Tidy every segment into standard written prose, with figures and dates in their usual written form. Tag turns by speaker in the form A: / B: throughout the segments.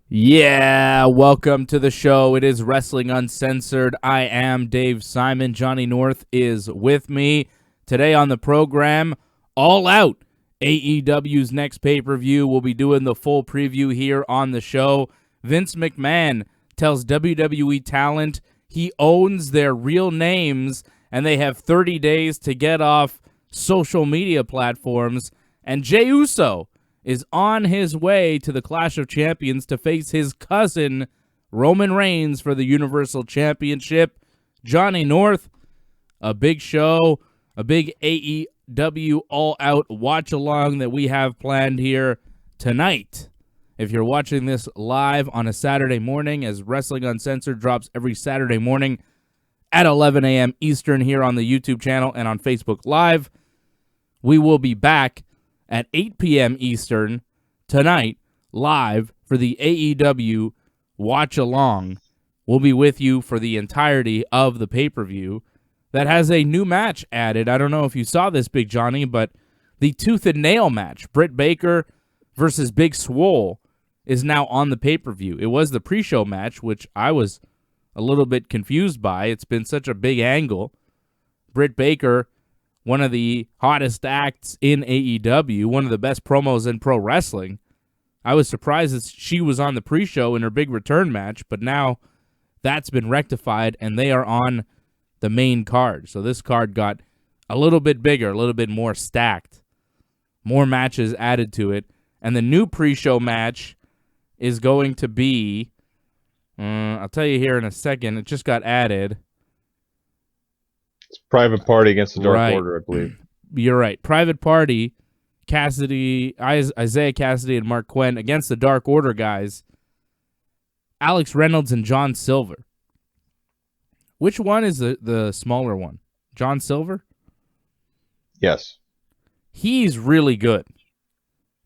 A: Yeah, welcome to the show. It is Wrestling Uncensored. I am Dave Simon. Johnny North is with me. Today on the program, All Out, AEW's next pay-per-view. We'll be doing the full preview here on the show. Vince McMahon tells WWE talent he owns their real names, and they have 30 days to get off social media platforms. And Jey Uso is on his way to the Clash of Champions to face his cousin, Roman Reigns, for the Universal Championship. Johnny North, a big show, a big AEW All Out watch-along that we have planned here tonight. If you're watching this live on a Saturday morning, as Wrestling Uncensored drops every Saturday morning at 11 a.m. Eastern here on the YouTube channel and on Facebook Live, we will be back at 8 p.m. Eastern tonight, live for the AEW watch-along. We'll be with you for the entirety of the pay-per-view that has a new match added. I don't know if you saw this, Big Johnny, but the Tooth and Nail match, Britt Baker versus Big Swole, is now on the pay-per-view. It was the pre-show match, which I was a little bit confused by. It's been such a big angle. Britt Baker, one of the hottest acts in AEW, one of the best promos in pro wrestling. I was surprised that she was on the pre-show in her big return match, but now that's been rectified, and they are on the main card. So this card got a little bit bigger, a little bit more stacked. More matches added to it. And the new pre-show match is going to be, I'll tell you here in a second, it just got added.
B: It's Private Party against the Dark Order, I believe.
A: You're right. Private Party, Cassidy, Isaiah Cassidy, and Mark Quinn against the Dark Order guys, Alex Reynolds and John Silver. Which one is the smaller one? John Silver?
B: Yes.
A: He's really good.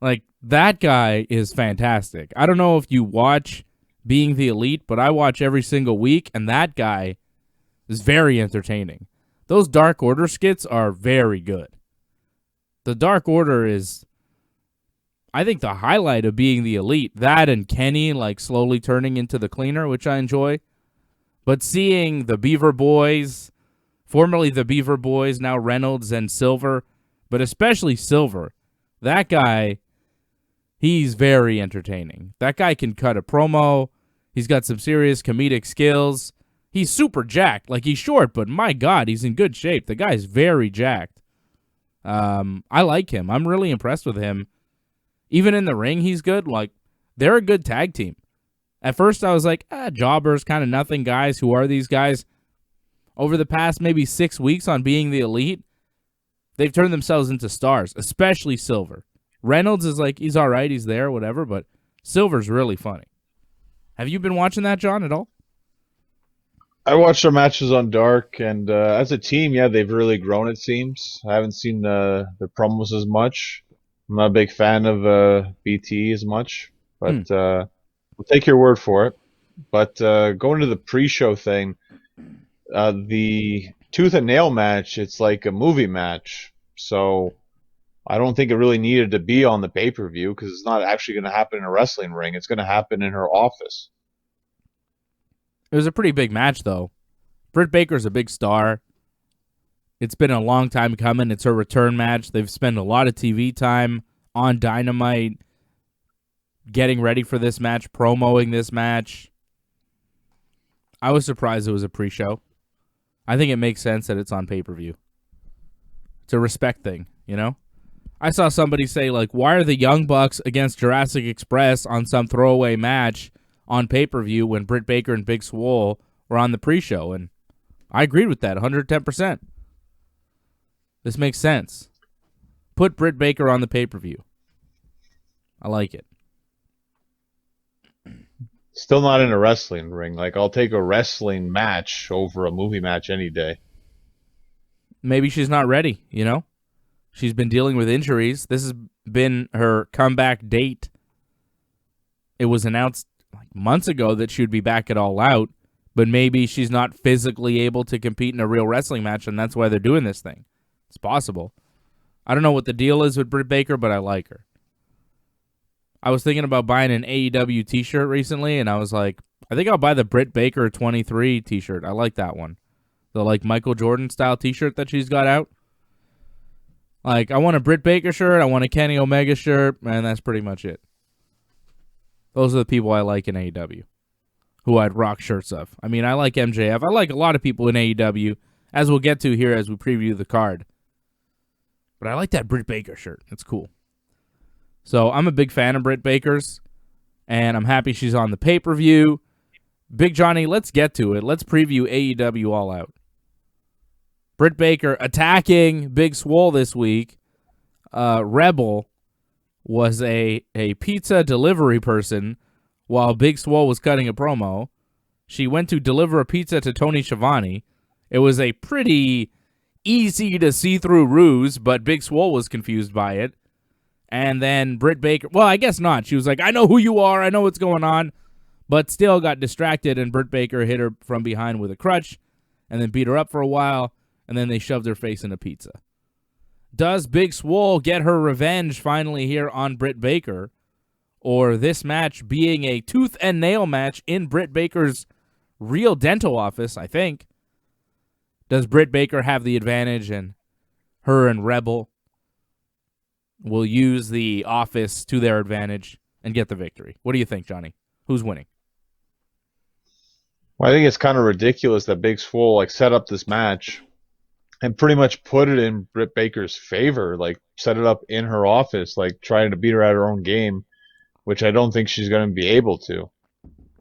A: Like, that guy is fantastic. I don't know if you watch Being the Elite, but I watch every single week, and that guy is very entertaining. Those Dark Order skits are very good. The Dark Order is, I think, the highlight of Being the Elite. That and Kenny, like, slowly turning into the Cleaner, which I enjoy. But seeing the Beaver Boys, formerly the Beaver Boys, now Reynolds and Silver, but especially Silver, that guy, he's very entertaining. That guy can cut a promo. He's got some serious comedic skills. He's super jacked. Like, he's short, but my God, he's in good shape. The guy's very jacked. I like him. I'm really impressed with him. Even in the ring, he's good. Like, they're a good tag team. At first, I was like, jobbers, kind of nothing guys. Who are these guys? Over the past maybe 6 weeks on Being the Elite, they've turned themselves into stars, especially Silver. Reynolds is like, he's all right, he's there, whatever, but Silver's really funny. Have you been watching that, John, at all?
B: I watched our matches on Dark, and as a team, yeah, they've really grown, it seems. I haven't seen the promos as much. I'm not a big fan of BT as much, but we'll take your word for it. But going to the pre-show thing, the Tooth and Nail match, it's like a movie match, so I don't think it really needed to be on the pay-per-view because it's not actually going to happen in a wrestling ring. It's going to happen in her office.
A: It was a pretty big match, though. Britt Baker's a big star. It's been a long time coming. It's her return match. They've spent a lot of TV time on Dynamite getting ready for this match, promoting this match. I was surprised it was a pre-show. I think it makes sense that it's on pay-per-view. It's a respect thing, you know? I saw somebody say, like, why are the Young Bucks against Jurassic Express on some throwaway match on pay-per-view when Britt Baker and Big Swole were on the pre-show? And I agreed with that 110%. This makes sense. Put Britt Baker on the pay-per-view. I like it.
B: Still not in a wrestling ring. Like, I'll take a wrestling match over a movie match any day.
A: Maybe she's not ready, you know? She's been dealing with injuries. This has been her comeback date. It was announced like months ago that she would be back at All Out, but maybe she's not physically able to compete in a real wrestling match, and that's why they're doing this thing. It's possible. I don't know what the deal is with Britt Baker, but I like her. I was thinking about buying an AEW t-shirt recently, and I was like, I think I'll buy the Britt Baker 23 t-shirt. I like that one. The like Michael Jordan style t-shirt that she's got out. Like, I want a Britt Baker shirt, I want a Kenny Omega shirt, and that's pretty much it. Those are the people I like in AEW, who I'd rock shirts of. I mean, I like MJF. I like a lot of people in AEW, as we'll get to here as we preview the card. But I like that Britt Baker shirt. It's cool. So I'm a big fan of Britt Baker's, and I'm happy she's on the pay-per-view. Big Johnny, let's get to it. Let's preview AEW All Out. Britt Baker attacking Big Swole this week. Rebel was a pizza delivery person while Big Swole was cutting a promo. She went to deliver a pizza to Tony Schiavone. It was a pretty easy to see through ruse, but Big Swole was confused by it. And then Britt Baker, well, I guess not. She was like, I know who you are. I know what's going on. But still got distracted, and Britt Baker hit her from behind with a crutch and then beat her up for a while, and then they shoved her face in a pizza. Does Big Swole get her revenge finally here on Britt Baker? Or this match being a tooth and nail match in Britt Baker's real dental office, I think. Does Britt Baker have the advantage, and her and Rebel will use the office to their advantage and get the victory? What do you think, Johnny? Who's winning?
B: Well, I think it's kind of ridiculous that Big Swole set up this match and pretty much put it in Britt Baker's favor, set it up in her office, trying to beat her at her own game, which I don't think she's going to be able to.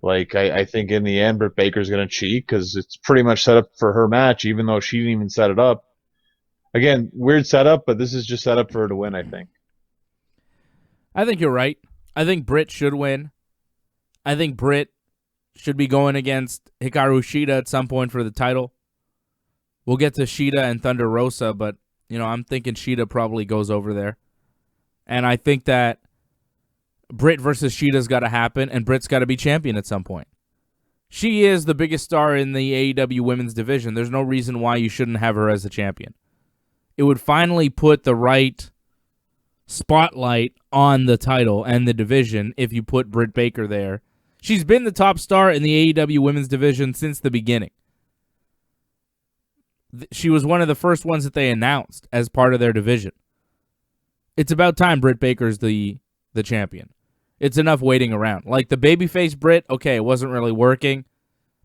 B: I think in the end, Britt Baker's going to cheat because it's pretty much set up for her match, even though she didn't even set it up. Again, weird setup, but this is just set up for her to win, I think.
A: I think you're right. I think Britt should win. I think Britt should be going against Hikaru Shida at some point for the title. We'll get to Shida and Thunder Rosa, but I'm thinking Shida probably goes over there. And I think that Britt versus Shida's got to happen, and Britt's got to be champion at some point. She is the biggest star in the AEW women's division. There's no reason why you shouldn't have her as a champion. It would finally put the right spotlight on the title and the division if you put Britt Baker there. She's been the top star in the AEW women's division since the beginning. She was one of the first ones that they announced as part of their division. It's about time Britt Baker's the champion. It's enough waiting around. Like the babyface Britt, okay, it wasn't really working.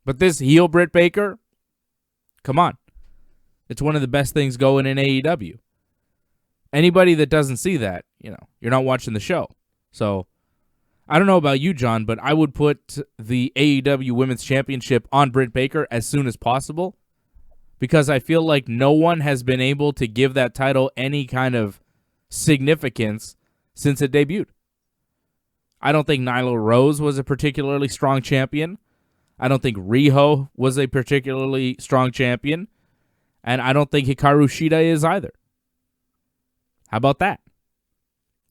A: But this heel Britt Baker, come on. It's one of the best things going in AEW. Anybody that doesn't see that, you're not watching the show. So, I don't know about you, John, but I would put the AEW Women's Championship on Britt Baker as soon as possible because I feel like no one has been able to give that title any kind of significance since it debuted. I don't think Nyla Rose was a particularly strong champion. I don't think Riho was a particularly strong champion. And I don't think Hikaru Shida is either. How about that?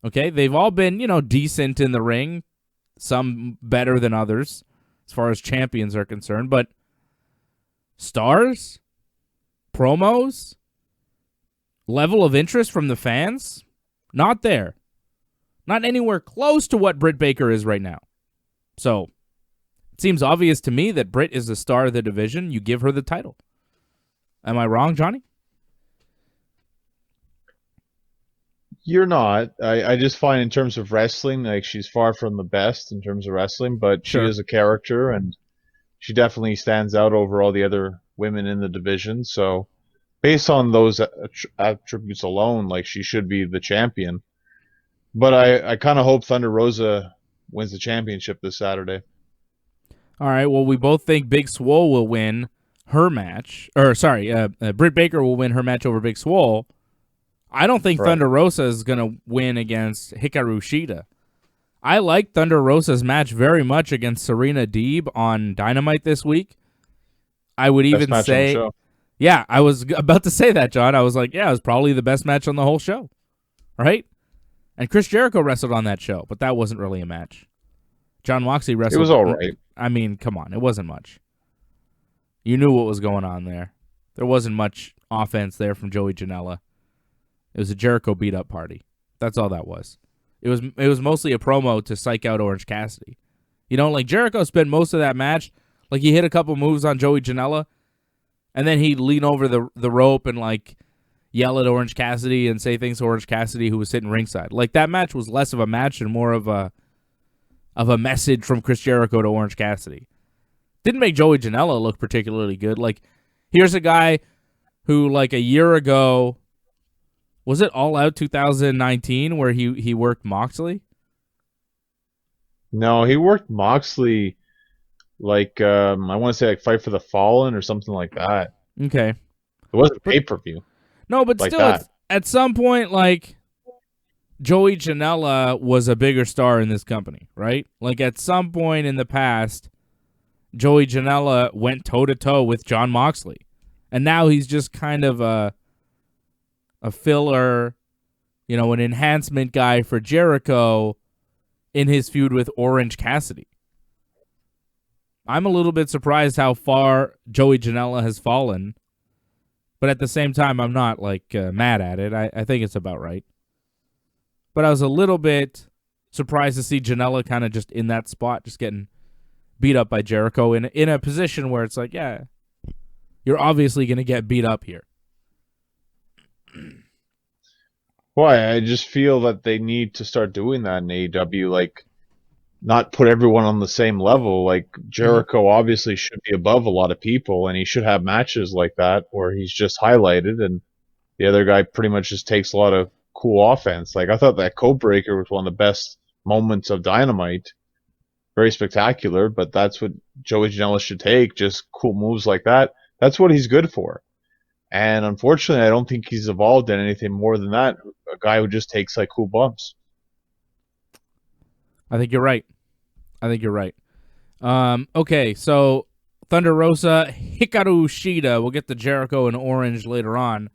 A: Okay, they've all been, decent in the ring. Some better than others as far as champions are concerned. But stars? Promos? Level of interest from the fans? Not there. Not anywhere close to what Britt Baker is right now. So, it seems obvious to me that Britt is the star of the division. You give her the title. Am I wrong, Johnny?
B: You're not. I just find in terms of wrestling, she's far from the best in terms of wrestling, but
A: Sure.
B: She is a character, and she definitely stands out over all the other women in the division. So, based on those attributes alone, she should be the champion. But I kind of hope Thunder Rosa wins the championship this Saturday.
A: All right, well, we both think Big Swole will win her match. Britt Baker will win her match over Big Swole. I don't think Thunder Rosa is going to win against Hikaru Shida. I like Thunder Rosa's match very much against Serena Deeb on Dynamite this week. I would even say, yeah, I was about to say that, John. I was like, yeah, it was probably the best match on the whole show, right? And Chris Jericho wrestled on that show, but that wasn't really a match. Jon Moxley wrestled.
B: It was all right.
A: I mean, come on, it wasn't much. You knew what was going on there. There wasn't much offense there from Joey Janela. It was a Jericho beat-up party. That's all that was. It was mostly a promo to psych out Orange Cassidy. You know, like Jericho spent most of that match, like he hit a couple moves on Joey Janela, and then he'd lean over the rope and like yell at Orange Cassidy and say things to Orange Cassidy, who was sitting ringside. Like that match was less of a match and more of a message from Chris Jericho to Orange Cassidy. Didn't make Joey Janela look particularly good. Like, here's a guy who, like, a year ago, was it All Out 2019 where he worked Moxley?
B: No, he worked Moxley like I want to say like Fight for the Fallen or something like that.
A: Okay.
B: It wasn't pay-per-view.
A: No, but
B: like
A: still, at some point, like, Joey Janela was a bigger star in this company, right? Like, at some point in the past, Joey Janela went toe-to-toe with Jon Moxley. And now he's just kind of a filler, you know, an enhancement guy for Jericho in his feud with Orange Cassidy. I'm a little bit surprised how far Joey Janela has fallen. But at the same time, I'm not, like, mad at it. I think it's about right. But I was a little bit surprised to see Janela kind of just in that spot, just getting beat up by Jericho in a position where it's like, yeah, you're obviously going to get beat up here.
B: Why? I just feel that they need to start doing that in AEW, like not put everyone on the same level. Like Jericho obviously should be above a lot of people, and he should have matches like that where he's just highlighted, and the other guy pretty much just takes a lot of cool offense. Like I thought that code breaker was one of the best moments of Dynamite. Very spectacular, but that's what Joey Janela should take, just cool moves like that. That's what he's good for. And unfortunately, I don't think he's evolved in anything more than that. A guy who just takes like cool bumps.
A: I think you're right. Okay, so Thunder Rosa, Hikaru Shida. We'll get to Jericho and Orange later on.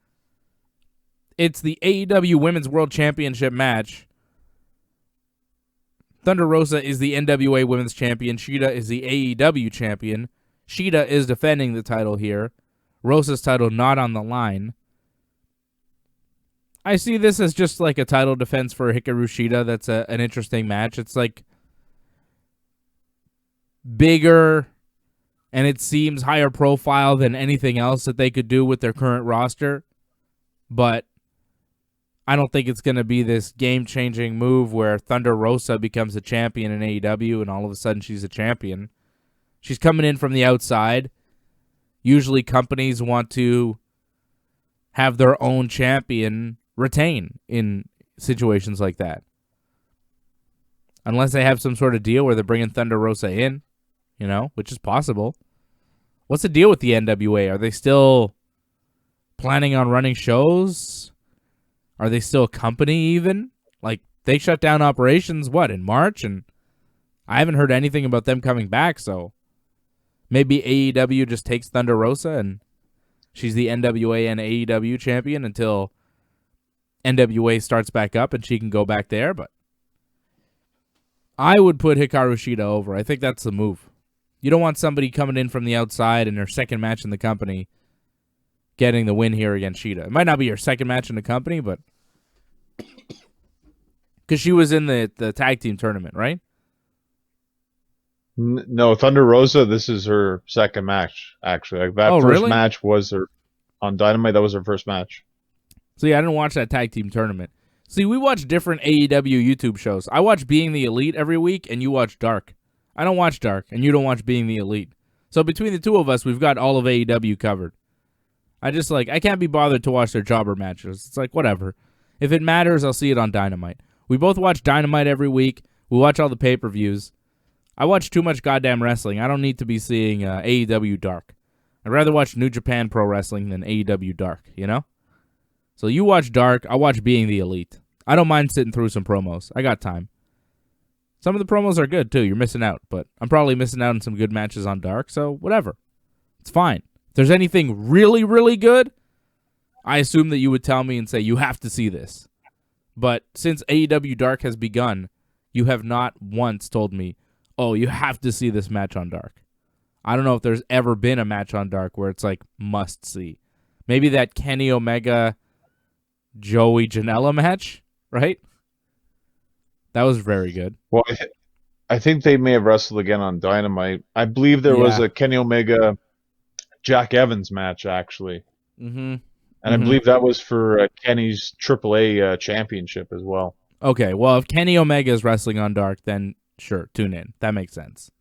A: It's the AEW Women's World Championship match. Thunder Rosa is the NWA Women's Champion. Shida is the AEW Champion. Shida is defending the title here. Rosa's title not on the line. I see this as just like a title defense for Hikaru Shida. That's an interesting match. It's like bigger and it seems higher profile than anything else that they could do with their current roster. But I don't think it's going to be this game-changing move where Thunder Rosa becomes a champion in AEW and all of a sudden she's a champion. She's coming in from the outside. Usually companies want to have their own champion retain in situations like that. Unless they have some sort of deal where they're bringing Thunder Rosa in, you know, which is possible. What's the deal with the NWA? Are they still planning on running shows? Are they still a company even? Like, they shut down operations, in March? And I haven't heard anything about them coming back, so maybe AEW just takes Thunder Rosa and she's the NWA and AEW champion until NWA starts back up and she can go back there. But I would put Hikaru Shida over. I think that's the move. You don't want somebody coming in from the outside in their second match in the company getting the win here against Shida. It might not be your second match in the company, but because she was in the tag team tournament, right?
B: No, Thunder Rosa, this is her second match, actually. Like that first
A: really?
B: match was her on Dynamite. That was her first match.
A: See, I didn't watch that tag team tournament. See, we watch different AEW YouTube shows. I watch Being the Elite every week, and you watch Dark. I don't watch Dark, and you don't watch Being the Elite. So between the two of us, we've got all of AEW covered. I can't be bothered to watch their jobber matches. It's like, whatever. If it matters, I'll see it on Dynamite. We both watch Dynamite every week. We watch all the pay-per-views. I watch too much goddamn wrestling. I don't need to be seeing AEW Dark. I'd rather watch New Japan Pro Wrestling than AEW Dark, you know? So you watch Dark, I watch Being the Elite. I don't mind sitting through some promos. I got time. Some of the promos are good, too. You're missing out. But I'm probably missing out on some good matches on Dark, so whatever. It's fine. If there's anything really, really good, I assume that you would tell me and say, you have to see this. But since AEW Dark has begun, you have not once told me, oh, you have to see this match on Dark. I don't know if there's ever been a match on Dark where it's like must see. Maybe that Kenny Omega Joey Janela match, right? That was very good.
B: Well, I think they may have wrestled again on Dynamite. I believe there was
A: Yeah.
B: a Kenny Omega Jack Evans match actually,
A: Mm-hmm.
B: and I believe that was for Kenny's AAA championship as well.
A: Okay, well, if Kenny Omega is wrestling on Dark, then sure, tune in. That makes sense.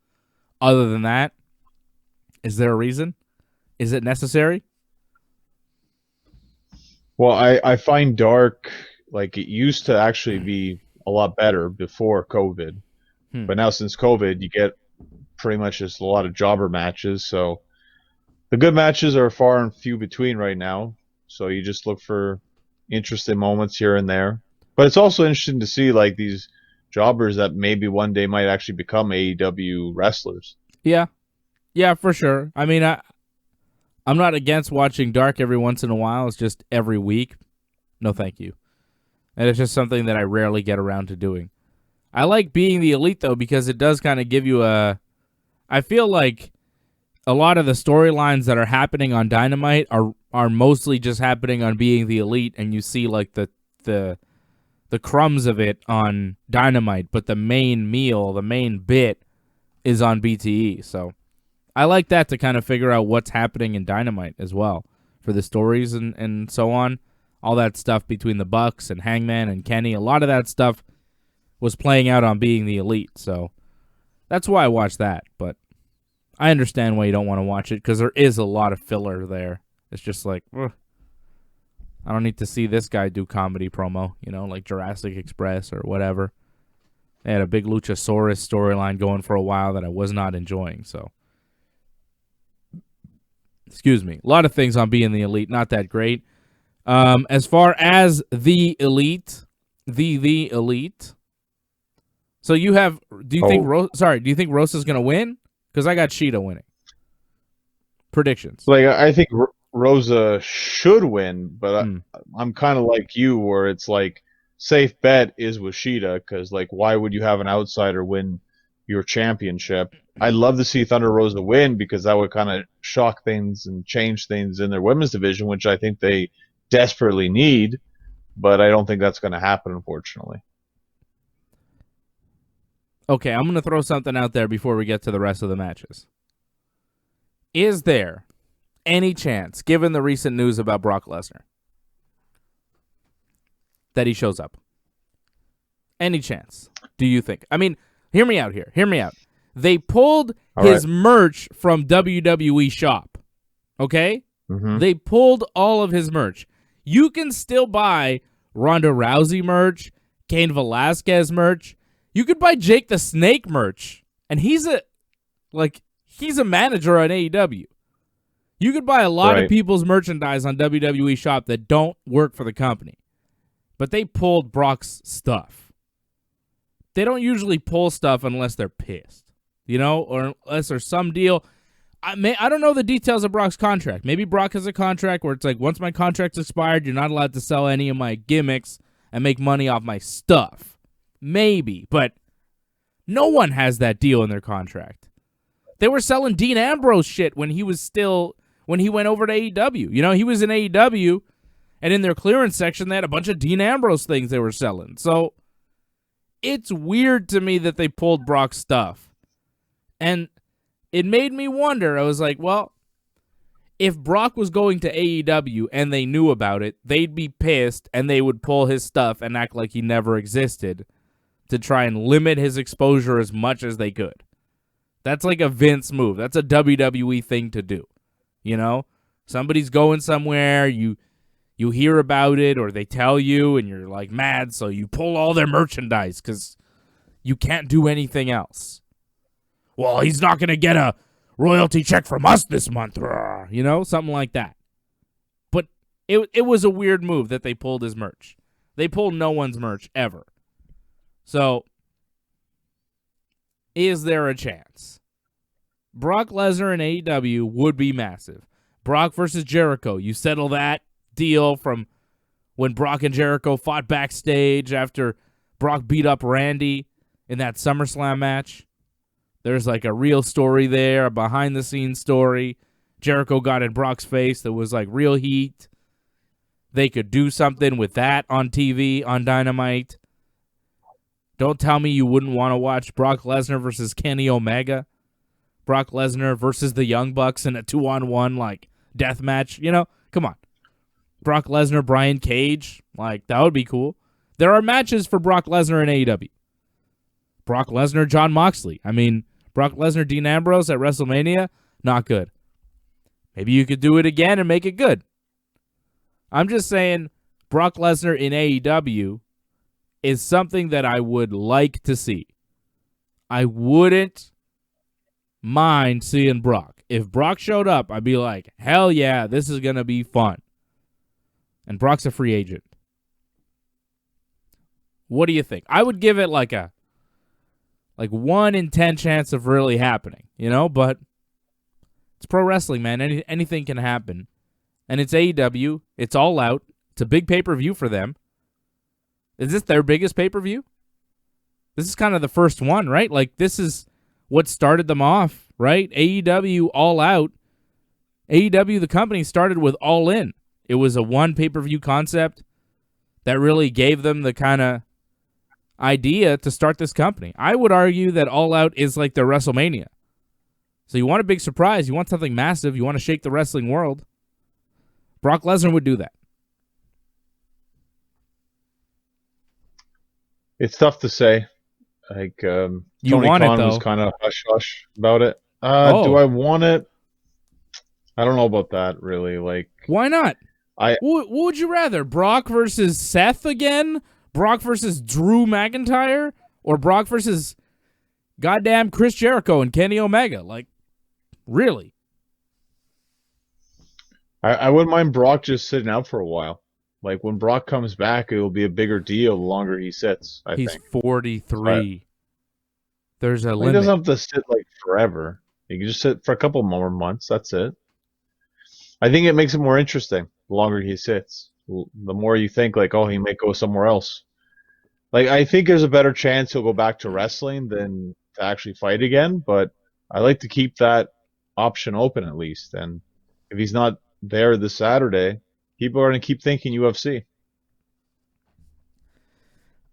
A: Other than that, is there a reason? Is it necessary?
B: Well, I find Dark, like, it used to actually be a lot better before COVID, but now since COVID, you get pretty much just a lot of jobber matches. So the good matches are far and few between right now. So you just look for interesting moments here and there. But it's also interesting to see like these jobbers that maybe one day might actually become AEW wrestlers.
A: Yeah. Yeah, for sure. I mean, I'm not against watching Dark every once in a while. It's just every week. No, thank you. And it's just something that I rarely get around to doing. I like Being the Elite, though, because it does kind of give you a... I feel like a lot of the storylines that are happening on Dynamite are mostly just happening on Being the Elite, and you see like the crumbs of it on Dynamite, but the main meal, the main bit, is on BTE. So I like that to kind of figure out what's happening in Dynamite as well for the stories and so on. All that stuff between the Bucks and Hangman and Kenny, a lot of that stuff was playing out on Being the Elite. So that's why I watched that. But I understand why you don't want to watch it because there is a lot of filler there. It's just like, ugh. I don't need to see this guy do comedy promo, like Jurassic Express or whatever. They had a big Luchasaurus storyline going for a while that I was not enjoying, so. Excuse me. A lot of things on Being the Elite, not that great. As far as the Elite, the Elite. So you have, do you think Rosa's going to win? Because I got Sheeta winning. Predictions.
B: Like, I think Rosa should win, but I'm kind of like you, where it's like safe bet is with Sheeta, because like why would you have an outsider win your championship? I'd love to see Thunder Rosa win because that would kind of shock things and change things in their women's division, which I think they desperately need, but I don't think that's going to happen, unfortunately.
A: Okay, I'm going to throw something out there before we get to the rest of the matches. Is there any chance, given the recent news about Brock Lesnar, that he shows up? Any chance, do you think? I mean, hear me out here. Hear me out. They pulled his merch from WWE Shop, okay? Mm-hmm. They pulled all of his merch. You can still buy Ronda Rousey merch, Cain Velasquez merch. You could buy Jake the Snake merch, and he's a manager on AEW. You could buy a lot of people's merchandise on WWE Shop that don't work for the company. But they pulled Brock's stuff. They don't usually pull stuff unless they're pissed, or unless there's some deal. I don't know the details of Brock's contract. Maybe Brock has a contract where it's like, once my contract's expired, you're not allowed to sell any of my gimmicks and make money off my stuff. Maybe, but no one has that deal in their contract. They were selling Dean Ambrose shit when he went over to AEW. He was in AEW, and in their clearance section, they had a bunch of Dean Ambrose things they were selling. So it's weird to me that they pulled Brock's stuff. And it made me wonder. I was like, well, if Brock was going to AEW and they knew about it, they'd be pissed and they would pull his stuff and act like he never existed to try and limit his exposure as much as they could. That's like a Vince move. That's a WWE thing to do. Somebody's going somewhere, you hear about it, or they tell you, and you're like mad, so you pull all their merchandise because you can't do anything else. Well, he's not going to get a royalty check from us this month, something like that. But it was a weird move that they pulled his merch. They pulled no one's merch ever. So, is there a chance? Brock Lesnar in AEW would be massive. Brock versus Jericho. You settle that deal from when Brock and Jericho fought backstage after Brock beat up Randy in that SummerSlam match. There's like a real story there, a behind-the-scenes story. Jericho got in Brock's face that was like real heat. they could do something with that on TV, on Dynamite. Don't tell me you wouldn't want to watch Brock Lesnar versus Kenny Omega. Brock Lesnar versus the Young Bucks in a 2-on-1 like death match. You know, come on. Brock Lesnar, Brian Cage, like that would be cool. There are matches for Brock Lesnar in AEW. Brock Lesnar, Jon Moxley. I mean, Brock Lesnar, Dean Ambrose at WrestleMania, not good. Maybe you could do it again and make it good. I'm just saying Brock Lesnar in AEW is something that I would like to see. I wouldn't mind seeing Brock. If Brock showed up, I'd be like, hell yeah, this is going to be fun. And Brock's a free agent. What do you think? I would give it like 1 in 10 chance of really happening, you know, but it's pro wrestling, man. Anything can happen. And it's AEW. It's All Out. It's a big pay-per-view for them. Is this their biggest pay-per-view? This is kind of the first one, right? Like, this is what started them off, right? AEW All Out. AEW, the company, started with All In. It was a one pay-per-view concept that really gave them the kind of idea to start this company. I would argue that All Out is like their WrestleMania. So you want a big surprise. You want something massive. You want to shake the wrestling world. Brock Lesnar would do that.
B: It's tough to say. Like
A: you
B: Tony
A: want
B: Khan
A: it, though.
B: was kind of hush-hush about it. Do I want it? I don't know about that, really. Like,
A: why not? What would you rather? Brock versus Seth again? Brock versus Drew McIntyre? Or Brock versus goddamn Chris Jericho and Kenny Omega? Like, really?
B: I wouldn't mind Brock just sitting out for a while. Like, when Brock comes back, it will be a bigger deal the longer he sits, I think.
A: He's 43. There's a limit.
B: He doesn't have to sit, like, forever. He can just sit for a couple more months. That's it. I think it makes it more interesting the longer he sits. The more you think, like, oh, he may go somewhere else. Like, I think there's a better chance he'll go back to wrestling than to actually fight again, but I like to keep that option open at least. And if he's not there this Saturday, people are going to keep thinking UFC.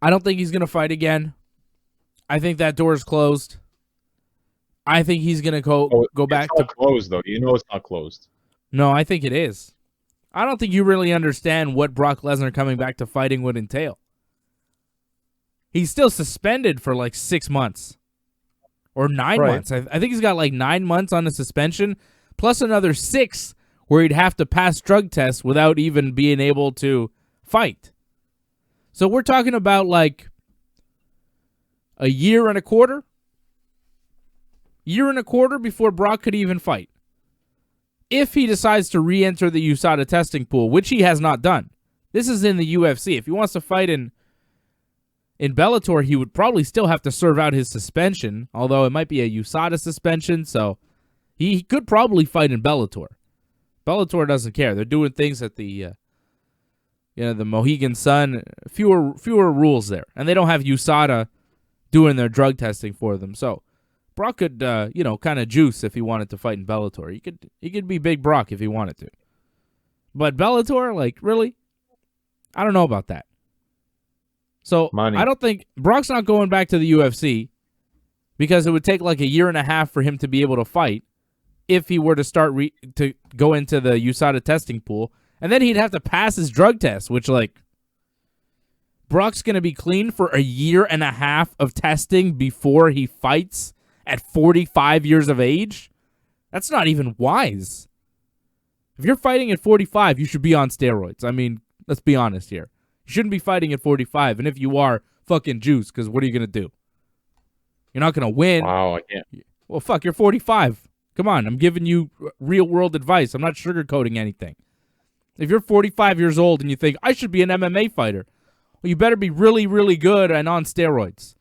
A: I don't think he's going to fight again. I think that door is closed. I think he's going to go back to
B: closed, though. You know it's not closed.
A: No, I think it is. I don't think you really understand what Brock Lesnar coming back to fighting would entail. He's still suspended for like 6 months or 9 months. I think he's got like 9 months on a suspension, plus another 6 where he'd have to pass drug tests without even being able to fight. So we're talking about like a year and a quarter before Brock could even fight. If he decides to re-enter the USADA testing pool, which he has not done. This is in the UFC. If he wants to fight in Bellator, he would probably still have to serve out his suspension, although it might be a USADA suspension, so he could probably fight in Bellator. Bellator doesn't care. They're doing things at the the Mohegan Sun. Fewer rules there, and they don't have USADA doing their drug testing for them. So Brock could kind of juice if he wanted to fight in Bellator. He could be Big Brock if he wanted to. But Bellator, like, really? I don't know about that. So
B: Money.
A: I don't think Brock's not going back to the UFC because it would take like a year and a half for him to be able to fight if he were to start to go into the USADA testing pool, and then he'd have to pass his drug test, which, like, Brock's going to be clean for a year and a half of testing before he fights at 45 years of age? That's not even wise. If you're fighting at 45, you should be on steroids. I mean, let's be honest here. You shouldn't be fighting at 45, and if you are, fucking juice, because what are you going to do? You're not going to win.
B: Wow, I can't.
A: Well, fuck, you're 45. Come on, I'm giving you real-world advice. I'm not sugarcoating anything. If you're 45 years old and you think, I should be an MMA fighter, well, you better be really, really good and on steroids,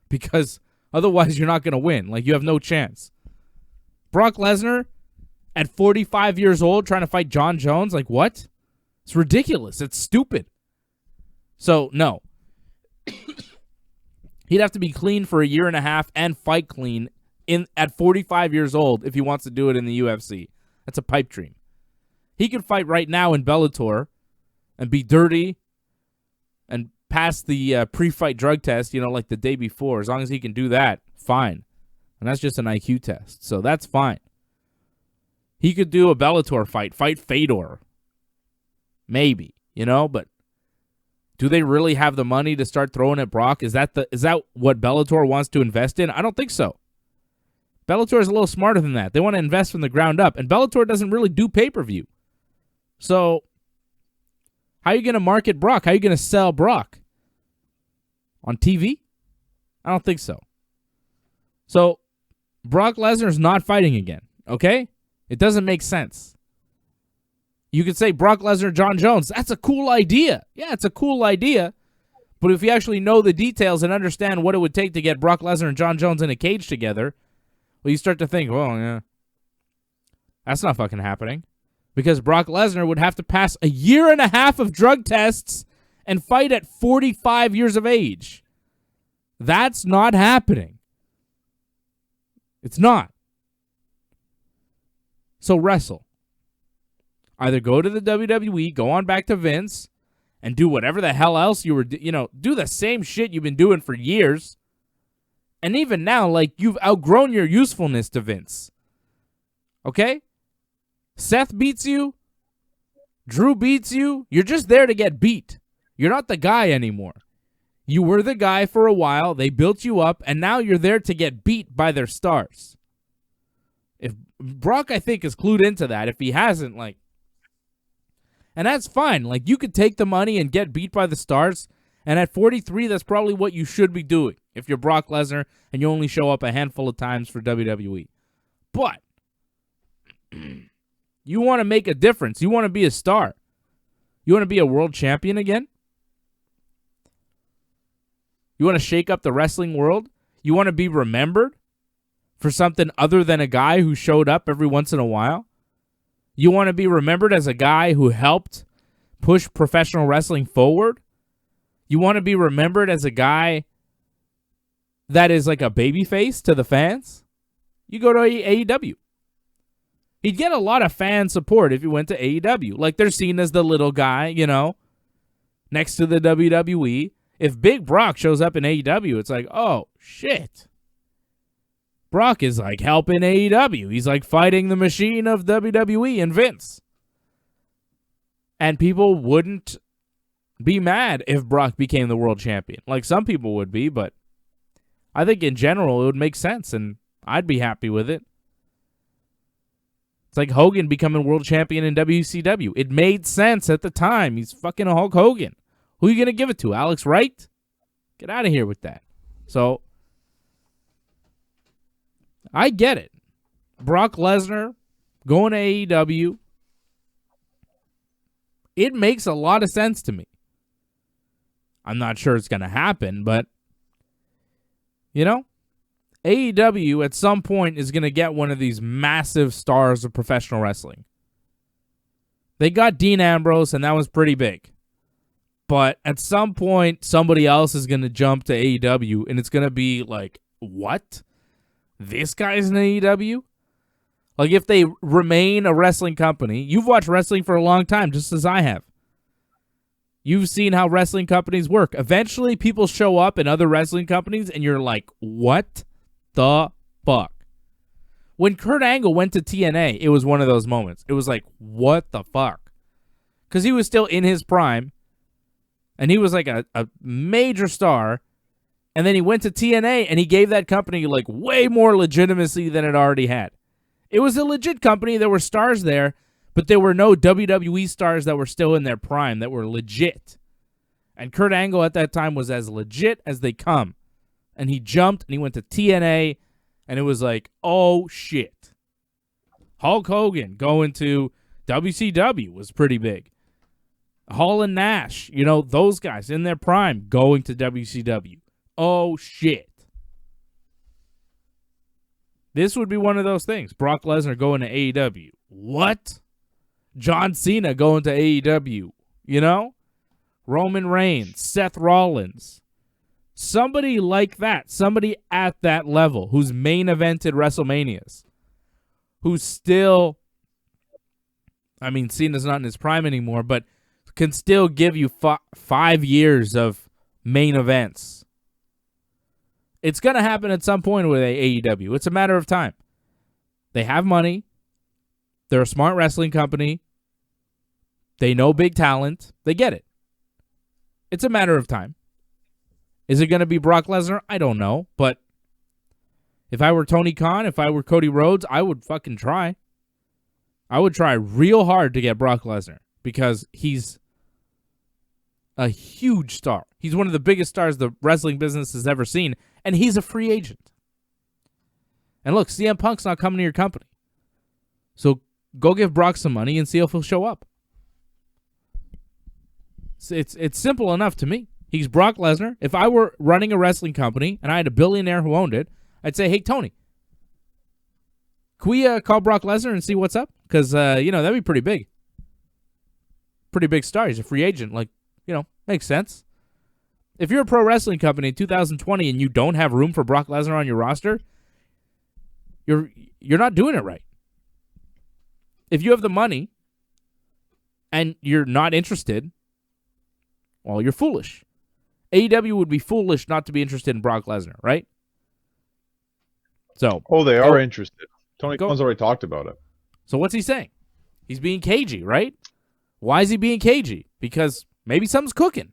A: because otherwise you're not going to win. Like, you have no chance. Brock Lesnar, at 45 years old, trying to fight John Jones, like, what? It's ridiculous. It's stupid. So, no. He'd have to be clean for a year and a half and fight clean at 45 years old if he wants to do it in the UFC. That's a pipe dream. He could fight right now in Bellator and be dirty and pass the pre-fight drug test, like the day before. As long as he can do that, fine. And that's just an IQ test, so that's fine. He could do a Bellator fight Fedor. Maybe, but do they really have the money to start throwing at Brock? Is that what Bellator wants to invest in? I don't think so. Bellator is a little smarter than that. They want to invest from the ground up, and Bellator doesn't really do pay-per-view. So how are you going to market Brock? How are you going to sell Brock? On TV? I don't think so. So Brock Lesnar's not fighting again, okay? It doesn't make sense. You could say Brock Lesnar, Jon Jones. That's a cool idea. Yeah, it's a cool idea. But if you actually know the details and understand what it would take to get Brock Lesnar and Jon Jones in a cage together, well, you start to think, well, yeah, that's not fucking happening. Because Brock Lesnar would have to pass a year and a half of drug tests and fight at 45 years of age. That's not happening. It's not. So wrestle. Either go to the WWE, go on back to Vince, and do whatever the hell else you were, do the same shit you've been doing for years. And even now, you've outgrown your usefulness to Vince. Okay? Seth beats you. Drew beats you. You're just there to get beat. You're not the guy anymore. You were the guy for a while. They built you up, and now you're there to get beat by their stars. If Brock, I think, is clued into that. If he hasn't, and that's fine. You could take the money and get beat by the stars, and at 43, that's probably what you should be doing if you're Brock Lesnar and you only show up a handful of times for WWE. But you want to make a difference. You want to be a star. You want to be a world champion again? You want to shake up the wrestling world? You want to be remembered for something other than a guy who showed up every once in a while? You want to be remembered as a guy who helped push professional wrestling forward? You want to be remembered as a guy that is like a babyface to the fans? You go to AEW. He'd get a lot of fan support if he went to AEW. They're seen as the little guy, next to the WWE. If Big Brock shows up in AEW, it's oh, shit. Brock is helping AEW. He's fighting the machine of WWE and Vince. And people wouldn't be mad if Brock became the world champion. Some people would be, but I think in general it would make sense, and I'd be happy with it. It's like Hogan becoming world champion in WCW. It made sense at the time. He's fucking Hulk Hogan. Who are you going to give it to? Alex Wright? Get out of here with that. So, I get it. Brock Lesnar going to AEW. It makes a lot of sense to me. I'm not sure it's going to happen, but, AEW at some point is going to get one of these massive stars of professional wrestling. They got Dean Ambrose, and that was pretty big. But at some point, somebody else is going to jump to AEW, and it's going to be what? This guy's in AEW? If they remain a wrestling company, you've watched wrestling for a long time, just as I have. You've seen how wrestling companies work. Eventually, people show up in other wrestling companies, and you're like, what the fuck? When Kurt Angle went to TNA, it was one of those moments. It was what the fuck? Because he was still in his prime, and he was a major star, and then he went to TNA, and he gave that company way more legitimacy than it already had. It was a legit company. There were stars there, but there were no WWE stars that were still in their prime that were legit. And Kurt Angle at that time was as legit as they come. And he jumped, and he went to TNA, and it was oh, shit. Hulk Hogan going to WCW was pretty big. Hall and Nash, those guys in their prime going to WCW. Oh, shit. This would be one of those things. Brock Lesnar going to AEW. What? John Cena going to AEW. Roman Reigns, Seth Rollins. Somebody like that. Somebody at that level who's main evented WrestleManias. Who's still, Cena's not in his prime anymore, but can still give you 5 years of main events. It's going to happen at some point with AEW. It's a matter of time. They have money. They're a smart wrestling company. They know big talent. They get it. It's a matter of time. Is it going to be Brock Lesnar? I don't know. But if I were Tony Khan, if I were Cody Rhodes, I would fucking try. I would try real hard to get Brock Lesnar because he's a huge star. He's one of the biggest stars the wrestling business has ever seen, and he's a free agent. And look, CM Punk's not coming to your company. So go give Brock some money and see if he'll show up. It's simple enough to me. He's Brock Lesnar. If I were running a wrestling company and I had a billionaire who owned it, I'd say, hey, Tony, can we call Brock Lesnar and see what's up? Because, that'd be pretty big. Pretty big star. He's a free agent. Makes sense. If you're a pro wrestling company in 2020 and you don't have room for Brock Lesnar on your roster, you're not doing it right. If you have the money and you're not interested, well, you're foolish. AEW would be foolish not to be interested in Brock Lesnar, right? So,
B: they are interested. Tony Khan's already talked about it.
A: So what's he saying? He's being cagey, right? Why is he being cagey? Because maybe something's cooking.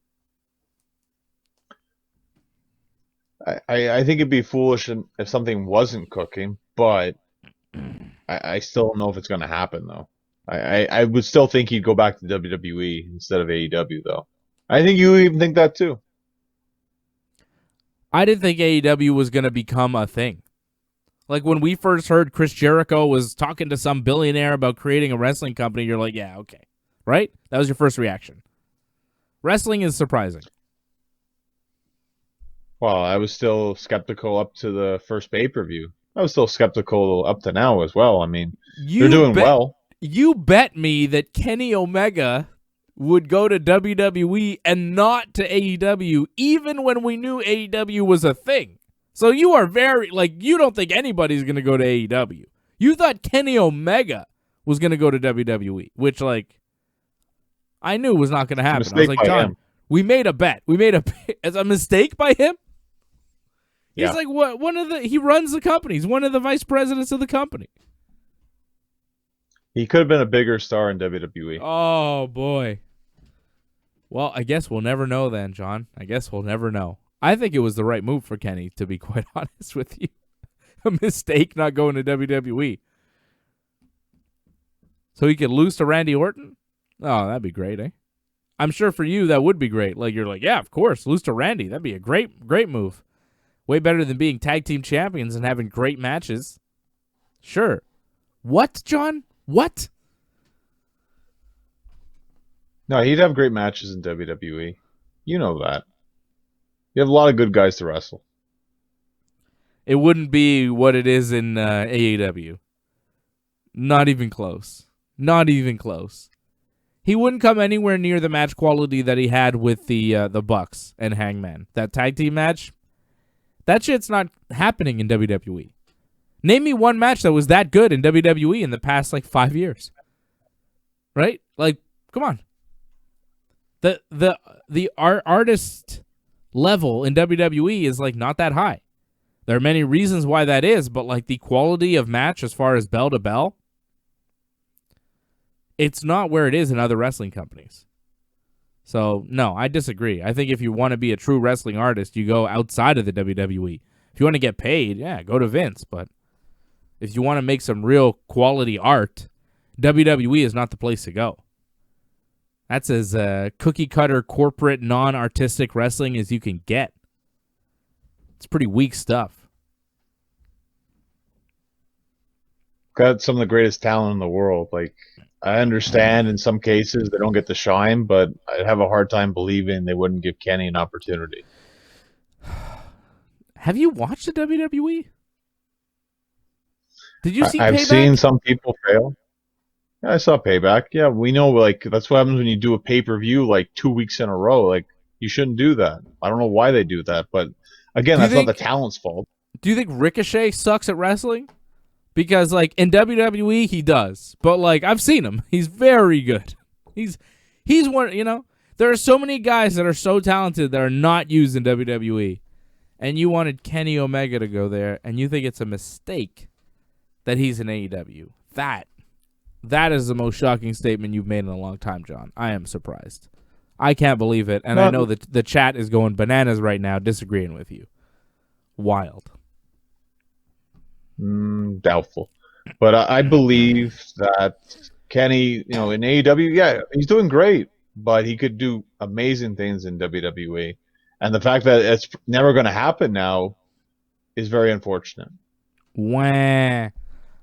B: I think it'd be foolish if something wasn't cooking, but I still don't know if it's going to happen, though. I would still think he'd go back to WWE instead of AEW, though. I think you even think that, too.
A: I didn't think AEW was going to become a thing. Like, when we first heard Chris Jericho was talking to some billionaire about creating a wrestling company, you're like, yeah, okay. Right? That was your first reaction. Wrestling is surprising.
B: Well, I was still skeptical up to the first pay-per-view. I was still skeptical up to now as well. I mean, they're doing well.
A: You bet me that Kenny Omega would go to WWE and not to AEW, even when we knew AEW was a thing. So you are you don't think anybody's going to go to AEW. You thought Kenny Omega was going to go to WWE, which, I knew was not going to happen. I was like, John, we made a bet. As a mistake by him? He's like, what? He runs the company. He's one of the vice presidents of the company.
B: He could have been a bigger star in WWE.
A: Oh, boy. Well, I guess we'll never know then, John. I guess we'll never know. I think it was the right move for Kenny, to be quite honest with you. A mistake not going to WWE. So he could lose to Randy Orton? Oh, that'd be great, eh? I'm sure for you that would be great. You're like, yeah, of course, lose to Randy. That'd be a great move. Way better than being tag team champions and having great matches. Sure. What, John? What?
B: No, he'd have great matches in WWE. You know that. You have a lot of good guys to wrestle.
A: It wouldn't be what it is in AEW. Not even close. Not even close. He wouldn't come anywhere near the match quality that he had with the Bucks and Hangman. That tag team match, that shit's not happening in WWE. Name me one match that was that good in WWE in the past 5 years. Right? Come on. The artist level in WWE is not that high. There are many reasons why that is, but the quality of match as far as bell to bell, it's not where it is in other wrestling companies. So, no, I disagree. I think if you want to be a true wrestling artist, you go outside of the WWE. If you want to get paid, yeah, go to Vince. But if you want to make some real quality art, WWE is not the place to go. That's as cookie-cutter, corporate, non-artistic wrestling as you can get. It's pretty weak stuff.
B: Got some of the greatest talent in the world. I understand in some cases they don't get the shine, but I have a hard time believing they wouldn't give Kenny an opportunity.
A: Have you watched the WWE? Did you see Payback?
B: I've seen some people fail. Yeah, I saw Payback. Yeah, we know, that's what happens when you do a pay-per-view, 2 weeks in a row. You shouldn't do that. I don't know why they do that, but, again, that's not the talent's fault.
A: Do you think Ricochet sucks at wrestling? Because, in WWE, he does. But, I've seen him. He's very good. He's He's one, there are so many guys that are so talented that are not used in WWE. And you wanted Kenny Omega to go there, and you think it's a mistake that he's in AEW. That is the most shocking statement you've made in a long time, John. I am surprised. I can't believe it, and I know that the chat is going bananas right now disagreeing with you. Wild.
B: Doubtful. But I believe that Kenny, in AEW, yeah, he's doing great, but he could do amazing things in WWE. And the fact that it's never going to happen now is very unfortunate.
A: Wah.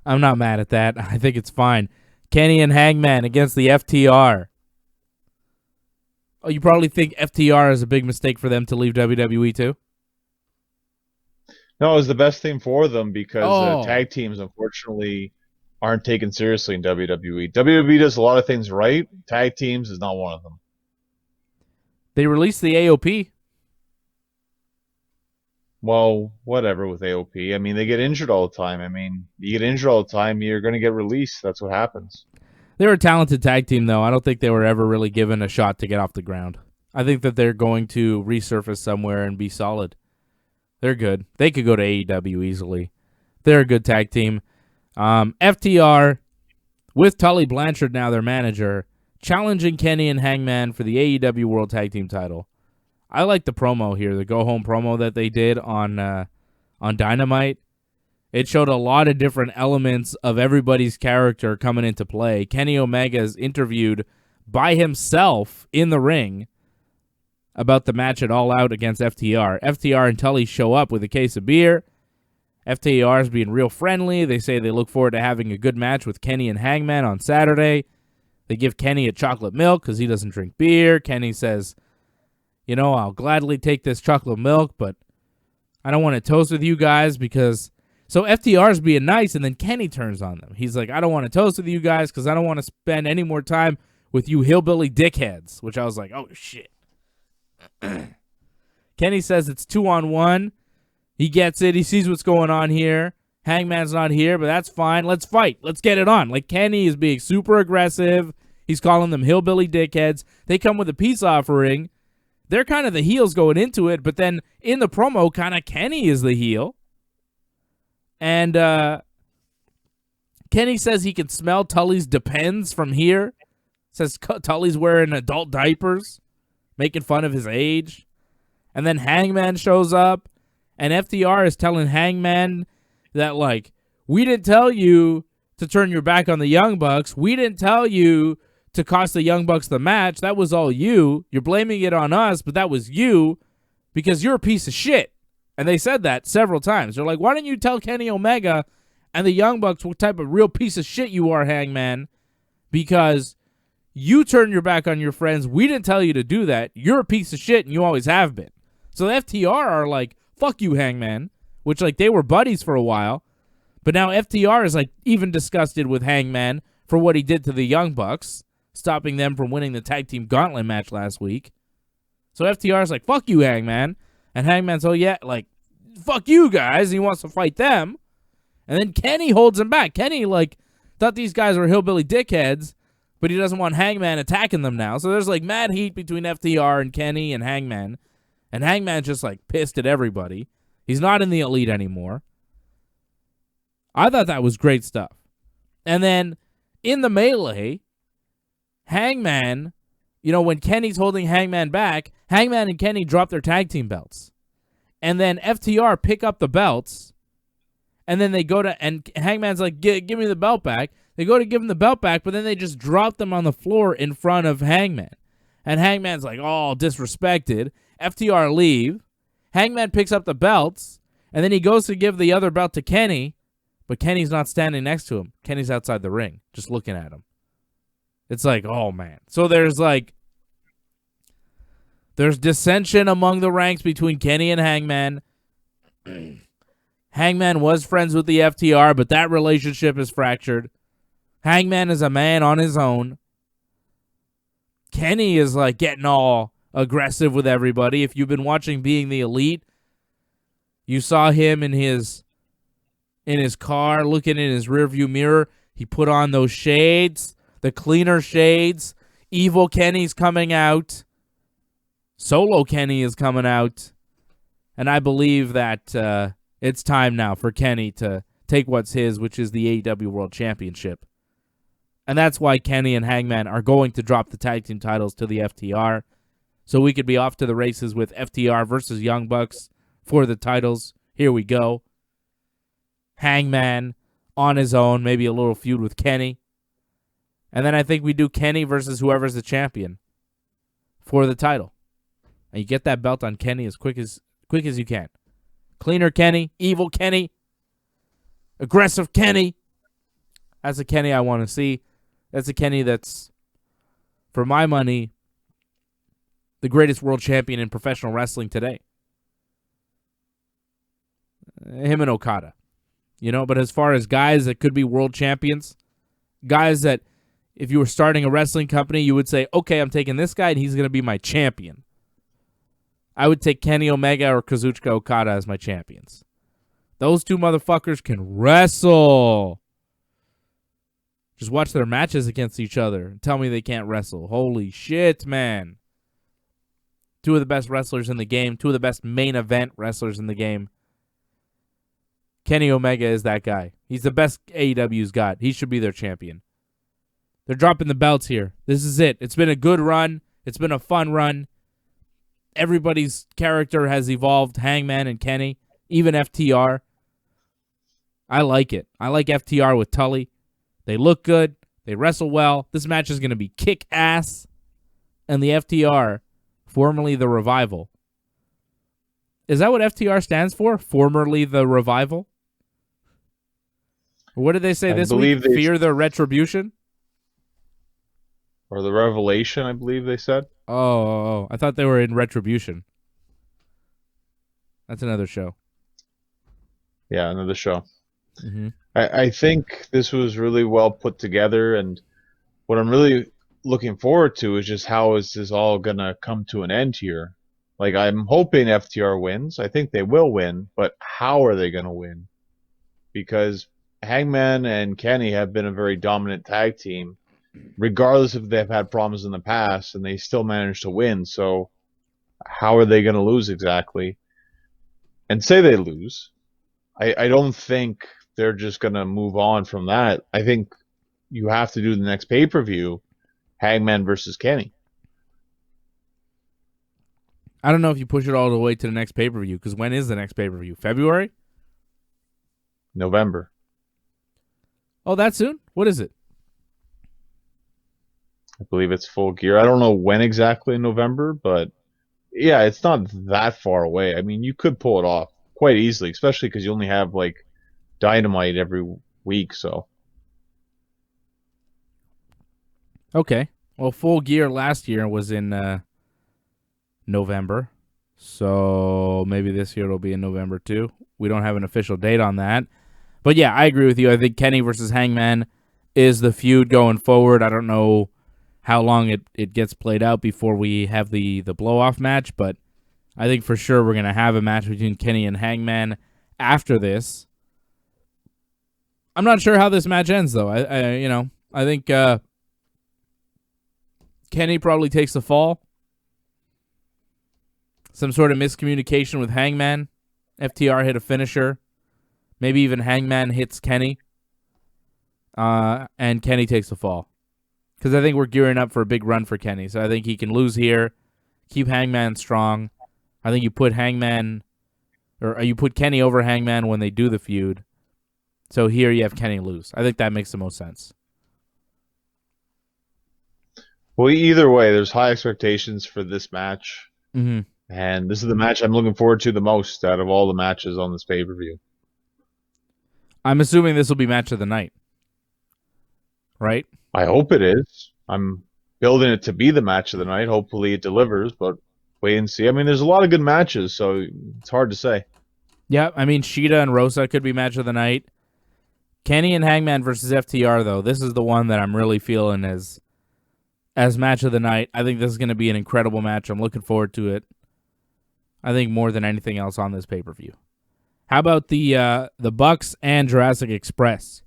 A: I'm not mad at that. I think it's fine. Kenny and Hangman against the FTR. Oh, you probably think FTR is a big mistake for them to leave WWE too?
B: No, it was the best thing for them because tag teams, unfortunately, aren't taken seriously in WWE. WWE does a lot of things right. Tag teams is not one of them.
A: They released the AOP.
B: Well, whatever with AOP. I mean, they get injured all the time. I mean, you get injured all the time, you're going to get released. That's what happens.
A: They're a talented tag team, though. I don't think they were ever really given a shot to get off the ground. I think that they're going to resurface somewhere and be solid. They're good. They could go to AEW easily. They're a good tag team. FTR, with Tully Blanchard now their manager, challenging Kenny and Hangman for the AEW World Tag Team title. I like the promo here, the go-home promo that they did on Dynamite. It showed a lot of different elements of everybody's character coming into play. Kenny Omega is interviewed by himself in the ring about the match at All Out against FTR. FTR and Tully show up with a case of beer. FTR is being real friendly. They say they look forward to having a good match with Kenny and Hangman on Saturday. They give Kenny a chocolate milk because he doesn't drink beer. Kenny says, I'll gladly take this chocolate milk, but I don't want to toast with you guys because... So FTR's being nice, and then Kenny turns on them. He's like, I don't want to toast with you guys because I don't want to spend any more time with you hillbilly dickheads, which I was like, oh, shit. Kenny says it's 2-on-1. He gets it. He sees what's going on here. Hangman's not here, but that's fine. Let's fight. Let's get it on. Like, Kenny is being super aggressive. He's calling them hillbilly dickheads. They come with a peace offering. They're kind of the heels going into it, but then in the promo, kind of Kenny is the heel. And Kenny says he can smell Tully's Depends from here. Says Tully's wearing adult diapers, making fun of his age. And then Hangman shows up, and FTR is telling Hangman that, like, we didn't tell you to turn your back on the Young Bucks. We didn't tell you to cost the Young Bucks the match. That was all you. You're blaming it on us, but that was you because you're a piece of shit. And they said that several times. They're like, why don't you tell Kenny Omega and the Young Bucks what type of real piece of shit you are, Hangman? Because you turned your back on your friends. We didn't tell you to do that. You're a piece of shit, and you always have been. So the FTR are like, fuck you, Hangman, which, like, they were buddies for a while. But now FTR is, like, even disgusted with Hangman for what he did to the Young Bucks, stopping them from winning the tag team gauntlet match last week. So FTR is like, fuck you, Hangman. And Hangman's, oh, yeah, like, fuck you guys. He wants to fight them. And then Kenny holds him back. Kenny, like, thought these guys were hillbilly dickheads, but he doesn't want Hangman attacking them now. So there's, like, mad heat between FTR and Kenny and Hangman. And Hangman's just, like, pissed at everybody. He's not in the Elite anymore. I thought that was great stuff. And then in the melee, Hangman, when Kenny's holding Hangman back, Hangman and Kenny drop their tag team belts. And then FTR pick up the belts. And then they go to, and Hangman's like, give me the belt back. They go to give him the belt back, but then they just drop them on the floor in front of Hangman. And Hangman's like, oh, disrespected. FTR leave. Hangman picks up the belts. And then he goes to give the other belt to Kenny. But Kenny's not standing next to him. Kenny's outside the ring, just looking at him. It's like, oh, man. So there's dissension among the ranks between Kenny and Hangman. Hangman was friends with the FTR, but that relationship is fractured. Hangman is a man on his own. Kenny is, like, getting all aggressive with everybody. If you've been watching Being the Elite, you saw him in his car, looking in his rearview mirror. He put on those shades, the cleaner shades, Evil Kenny's coming out. Solo Kenny is coming out. And I believe that it's time now for Kenny to take what's his, which is the AEW World Championship. And that's why Kenny and Hangman are going to drop the tag team titles to the FTR. So we could be off to the races with FTR versus Young Bucks for the titles. Here we go. Hangman on his own, maybe a little feud with Kenny. And then I think we do Kenny versus whoever's the champion for the title. And you get that belt on Kenny as quick as you can. Cleaner Kenny, evil Kenny, aggressive Kenny. That's a Kenny I want to see. That's a Kenny that's, for my money, the greatest world champion in professional wrestling today. Him and Okada. But as far as guys that could be world champions, guys that if you were starting a wrestling company, you would say, okay, I'm taking this guy and he's going to be my champion. I would take Kenny Omega or Kazuchika Okada as my champions. Those two motherfuckers can wrestle. Just watch their matches against each other and tell me they can't wrestle. Holy shit, man. Two of the best wrestlers in the game. Two of the best main event wrestlers in the game. Kenny Omega is that guy. He's the best AEW's got. He should be their champion. They're dropping the belts here. This is it. It's been a good run. It's been a fun run. Everybody's character has evolved. Hangman and Kenny. Even FTR. I like it. I like FTR with Tully. They look good. They wrestle well. This match is going to be kick-ass. And the FTR, formerly the Revival. Is that what FTR stands for? Formerly the Revival? What did they say this week? Fear the Retribution?
B: Or the Revelation, I believe they said.
A: Oh, I thought they were in Retribution. That's another show.
B: Yeah, another show.
A: Mm-hmm.
B: I think this was really well put together, and what I'm really looking forward to is just how is this all going to come to an end here. Like, I'm hoping FTR wins. I think they will win, but how are they going to win? Because Hangman and Kenny have been a very dominant tag team, regardless if they've had problems in the past, and they still managed to win. So how are they going to lose exactly? And say they lose, I don't think they're just going to move on from that. I think you have to do the next pay-per-view, Hangman versus Kenny.
A: I don't know if you push it all the way to the next pay-per-view, because when is the next pay-per-view? February?
B: November.
A: Oh, that soon? What is it?
B: I believe it's Full Gear. I don't know when exactly in November, but yeah, it's not that far away. I mean, you could pull it off quite easily, especially because you only have like Dynamite every week, so.
A: Okay. Well, Full Gear last year was in November, so maybe this year it'll be in November too. We don't have an official date on that. But yeah, I agree with you. I think Kenny versus Hangman is the feud going forward. I don't know how long it gets played out before we have the blow-off match, but I think for sure we're going to have a match between Kenny and Hangman after this. I'm not sure how this match ends, though. I think Kenny probably takes the fall. Some sort of miscommunication with Hangman. FTR hit a finisher. Maybe even Hangman hits Kenny. And Kenny takes the fall. Because I think we're gearing up for a big run for Kenny. So I think he can lose here. Keep Hangman strong. I think you put you put Kenny over Hangman when they do the feud. So here you have Kenny lose. I think that makes the most sense.
B: Well, either way, there's high expectations for this match.
A: Mm-hmm.
B: And this is the match I'm looking forward to the most out of all the matches on this pay-per-view.
A: I'm assuming this will be match of the night. Right?
B: I hope it is. I'm building it to be the match of the night. Hopefully it delivers, but wait and see. I mean, there's a lot of good matches, so it's hard to say.
A: Yeah, I mean, Shida and Rosa could be match of the night. Kenny and Hangman versus FTR, though, this is the one that I'm really feeling as match of the night. I think this is going to be an incredible match. I'm looking forward to it. I think more than anything else on this pay-per-view. How about the Bucks and Jurassic Express?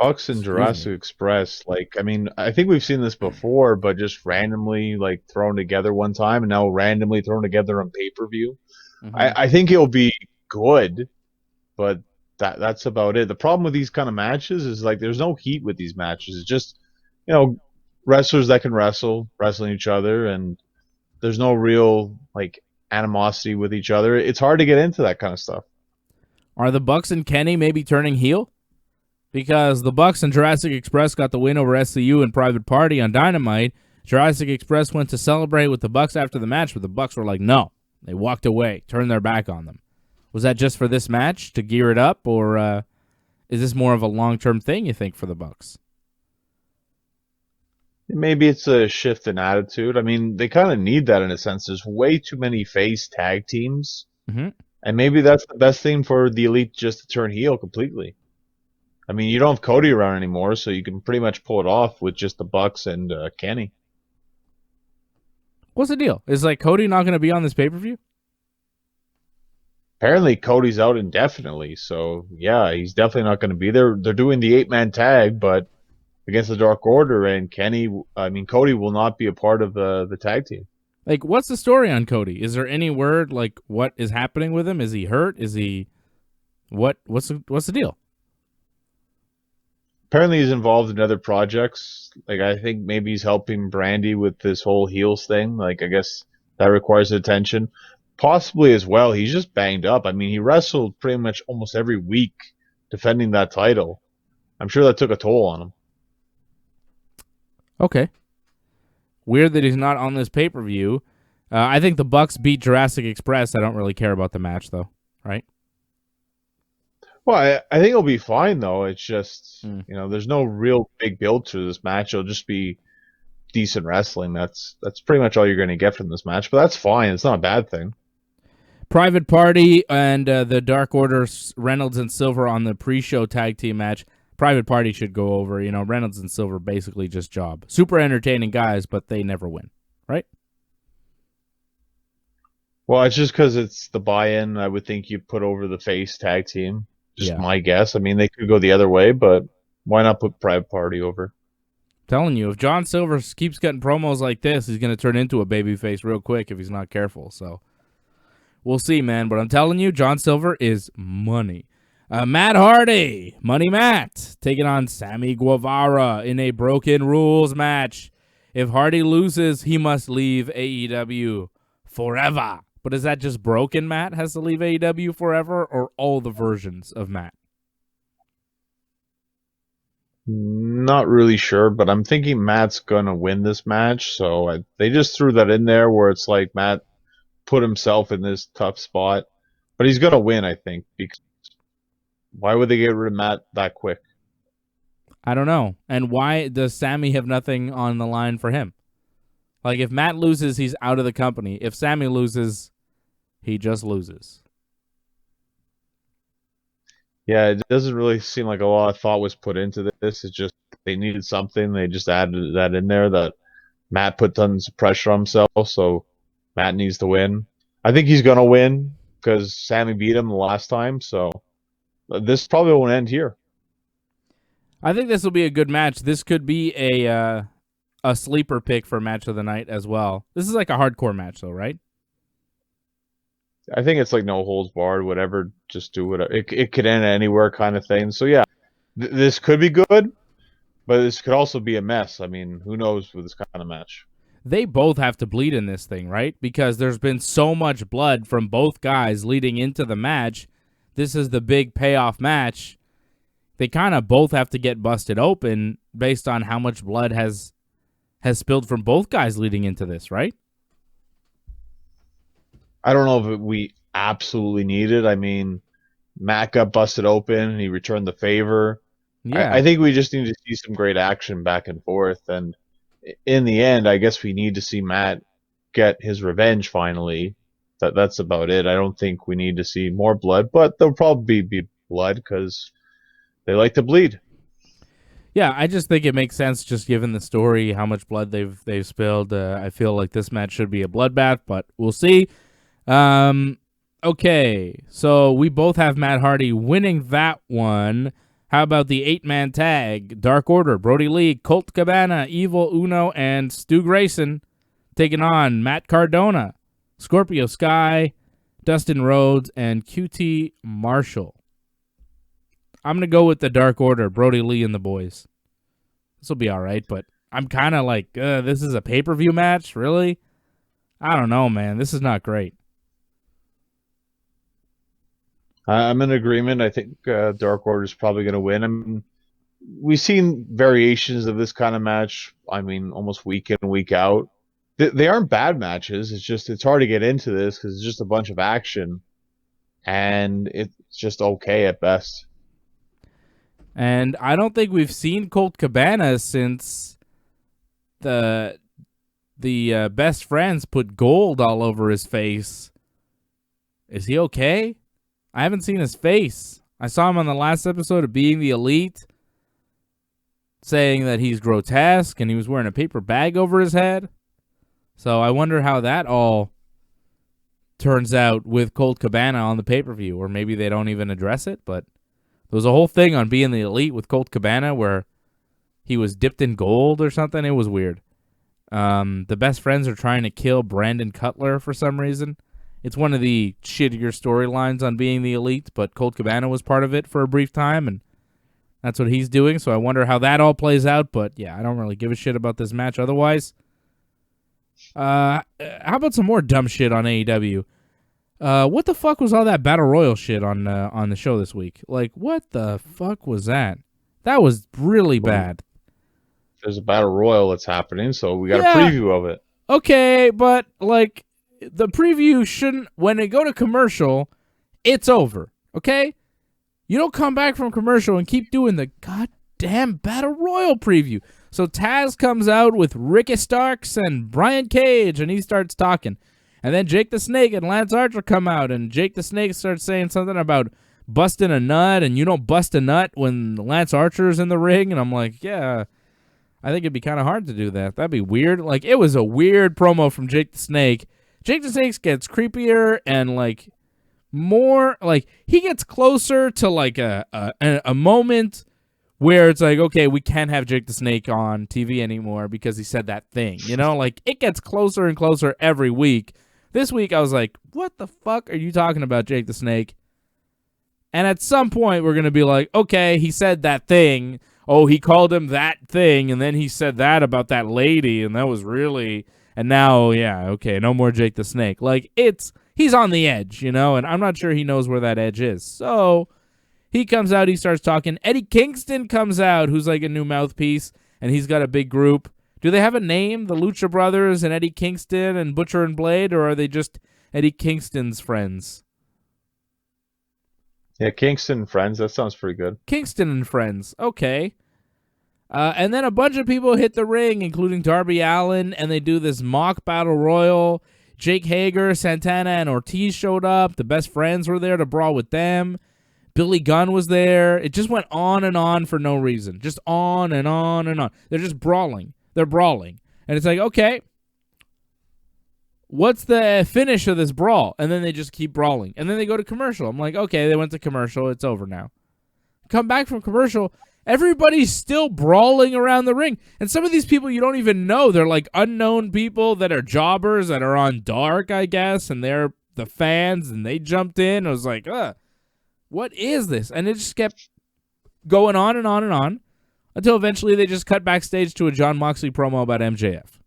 B: Bucks and
A: Excuse me.
B: Jurassic Express, like, I mean, I think we've seen this before, but just randomly, like, thrown together one time and now randomly thrown together on pay-per-view.
A: Mm-hmm.
B: I think it'll be good, but that's about it. The problem with these kind of matches is, like, there's no heat with these matches. It's just, wrestlers that can wrestling each other, and there's no real, like, animosity with each other. It's hard to get into that kind of stuff.
A: Are the Bucks and Kenny maybe turning heel? Because the Bucks and Jurassic Express got the win over SCU and Private Party on Dynamite. Jurassic Express went to celebrate with the Bucks after the match, but the Bucks were like, no. They walked away, turned their back on them. Was that just for this match to gear it up, or is this more of a long-term thing, you think, for the Bucks?
B: Maybe it's a shift in attitude. I mean, they kind of need that in a sense. There's way too many face tag teams,
A: Mm-hmm.
B: and maybe that's the best thing for the Elite, just to turn heel completely. I mean, you don't have Cody around anymore, so you can pretty much pull it off with just the Bucks and Kenny.
A: What's the deal? Is like Cody not going to be on this pay-per-view?
B: Apparently, Cody's out indefinitely, so yeah, he's definitely not going to be there. They're doing the 8-man tag, but against the Dark Order, and Cody will not be a part of the tag team.
A: Like, what's the story on Cody? Is there any word, like, what is happening with him? Is he hurt? Is he... What's the deal?
B: Apparently he's involved in other projects. Like, I think maybe he's helping Brandy with this whole heels thing. Like, I guess that requires attention. Possibly as well, he's just banged up. I mean, he wrestled pretty much almost every week defending that title. I'm sure that took a toll on him.
A: Okay. Weird that he's not on this pay-per-view. I think the Bucks beat Jurassic Express. I don't really care about the match, though. Right?
B: Well, I think it'll be fine, though. It's just, there's no real big build to this match. It'll just be decent wrestling. That's pretty much all you're going to get from this match. But that's fine. It's not a bad thing.
A: Private Party and the Dark Order, Reynolds and Silver on the pre-show tag team match. Private Party should go over. Reynolds and Silver basically just job. Super entertaining guys, but they never win. Right?
B: Well, it's just because it's the buy-in. I would think you put over the face tag team. Just my guess. I mean, they could go the other way, but why not put Private Party over?
A: Telling you, if John Silver keeps getting promos like this, he's going to turn into a babyface real quick if he's not careful. So we'll see, man. But I'm telling you, John Silver is money. Matt Hardy, Money Matt, taking on Sammy Guevara in a Broken Rules match. If Hardy loses, he must leave AEW forever. But is that just Broken Matt has to leave AEW forever, or all the versions of Matt?
B: Not really sure, but I'm thinking Matt's going to win this match. So they just threw that in there where it's like Matt put himself in this tough spot. But he's going to win, I think. Because why would they get rid of Matt that quick?
A: I don't know. And why does Sammy have nothing on the line for him? Like, if Matt loses, he's out of the company. If Sammy loses, he just loses.
B: Yeah, it doesn't really seem like a lot of thought was put into this. It's just they needed something. They just added that in there that Matt put tons of pressure on himself, so Matt needs to win. I think he's going to win because Sammy beat him the last time, so this probably won't end here.
A: I think this will be a good match. This could be a sleeper pick for match of the night as well. This is like a hardcore match, though, right?
B: I think it's like no holds barred, whatever. Just do whatever. It could end anywhere, kind of thing. So yeah, this could be good, but this could also be a mess. I mean, who knows with this kind of match?
A: They both have to bleed in this thing, right? Because there's been so much blood from both guys leading into the match. This is the big payoff match. They kind of both have to get busted open based on how much blood has spilled from both guys leading into this, right?
B: I don't know if we absolutely need it. I mean, Matt got busted open. He returned the favor.
A: Yeah.
B: I think we just need to see some great action back and forth. And in the end, I guess we need to see Matt get his revenge finally. That's about it. I don't think we need to see more blood, but there'll probably be blood because they like to bleed.
A: Yeah, I just think it makes sense just given the story, how much blood they've spilled. I feel like this match should be a bloodbath, but we'll see. Okay, so we both have Matt Hardy winning that one. How about the 8-man tag? Dark Order, Brody Lee, Colt Cabana, Evil Uno, and Stu Grayson taking on Matt Cardona, Scorpio Sky, Dustin Rhodes, and QT Marshall. I'm going to go with the Dark Order, Brody Lee and the boys. This will be all right, but I'm kind of like, this is a pay-per-view match? Really? I don't know, man. This is not great.
B: I'm in agreement. I think Dark Order is probably going to win. I mean, we've seen variations of this kind of match. I mean, almost week in, week out. They aren't bad matches. It's hard to get into this because it's just a bunch of action, and it's just okay at best.
A: And I don't think we've seen Colt Cabana since the best friends put gold all over his face. Is he okay? I haven't seen his face. I saw him on the last episode of Being the Elite saying that he's grotesque and he was wearing a paper bag over his head. So I wonder how that all turns out with Colt Cabana on the pay-per-view, or maybe they don't even address it, but there was a whole thing on Being the Elite with Colt Cabana where he was dipped in gold or something. It was weird. The best friends are trying to kill Brandon Cutler for some reason. It's one of the shittier storylines on Being the Elite, but Colt Cabana was part of it for a brief time, and that's what he's doing, so I wonder how that all plays out, but yeah, I don't really give a shit about this match otherwise. How about some more dumb shit on AEW? What the fuck was all that Battle Royal shit on the show this week? Like, what the fuck was that? That was really bad.
B: There's a Battle Royal that's happening, so we got a preview of it.
A: Okay, but, like, the preview shouldn't, when they go to commercial, it's over, okay? You don't come back from commercial and keep doing the goddamn Battle Royal preview. So Taz comes out with Ricky Starks and Brian Cage, and he starts talking. And then Jake the Snake and Lance Archer come out, and Jake the Snake starts saying something about busting a nut, and you don't bust a nut when Lance Archer is in the ring. And I'm like, yeah, I think it'd be kind of hard to do that. That'd be weird. Like, it was a weird promo from Jake the Snake. Jake the Snake gets creepier and, like, more, like, he gets closer to, like, a moment where it's like, okay, we can't have Jake the Snake on TV anymore because he said that thing, you know? Like, it gets closer and closer every week. This week, I was like, what the fuck are you talking about, Jake the Snake? And at some point, we're going to be like, okay, he said that thing. Oh, he called him that thing, and then he said that about that lady, and that was really... And now, yeah, okay, no more Jake the Snake. Like, he's on the edge, you know, and I'm not sure he knows where that edge is. So, he comes out, he starts talking. Eddie Kingston comes out, who's like a new mouthpiece, and he's got a big group. Do they have a name, the Lucha Brothers and Eddie Kingston and Butcher and Blade, or are they just Eddie Kingston's friends?
B: Yeah, Kingston and Friends, that sounds pretty good.
A: Kingston and Friends, okay. And then a bunch of people hit the ring, including Darby Allin, and they do this mock battle royal. Jake Hager, Santana, and Ortiz showed up. The best friends were there to brawl with them. Billy Gunn was there. It just went on and on for no reason. Just on and on and on. They're just brawling. They're brawling. And it's like, okay, what's the finish of this brawl? And then they just keep brawling. And then they go to commercial. I'm like, okay, they went to commercial. It's over now. Come back from commercial. Everybody's still brawling around the ring. And some of these people you don't even know. They're like unknown people that are jobbers that are on Dark, I guess. And they're the fans. And they jumped in. I was like, what is this? And it just kept going on and on and on. Until eventually they just cut backstage to a Jon Moxley promo about MJF.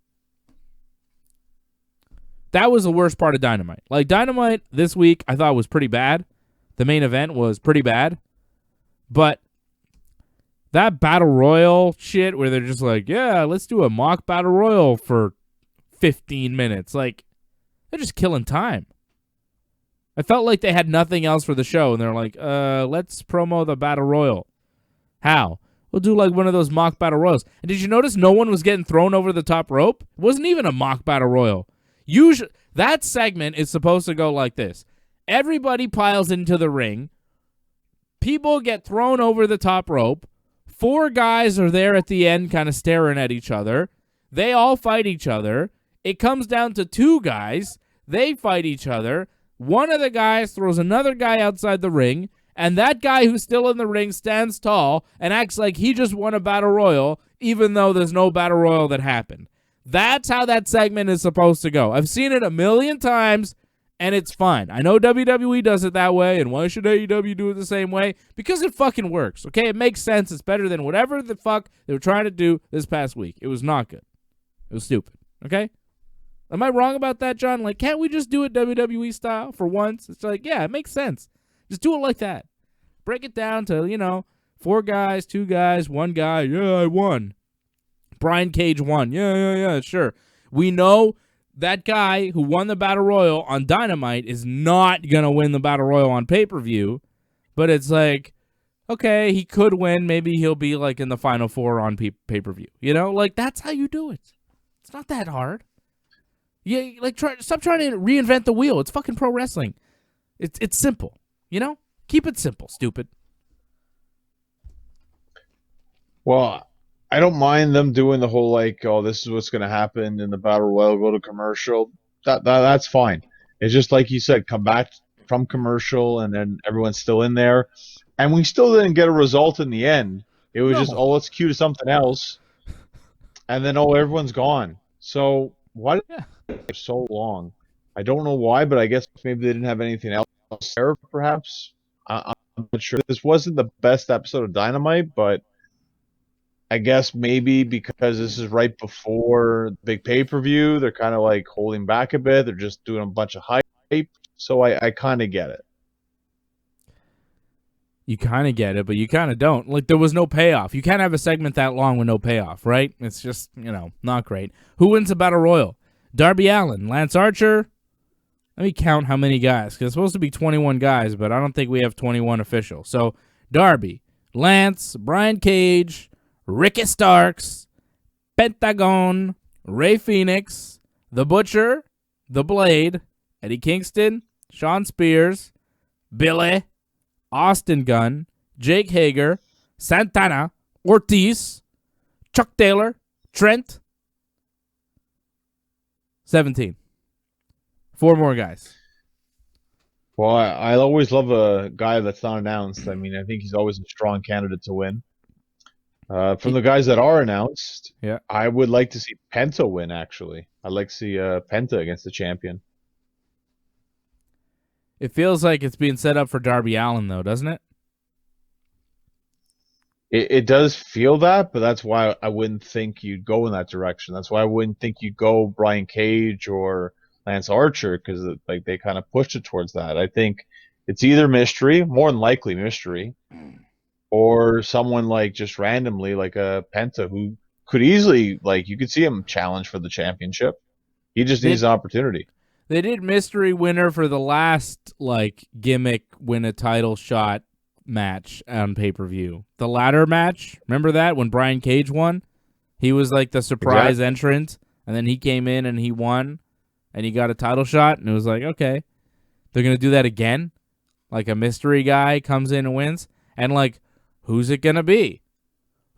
A: That was the worst part of Dynamite. Like, Dynamite this week I thought was pretty bad. The main event was pretty bad. But that Battle Royal shit where they're just like, yeah, let's do a mock Battle Royal for 15 minutes. Like, they're just killing time. I felt like they had nothing else for the show, and they're like, let's promo the Battle Royal. How? We'll do like one of those mock Battle Royals. And did you notice no one was getting thrown over the top rope? It wasn't even a mock Battle Royal. Usually, that segment is supposed to go like this. Everybody piles into the ring. People get thrown over the top rope. 4 guys are there at the end kind of staring at each other. They all fight each other. It comes down to 2 guys. They fight each other. One of the guys throws another guy outside the ring, And that guy who's still in the ring stands tall and acts like he just won a battle royal, even though there's no battle royal that happened. That's how that segment is supposed to go. I've seen it a million times, and it's fine. I know WWE does it that way, and why should AEW do it the same way? Because it fucking works, okay? It makes sense. It's better than whatever the fuck they were trying to do this past week. It was not good. It was stupid, okay? Am I wrong about that, John? Like, can't we just do it WWE style for once? It's like, yeah, it makes sense. Just do it like that. Break it down to, 4 guys, 2 guys, 1 guy. Yeah, I won. Brian Cage won. Yeah, sure. We know that guy who won the Battle Royal on Dynamite is not going to win the Battle Royal on pay-per-view, but it's like, okay, he could win. Maybe he'll be like in the Final 4 on pay-per-view. Like that's how you do it. It's not that hard. Yeah, like stop trying to reinvent the wheel. It's fucking pro wrestling. It's simple. Keep it simple, stupid.
B: Well, I don't mind them doing the whole this is what's going to happen in the battle royal, go to commercial. That's fine. It's just like you said, come back from commercial, and then everyone's still in there, and we still didn't get a result in the end. It was just let's cue to something else, and then everyone's gone. So why did it for so long? I don't know why, but I guess maybe they didn't have anything else there. Perhaps I'm not sure. This wasn't the best episode of Dynamite, but I guess maybe because this is right before the big pay-per-view, they're kind of like holding back a bit. They're just doing a bunch of hype. So I kind of get it.
A: You kind of get it, but you kind of don't. Like, there was no payoff. You can't have a segment that long with no payoff, right? It's just, not great. Who wins the Battle Royal? Darby Allin, Lance Archer. Let me count how many guys, because it's supposed to be 21 guys, but I don't think we have 21 official. So, Darby, Lance, Brian Cage, Ricky Starks, Pentagon, Ray Phoenix, The Butcher, The Blade, Eddie Kingston, Shawn Spears, Billy, Austin Gunn, Jake Hager, Santana, Ortiz, Chuck Taylor, Trent. 17. 4 more guys.
B: Well, I always love a guy that's not announced. I mean, I think he's always a strong candidate to win. From the guys that are announced,
A: yeah,
B: I would like to see Penta win, actually. I'd like to see Penta against the champion.
A: It feels like it's being set up for Darby Allin, though, doesn't it?
B: It does feel that, but that's why I wouldn't think you'd go in that direction. That's why I wouldn't think you'd go Brian Cage or Lance Archer, because they kind of pushed it towards that. I think it's either mystery, more than likely mystery, or someone just randomly like a Penta who could easily you could see him challenge for the championship. He just needs an opportunity.
A: They did mystery winner for the last gimmick win a title shot match on pay-per-view. The ladder match, remember that when Brian Cage won? He was the surprise entrant, and then he came in and he won, and he got a title shot, and it was okay, they're gonna do that again. A mystery guy comes in and wins, and who's it gonna be?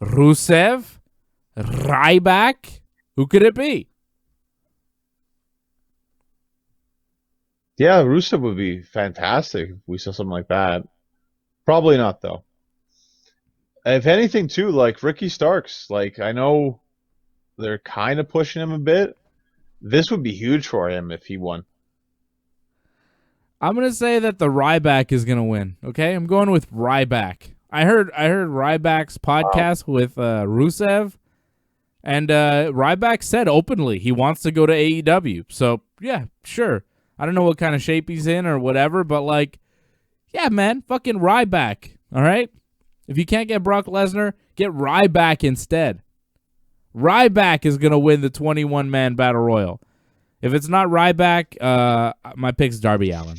A: Rusev? Ryback? Who could it be?
B: Yeah, Rusev would be fantastic if we saw something like that. Probably not, though. If anything, too, Ricky Starks, I know they're kind of pushing him a bit. This would be huge for him if he won.
A: I'm gonna say that the Ryback is gonna win. Okay, I'm going with Ryback. I heard Ryback's podcast with Rusev, and Ryback said openly he wants to go to AEW. So yeah, sure. I don't know what kind of shape he's in or whatever, but yeah, man, fucking Ryback. All right, if you can't get Brock Lesnar, get Ryback instead. Ryback is gonna win the 21-man battle royal. If it's not Ryback, my pick's Darby Allin.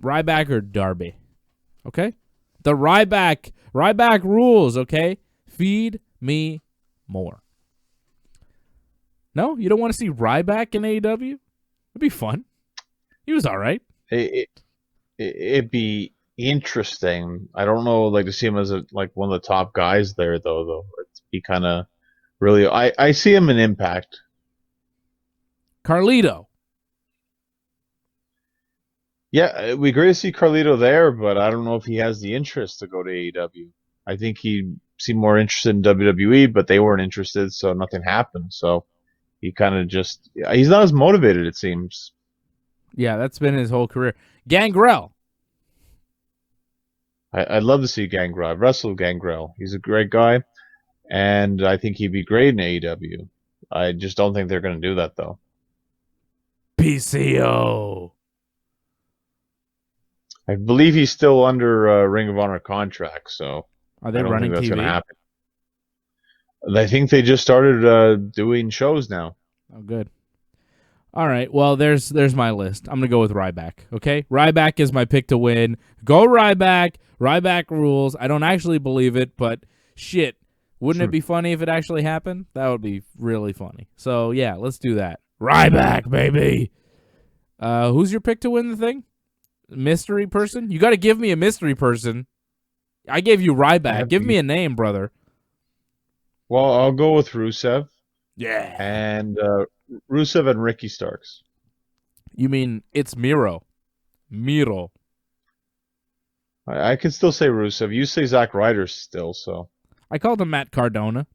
A: Ryback or Darby. Okay? The Ryback rules, okay? Feed me more. No? You don't want to see Ryback in AEW? It'd be fun. He was all right.
B: It'd be interesting. I don't know, to see him as one of the top guys there, though. It'd be kind of really... I see him in Impact.
A: Carlito.
B: Yeah, it'd be great to see Carlito there, but I don't know if he has the interest to go to AEW. I think he seemed more interested in WWE, but they weren't interested, so nothing happened. So he kind of just, he's not as motivated, it seems.
A: Yeah, that's been his whole career. Gangrel.
B: I'd love to see Gangrel. I've wrestled Gangrel. He's a great guy, and I think he'd be great in AEW. I just don't think they're going to do that, though.
A: PCO.
B: I believe he's still under Ring of Honor contract, so
A: Are
B: I
A: they
B: don't
A: running
B: think that's going to
A: TV?
B: happen. I think they just started doing shows now.
A: Oh, good. All right. Well, there's my list. I'm gonna go with Ryback. Okay, Ryback is my pick to win. Go Ryback. Ryback rules. I don't actually believe it, but shit, wouldn't it be funny if it actually happened? That would be really funny. So yeah, let's do that. Ryback, baby. Who's your pick to win the thing? Mystery person? You got to give me a mystery person. I gave you Ryback. Give me a name, brother.
B: Well, I'll go with Rusev.
A: Yeah.
B: And Rusev and Ricky Starks.
A: You mean it's Miro? Miro.
B: I can still say Rusev. You say Zack Ryder still, so.
A: I called him Matt Cardona.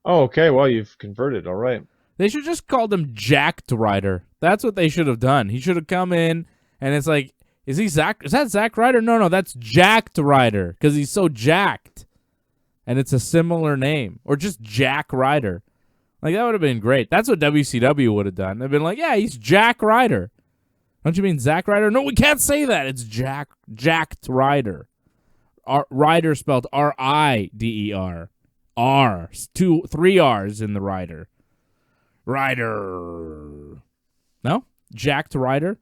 B: Oh, okay. Well, you've converted. All right.
A: They should just called him Jacked Ryder. That's what they should have done. He should have come in, and it's like, is that Zack Ryder? No, that's Jacked Ryder, because he's so jacked. And it's a similar name. Or just Jack Ryder. Like, that would have been great. That's what WCW would have done. They've been like, yeah, he's Jack Ryder. Don't you mean Zack Ryder? No, we can't say that. It's Jacked Ryder. Ryder spelled R-I-D-E-R. R. 3 R's in the Ryder. Ryder. No? Jacked Ryder?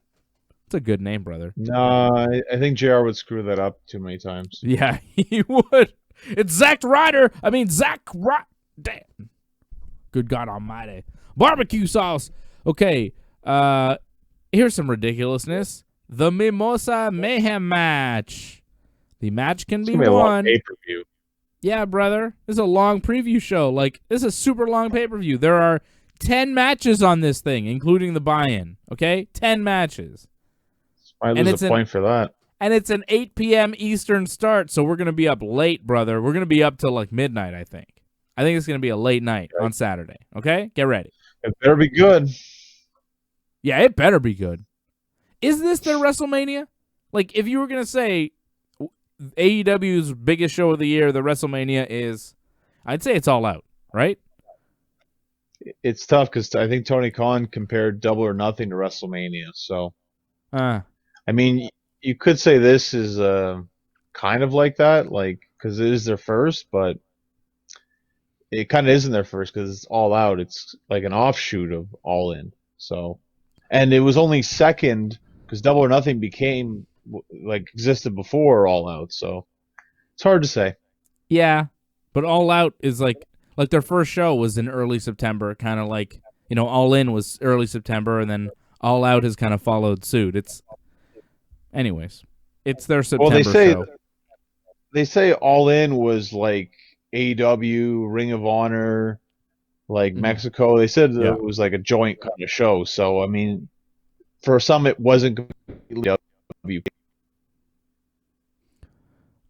A: It's a good name, brother.
B: No, I think JR would screw that up too many times.
A: Yeah, he would. It's Zack Ryder. I mean, Zack Ryder. Damn. Good God almighty. Barbecue sauce. Okay, here's some ridiculousness. The Mimosa Mayhem match. The match can be
B: won. A long
A: pay-per-view. Yeah, brother. This is a long preview show. Like, this is a super long pay-per-view. There are 10 matches on this thing, including the buy-in. Okay? 10 matches.
B: I lose a point for that.
A: And it's an 8 p.m. Eastern start, so we're going to be up late, brother. We're going to be up till like midnight, I think. I think it's going to be a late night on Saturday. Okay? Get ready.
B: It better be good.
A: Yeah, it better be good. Is this their WrestleMania? Like, if you were going to say AEW's biggest show of the year, the WrestleMania is, I'd say it's All Out, right?
B: It's tough because I think Tony Khan compared Double or Nothing to WrestleMania. So, I mean, you could say this is kind of like that, like because it is their first, but it kind of isn't their first because it's All Out. It's like an offshoot of All In. So, and it was only second because Double or Nothing became like existed before All Out. So it's hard to say.
A: Yeah, but All Out is like their first show was in early September, kind of like, you know, All In was early September, and then All Out has kind of followed suit. Anyways, it's their September show.
B: They say All In was like AEW, Ring of Honor, like Mexico. They said that it was like a joint kind of show. So, I mean, for some, it wasn't completely WP.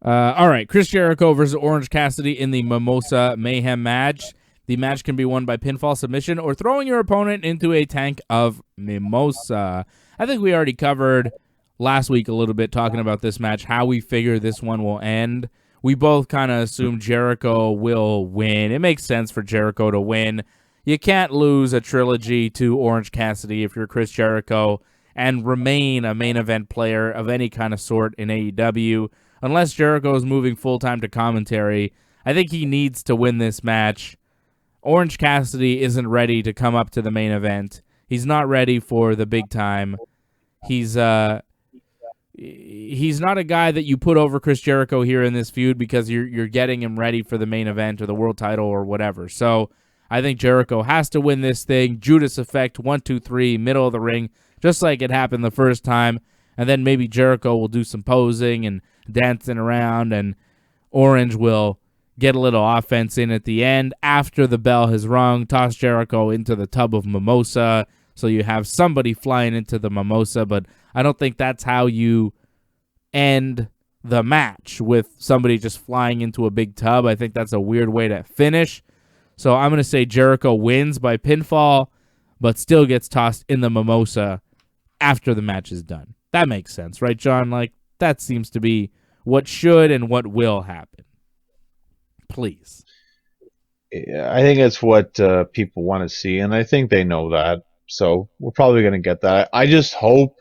A: All right, Chris Jericho versus Orange Cassidy in the Mimosa Mayhem match. The match can be won by pinfall submission or throwing your opponent into a tank of mimosa. I think we already covered last week a little bit talking about this match, how we figure this one will end. We both kind of assume Jericho will win. It makes sense for Jericho to win. You can't lose a trilogy to Orange Cassidy if you're Chris Jericho and remain a main event player of any kind of sort in AEW. Unless Jericho is moving full-time to commentary, I think he needs to win this match. Orange Cassidy isn't ready to come up to the main event. He's not ready for the big time. He's not a guy that you put over Chris Jericho here in this feud because you're getting him ready for the main event or the world title or whatever. So I think Jericho has to win this thing. Judas effect, 1, 2, 3, middle of the ring, just like it happened the first time. And then maybe Jericho will do some posing and dancing around, and Orange will get a little offense in at the end after the bell has rung, toss Jericho into the tub of mimosa, so you have somebody flying into the mimosa, but I don't think that's how you end the match, with somebody just flying into a big tub. I think that's a weird way to finish. So I'm going to say Jericho wins by pinfall, but still gets tossed in the mimosa after the match is done. That makes sense, right, John? Like, that seems to be what should and what will happen. Please.
B: Yeah, I think it's what people want to see, and I think they know that. So we're probably going to get that. I just hope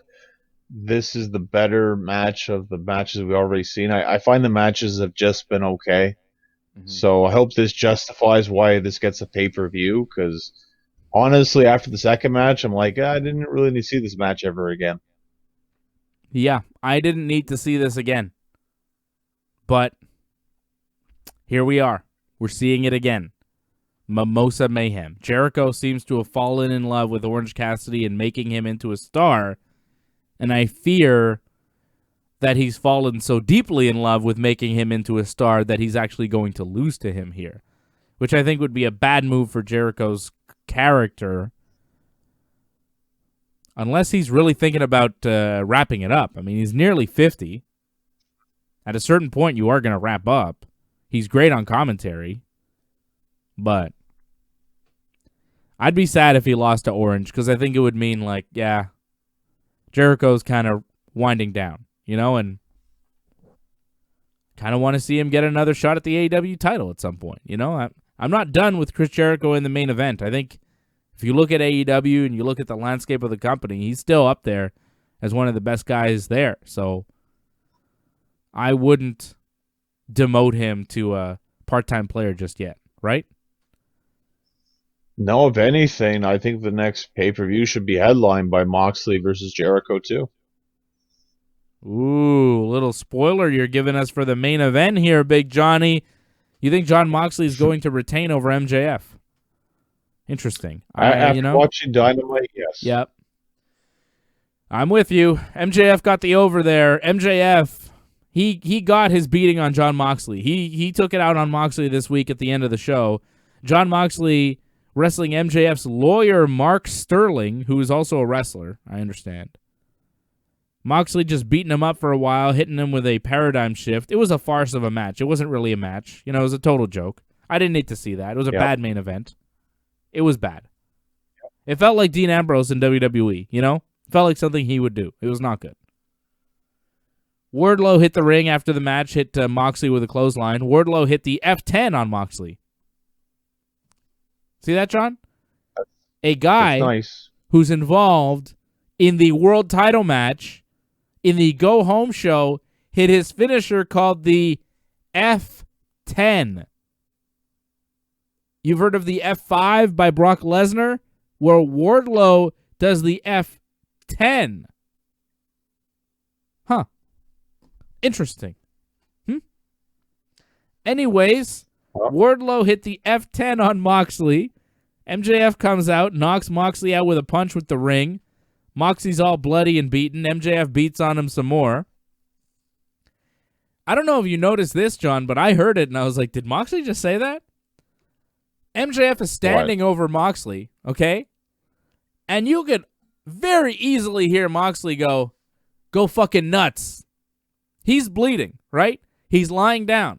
B: this is the better match of the matches we've already seen. I find the matches have just been okay. Mm-hmm. So I hope this justifies why this gets a pay-per-view, because honestly, after the second match, I'm like, I didn't really need to see this match ever again.
A: Yeah, I didn't need to see this again. But here we are. We're seeing it again. Mimosa Mayhem. Jericho seems to have fallen in love with Orange Cassidy and making him into a star. And I fear that he's fallen so deeply in love with making him into a star that he's actually going to lose to him here, which I think would be a bad move for Jericho's character, unless he's really thinking about wrapping it up. I mean, he's nearly 50. At a certain point, you are going to wrap up. He's great on commentary, but I'd be sad if he lost to Orange, because I think it would mean, like, yeah, Jericho's kind of winding down, you know, and kind of want to see him get another shot at the AEW title at some point, you know. I'm not done with Chris Jericho in the main event. I think if you look at AEW and you look at the landscape of the company, he's still up there as one of the best guys there. So I wouldn't demote him to a part-time player just yet, right?
B: No, if anything, I think the next pay-per-view should be headlined by Moxley versus Jericho too.
A: Ooh, little spoiler you're giving us for the main event here, Big Johnny. You think Jon Moxley is going to retain over MJF? Interesting.
B: After watching Dynamite, yes.
A: Yep. I'm with you. MJF got the over there. MJF, he got his beating on Jon Moxley. He took it out on Moxley this week at the end of the show. Jon Moxley wrestling MJF's lawyer, Mark Sterling, who is also a wrestler, I understand. Moxley just beating him up for a while, hitting him with a paradigm shift. It was a farce of a match. It wasn't really a match. You know, it was a total joke. I didn't need to see that. It was a bad main event. It was bad. It felt like Dean Ambrose in WWE, you know? It felt like something he would do. It was not good. Wardlow hit the ring after the match, hit Moxley with a clothesline. Wardlow hit the F10 on Moxley. See that, John? A guy who's involved in the world title match in the go-home show hit his finisher called the F10. You've heard of the F5 by Brock Lesnar? Where Wardlow does the F10. Huh. Interesting. Anyways, Wardlow hit the F10 on Moxley. MJF comes out, knocks Moxley out with a punch with the ring. Moxley's all bloody and beaten. MJF beats on him some more. I don't know if you noticed this, John, but I heard it and I was like, did Moxley just say that? MJF is standing over Moxley, okay? And you could very easily hear Moxley go fucking nuts. He's bleeding, right? He's lying down.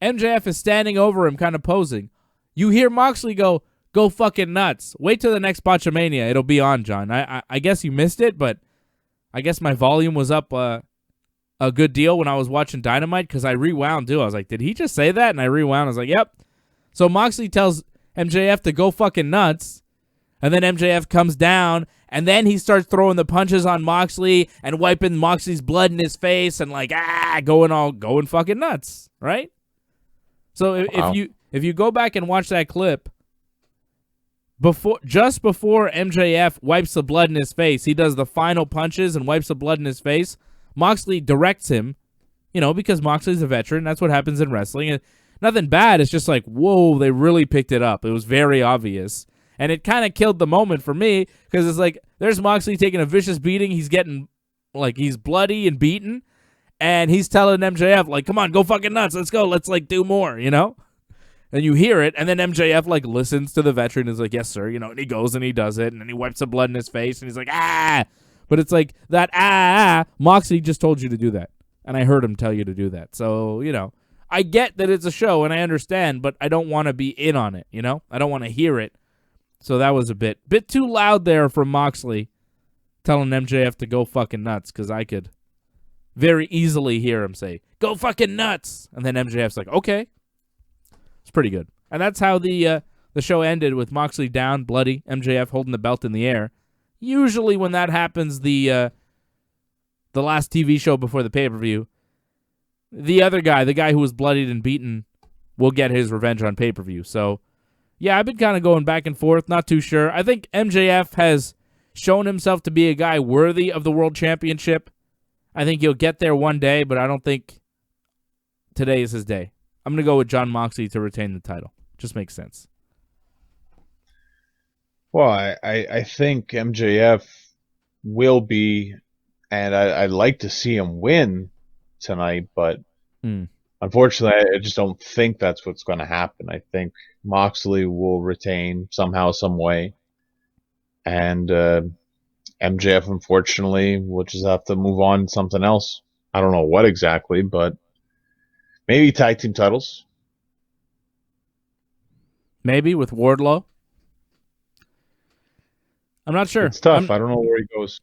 A: MJF is standing over him, kind of posing. You hear Moxley go fucking nuts. Wait till the next Botchamania. It'll be on, John. I guess you missed it, but I guess my volume was up a good deal when I was watching Dynamite, because I rewound, too. I was like, did he just say that? And I rewound. I was like, yep. So Moxley tells MJF to go fucking nuts, and then MJF comes down, and then he starts throwing the punches on Moxley and wiping Moxley's blood in his face and like, going fucking nuts, right? So if you go back and watch that clip, just before MJF wipes the blood in his face, he does the final punches and wipes the blood in his face. Moxley directs him, because Moxley's a veteran. That's what happens in wrestling. And nothing bad. It's just like, whoa, they really picked it up. It was very obvious. And it kind of killed the moment for me, because it's like, there's Moxley taking a vicious beating. He's getting, he's bloody and beaten. And he's telling MJF, come on, go fucking nuts. Let's go. Let's, do more, And you hear it, and then MJF, listens to the veteran and is like, yes, sir, and he goes and he does it, and then he wipes the blood in his face, and he's like, But it's like that, Moxley just told you to do that. And I heard him tell you to do that. So, I get that it's a show and I understand, but I don't want to be in on it, I don't want to hear it. So that was a bit too loud there from Moxley telling MJF to go fucking nuts, because I could very easily hear him say, go fucking nuts. And then MJF's like, okay. It's pretty good. And that's how the show ended, with Moxley down, bloody, MJF holding the belt in the air. Usually when that happens, the last TV show before the pay-per-view, the other guy, the guy who was bloodied and beaten, will get his revenge on pay-per-view. So, yeah, I've been kind of going back and forth, not too sure. I think MJF has shown himself to be a guy worthy of the World Championship. I think he'll get there one day, but I don't think today is his day. I'm going to go with Jon Moxley to retain the title. Just makes sense.
B: Well, I think MJF will be, and I'd like to see him win tonight, but unfortunately, I just don't think that's what's going to happen. I think Moxley will retain somehow, some way, and MJF, unfortunately, will just have to move on to something else. I don't know what exactly, but maybe tag team titles.
A: Maybe with Wardlow. I'm not sure.
B: It's tough. I don't know where he goes.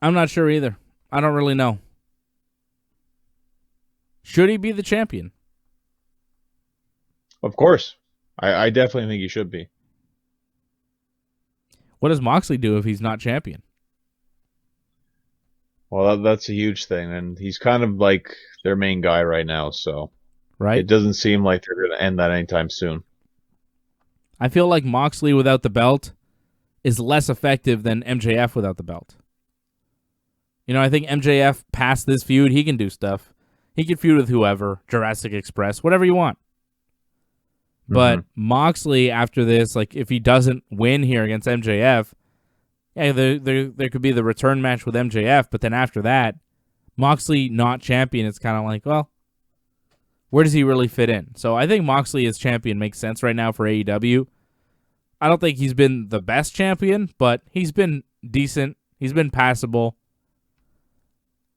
A: I'm not sure either. I don't really know. Should he be the champion?
B: Of course. I definitely think he should be.
A: What does Moxley do if he's not champion?
B: Well, that's a huge thing, and he's kind of like their main guy right now, so
A: right?
B: It doesn't seem like they're going to end that anytime soon.
A: I feel like Moxley without the belt is less effective than MJF without the belt. I think MJF past this feud, he can do stuff. He can feud with whoever, Jurassic Express, whatever you want. But Moxley, after this, like if he doesn't win here against MJF, yeah, there could be the return match with MJF, but then after that, Moxley not champion, it's kind of like, well, where does he really fit in? So I think Moxley as champion makes sense right now for AEW. I don't think he's been the best champion, but he's been decent. He's been passable.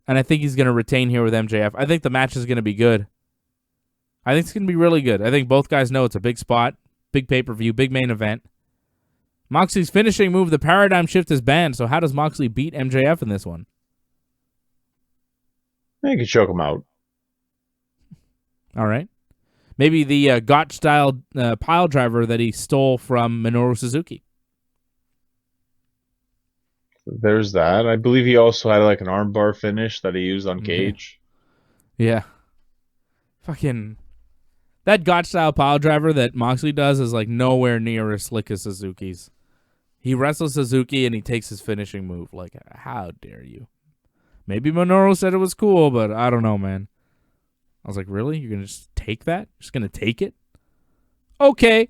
A: And I think he's going to retain here with MJF. I think the match is going to be good. I think it's going to be really good. I think both guys know it's a big spot, big pay-per-view, big main event. Moxley's finishing move, the paradigm shift, is banned, so how does Moxley beat MJF in this one?
B: I can choke him out.
A: All right. Maybe the Gotch-style pile driver that he stole from Minoru Suzuki.
B: There's that. I believe he also had like an armbar finish that he used on Cage.
A: Yeah. Fucking... That Gotch-style pile driver that Moxley does is like nowhere near as slick as Suzuki's. He wrestles Suzuki and he takes his finishing move. Like, how dare you? Maybe Minoru said it was cool, but I don't know, man. I was like, really? You're going to just take that? Just going to take it? Okay.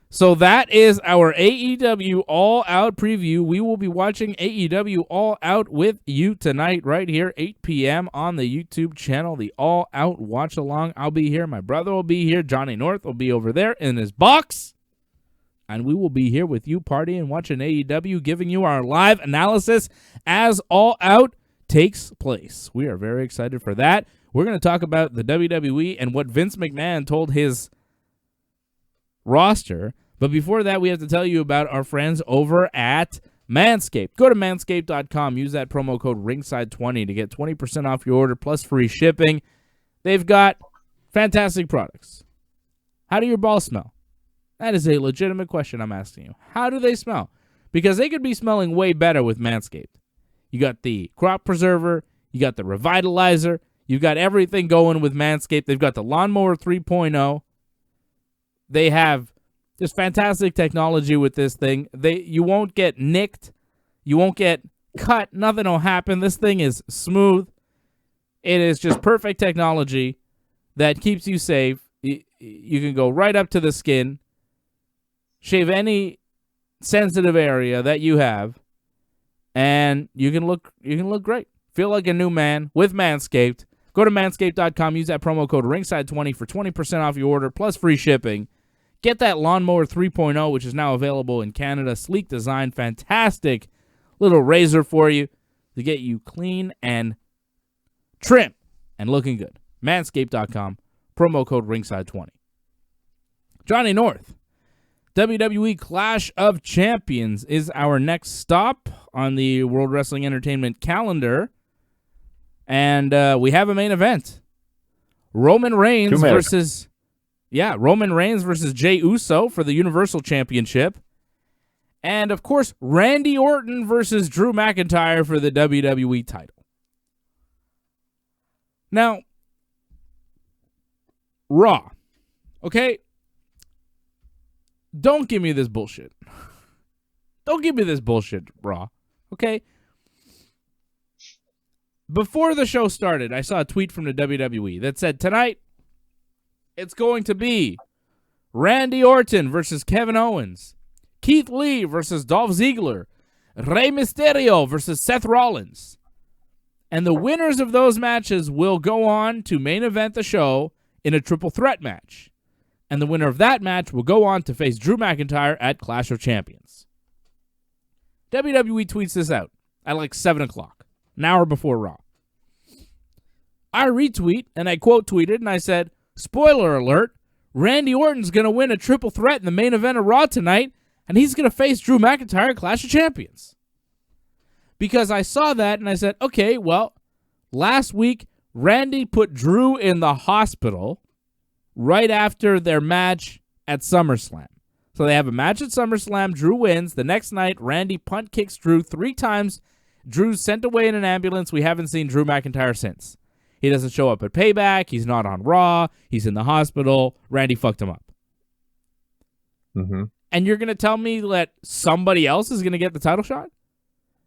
A: So that is our AEW All Out preview. We will be watching AEW All Out with you tonight right here, 8 p.m. on the YouTube channel, the All Out Watch Along. I'll be here. My brother will be here. Johnny North will be over there in his box. And we will be here with you partying, watching AEW, giving you our live analysis as All Out takes place. We are very excited for that. We're going to talk about the WWE and what Vince McMahon told his roster. But before that, we have to tell you about our friends over at Manscaped. Go to manscaped.com. Use that promo code ringside20 to get 20% off your order plus free shipping. They've got fantastic products. How do your balls smell? That is a legitimate question I'm asking you. How do they smell? Because they could be smelling way better with Manscaped. You got the crop preserver. You got the revitalizer. You've got everything going with Manscaped. They've got the Lawnmower 3.0. They have just fantastic technology with this thing. You won't get nicked. You won't get cut. Nothing will happen. This thing is smooth. It is just perfect technology that keeps you safe. You can go right up to the skin, shave any sensitive area that you have, and you can look great. Feel like a new man with Manscaped. Go to manscaped.com. Use that promo code ringside20 for 20% off your order plus free shipping. Get that Lawnmower 3.0, which is now available in Canada. Sleek design, fantastic Little razor for you to get you clean and trim and looking good. Manscaped.com, promo code ringside20. Johnny North, WWE Clash of Champions is our next stop on the World Wrestling Entertainment calendar. And we have a main event. Roman Reigns versus Jey Uso for the Universal Championship. And, of course, Randy Orton versus Drew McIntyre for the WWE title. Now, Raw. Okay? Don't give me this bullshit. Don't give me this bullshit, Raw. Okay? Before the show started, I saw a tweet from the WWE that said, tonight, it's going to be Randy Orton versus Kevin Owens, Keith Lee versus Dolph Ziggler, Rey Mysterio versus Seth Rollins. And the winners of those matches will go on to main event the show in a triple threat match. And the winner of that match will go on to face Drew McIntyre at Clash of Champions. WWE tweets this out at like 7 o'clock, an hour before Raw. I retweet, and I quote tweeted, and I said, spoiler alert, Randy Orton's going to win a triple threat in the main event of Raw tonight, and he's going to face Drew McIntyre at Clash of Champions. Because I saw that, and I said, okay, well, last week, Randy put Drew in the hospital right after their match at SummerSlam. So they have a match at SummerSlam. Drew wins. The next night, Randy punt kicks Drew 3 times. Drew's sent away in an ambulance. We haven't seen Drew McIntyre since. He doesn't show up at Payback. He's not on Raw. He's in the hospital. Randy fucked him up.
B: Mm-hmm.
A: And you're going to tell me that somebody else is going to get the title shot?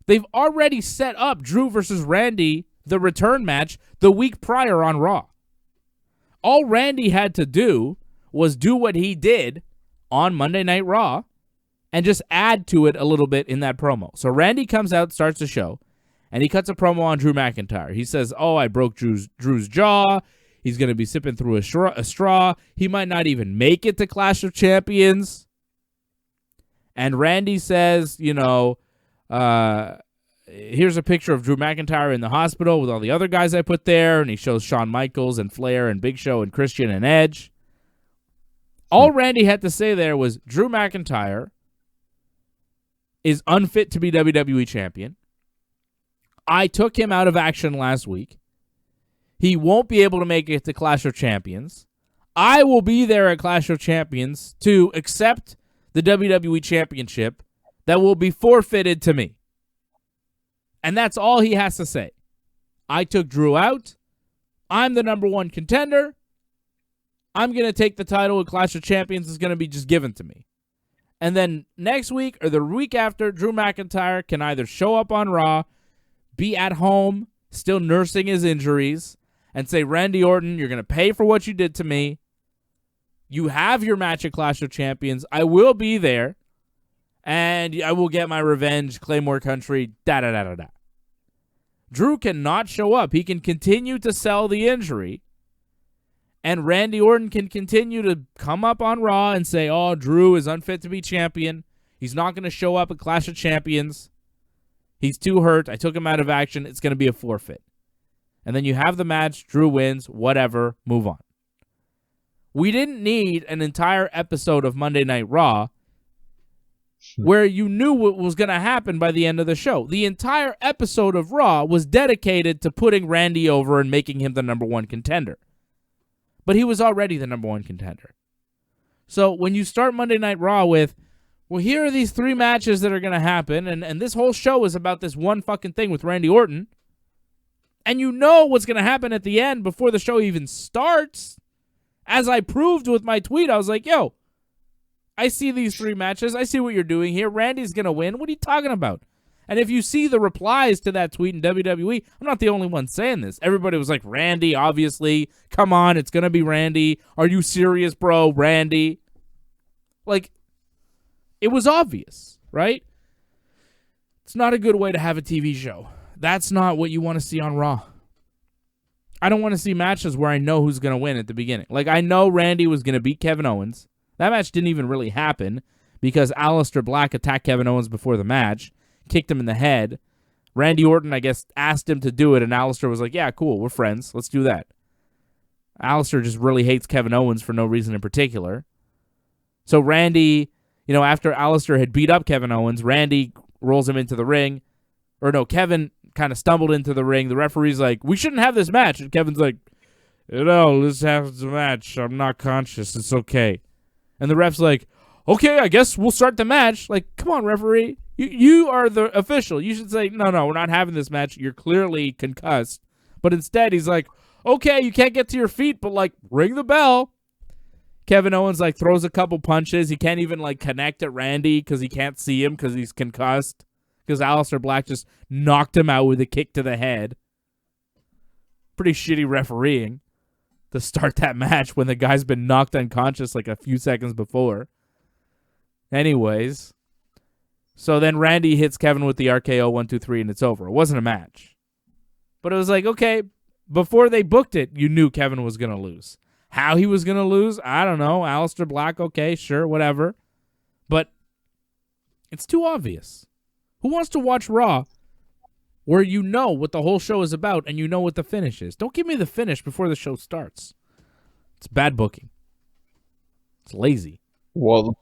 A: They've already set up Drew versus Randy, the return match, the week prior on Raw. All Randy had to do was do what he did on Monday Night Raw and just add to it a little bit in that promo. So Randy comes out, starts the show, and he cuts a promo on Drew McIntyre. He says, I broke Drew's jaw. He's going to be sipping through a straw. He might not even make it to Clash of Champions. And Randy says, here's a picture of Drew McIntyre in the hospital with all the other guys I put there, and he shows Shawn Michaels and Flair and Big Show and Christian and Edge. All Randy had to say there was Drew McIntyre is unfit to be WWE champion. I took him out of action last week. He won't be able to make it to Clash of Champions. I will be there at Clash of Champions to accept the WWE Championship that will be forfeited to me. And that's all he has to say. I took Drew out. I'm the number 1 contender. I'm going to take the title at Clash of Champions. It's going to be just given to me. And then next week or the week after, Drew McIntyre can either show up on Raw, be at home, still nursing his injuries, and say, Randy Orton, you're going to pay for what you did to me. You have your match at Clash of Champions. I will be there. And I will get my revenge, Claymore Country, da-da-da-da-da. Drew cannot show up. He can continue to sell the injury. And Randy Orton can continue to come up on Raw and say, Drew is unfit to be champion. He's not going to show up at Clash of Champions. He's too hurt. I took him out of action. It's going to be a forfeit. And then you have the match. Drew wins. Whatever. Move on. We didn't need an entire episode of Monday Night Raw where you knew what was going to happen by the end of the show. The entire episode of Raw was dedicated to putting Randy over and making him the number 1 contender. But he was already the number 1 contender. So when you start Monday Night Raw with, well, here are these 3 matches that are going to happen, and this whole show is about this one fucking thing with Randy Orton, and you know what's going to happen at the end before the show even starts, as I proved with my tweet, I was like, yo, I see these 3 matches. I see what you're doing here. Randy's going to win. What are you talking about? And if you see the replies to that tweet in WWE, I'm not the only one saying this. Everybody was like, Randy, obviously. Come on, it's going to be Randy. Are you serious, bro? Randy. Like, it was obvious, right? It's not a good way to have a TV show. That's not what you want to see on Raw. I don't want to see matches where I know who's going to win at the beginning. Like, I know Randy was going to beat Kevin Owens. That match didn't even really happen because Aleister Black attacked Kevin Owens before the match. kicked him in the head. Randy Orton, I guess, asked him to do it, and Alistair was like, yeah, cool, we're friends. Let's do that. Alistair just really hates Kevin Owens for no reason in particular. So Randy, after Alistair had beat up Kevin Owens, Randy rolls him into the ring. Or no, Kevin kind of stumbled into the ring. The referee's like, we shouldn't have this match. And Kevin's like, let's have the match. I'm not conscious. It's okay. And the ref's like, okay, I guess we'll start the match. Like, come on, referee. You are the official. You should say, no, we're not having this match. You're clearly concussed. But instead, he's like, okay, you can't get to your feet, but, like, ring the bell. Kevin Owens, like, throws a couple punches. He can't even, like, connect at Randy because he can't see him because he's concussed. Because Aleister Black just knocked him out with a kick to the head. Pretty shitty refereeing to start that match when the guy's been knocked unconscious like a few seconds before. Anyways, so then Randy hits Kevin with the RKO 1, 2, 3, and it's over. It wasn't a match. But it was like, okay, before they booked it, you knew Kevin was going to lose. How he was going to lose, I don't know. Aleister Black, okay, sure, whatever. But it's too obvious. Who wants to watch Raw where you know what the whole show is about and you know what the finish is? Don't give me the finish before the show starts. It's bad booking. It's lazy.
B: Well,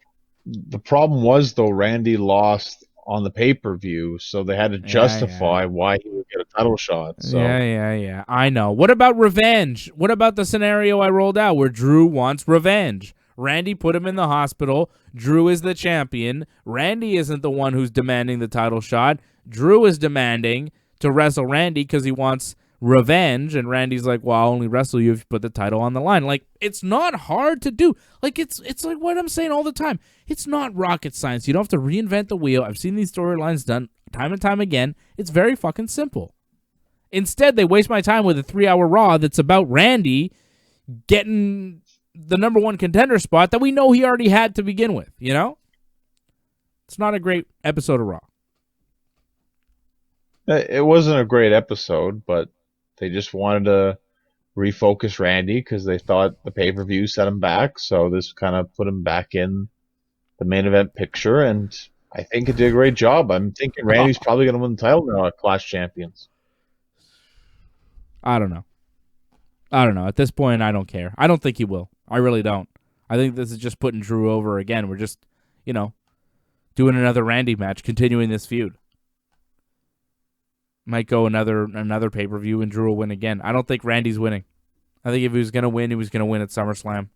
B: the problem was, though, Randy lost on the pay-per-view, so they had to justify why he would get a title shot. So.
A: Yeah. I know. What about revenge? What about the scenario I rolled out where Drew wants revenge? Randy put him in the hospital. Drew is the champion. Randy isn't the one who's demanding the title shot. Drew is demanding to wrestle Randy because he wants revenge, and Randy's like, well, I'll only wrestle you if you put the title on the line. Like, it's not hard to do. Like, it's like what I'm saying all the time. It's not rocket science. You don't have to reinvent the wheel. I've seen these storylines done time and time again. It's very fucking simple. Instead, they waste my time with a 3-hour Raw that's about Randy getting the number one contender spot that we know he already had to begin with, It's not a great episode of Raw.
B: It wasn't a great episode, but they just wanted to refocus Randy because they thought the pay-per-view set him back, so this kind of put him back in the main event picture, and I think it did a great job. I'm thinking Randy's probably going to win the title now at Clash Champions.
A: I don't know. At this point, I don't care. I don't think he will. I really don't. I think this is just putting Drew over again. We're just, doing another Randy match, continuing this feud. Might go another pay-per-view and Drew will win again. I don't think Randy's winning. I think if he was going to win, he was going to win at SummerSlam.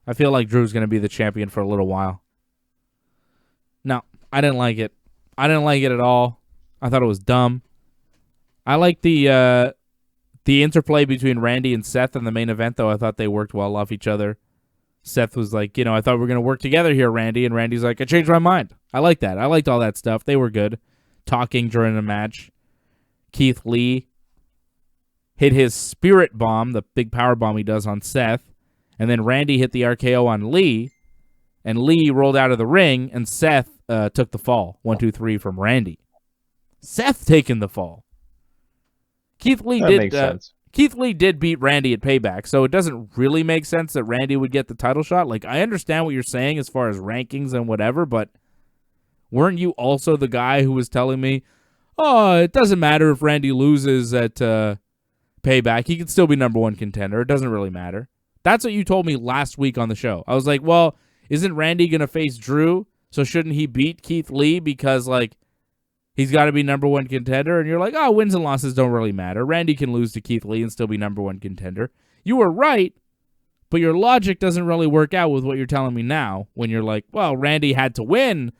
A: I feel like Drew's going to be the champion for a little while. No, I didn't like it. I didn't like it at all. I thought it was dumb. I like the interplay between Randy and Seth in the main event, though. I thought they worked well off each other. Seth was like, I thought we were going to work together here, Randy. And Randy's like, I changed my mind. I like that. I liked all that stuff. They were good. Talking during the match. Keith Lee hit his spirit bomb, the big power bomb he does on Seth. And then Randy hit the RKO on Lee. And Lee rolled out of the ring. And Seth took the fall. 1, 2, 3 from Randy. Seth taking the fall. Keith Lee
B: makes sense.
A: Keith Lee did beat Randy at Payback, so it doesn't really make sense that Randy would get the title shot. Like, I understand what you're saying as far as rankings and whatever, but weren't you also the guy who was telling me, oh, it doesn't matter if Randy loses at Payback. He can still be number one contender. It doesn't really matter. That's what you told me last week on the show. I was like, well, isn't Randy going to face Drew? So shouldn't he beat Keith Lee because, like, he's got to be number one contender? And you're like, oh, wins and losses don't really matter. Randy can lose to Keith Lee and still be number one contender. You were right, but your logic doesn't really work out with what you're telling me now when you're like, well, Randy had to win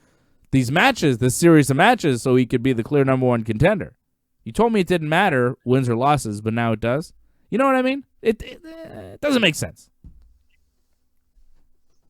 A: these matches, this series of matches, so he could be the clear number one contender. You told me it didn't matter, wins or losses, but now it does. You know what I mean? It doesn't make sense.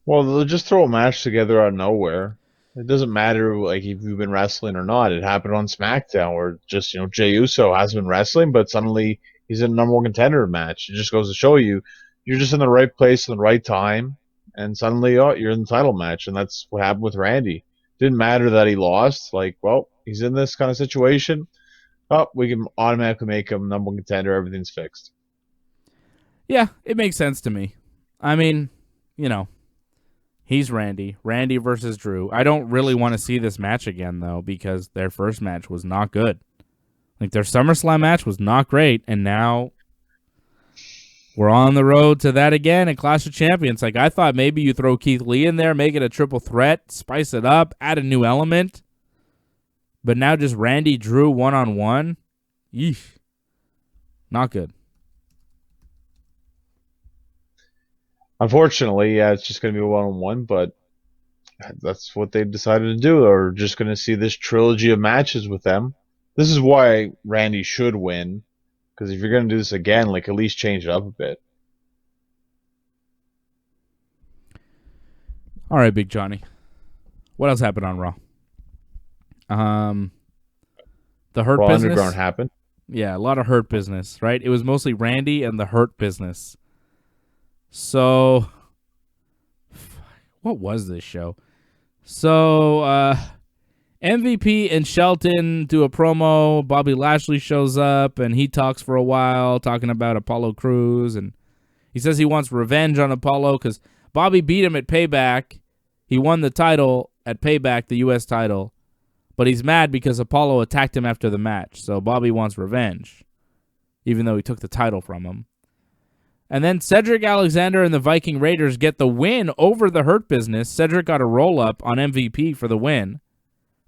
B: Well, they'll just throw a match together out of nowhere. It doesn't matter, like, if you've been wrestling or not. It happened on Smackdown where just, Jey Uso has been wrestling, but suddenly he's in a number one contender match. It just goes to show you, you're just in the right place at the right time, and suddenly, you're in the title match, and that's what happened with Randy. Didn't matter that he lost. Like, well, he's in this kind of situation. Oh, we can automatically make him number one contender. Everything's fixed.
A: He's Randy. Randy versus Drew. I don't really want to see this match again, though, because their first match was not good. Like, their SummerSlam match was not great, and now we're on the road to that again at Clash of Champions. Like, I thought maybe you throw Keith Lee in there, make it a triple threat, spice it up, add a new element. But now just Randy, Drew, one-on-one? Yeesh. Not good.
B: Unfortunately, yeah, it's just going to be a one-on-one, but that's what they decided to do. They're just going to see this trilogy of matches with them. This is why Randy should win, because if you're going to do this again, like, at least change it up a bit.
A: All right, Big Johnny. What else happened on Raw? The Hurt
B: Raw
A: Business.
B: Underground happened.
A: Yeah, a lot of Hurt Business, right? It was mostly Randy and the Hurt Business. So, what was this show? So, MVP and Shelton do a promo. Bobby Lashley shows up, and he talks for a while, talking about Apollo Crews, and he says he wants revenge on Apollo because Bobby beat him at Payback. He won the title at Payback, the U.S. title, but he's mad because Apollo attacked him after the match, so Bobby wants revenge, even though he took the title from him. And then Cedric Alexander and the Viking Raiders get the win over the Hurt Business. Cedric got a roll-up on MVP for the win.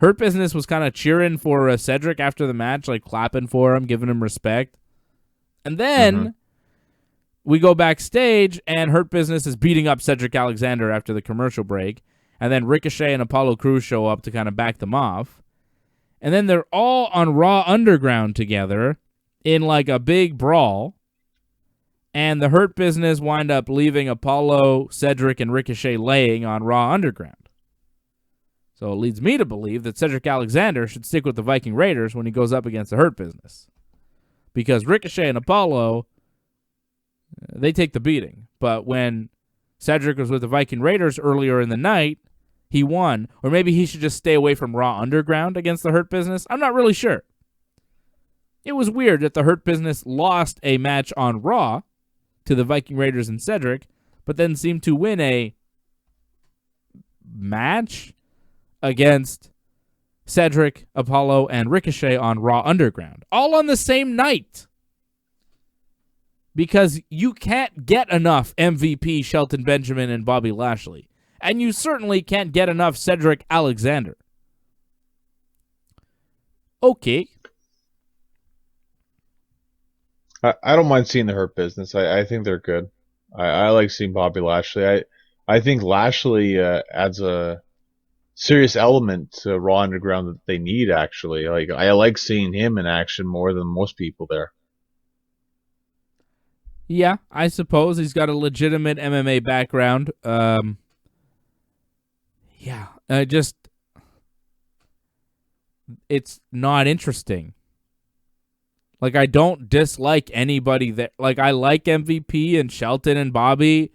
A: Hurt Business was kind of cheering for Cedric after the match, like clapping for him, giving him respect. And then we go backstage, and Hurt Business is beating up Cedric Alexander after the commercial break. And then Ricochet and Apollo Crews show up to kind of back them off. And then they're all on Raw Underground together in like a big brawl. And the Hurt Business wind up leaving Apollo, Cedric, and Ricochet laying on Raw Underground. So it leads me to believe that Cedric Alexander should stick with the Viking Raiders when he goes up against the Hurt Business. Because Ricochet and Apollo, they take the beating. But when Cedric was with the Viking Raiders earlier in the night, he won. Or maybe he should just stay away from Raw Underground against the Hurt Business. I'm not really sure. It was weird that the Hurt Business lost a match on Raw to the Viking Raiders and Cedric, but then seemed to win a match against Cedric, Apollo, and Ricochet on Raw Underground. All on the same night. Because you can't get enough MVP, Shelton Benjamin, and Bobby Lashley. And you certainly can't get enough Cedric Alexander. Okay.
B: I don't mind seeing the Hurt Business. I think they're good. I like seeing Bobby Lashley. I think Lashley adds a serious element to Raw Underground that they need, actually. Like, I like seeing him in action more than most people there.
A: Yeah, I suppose he's got a legitimate MMA background. It's not interesting. Like, I don't dislike anybody that, like, I like MVP and Shelton and Bobby.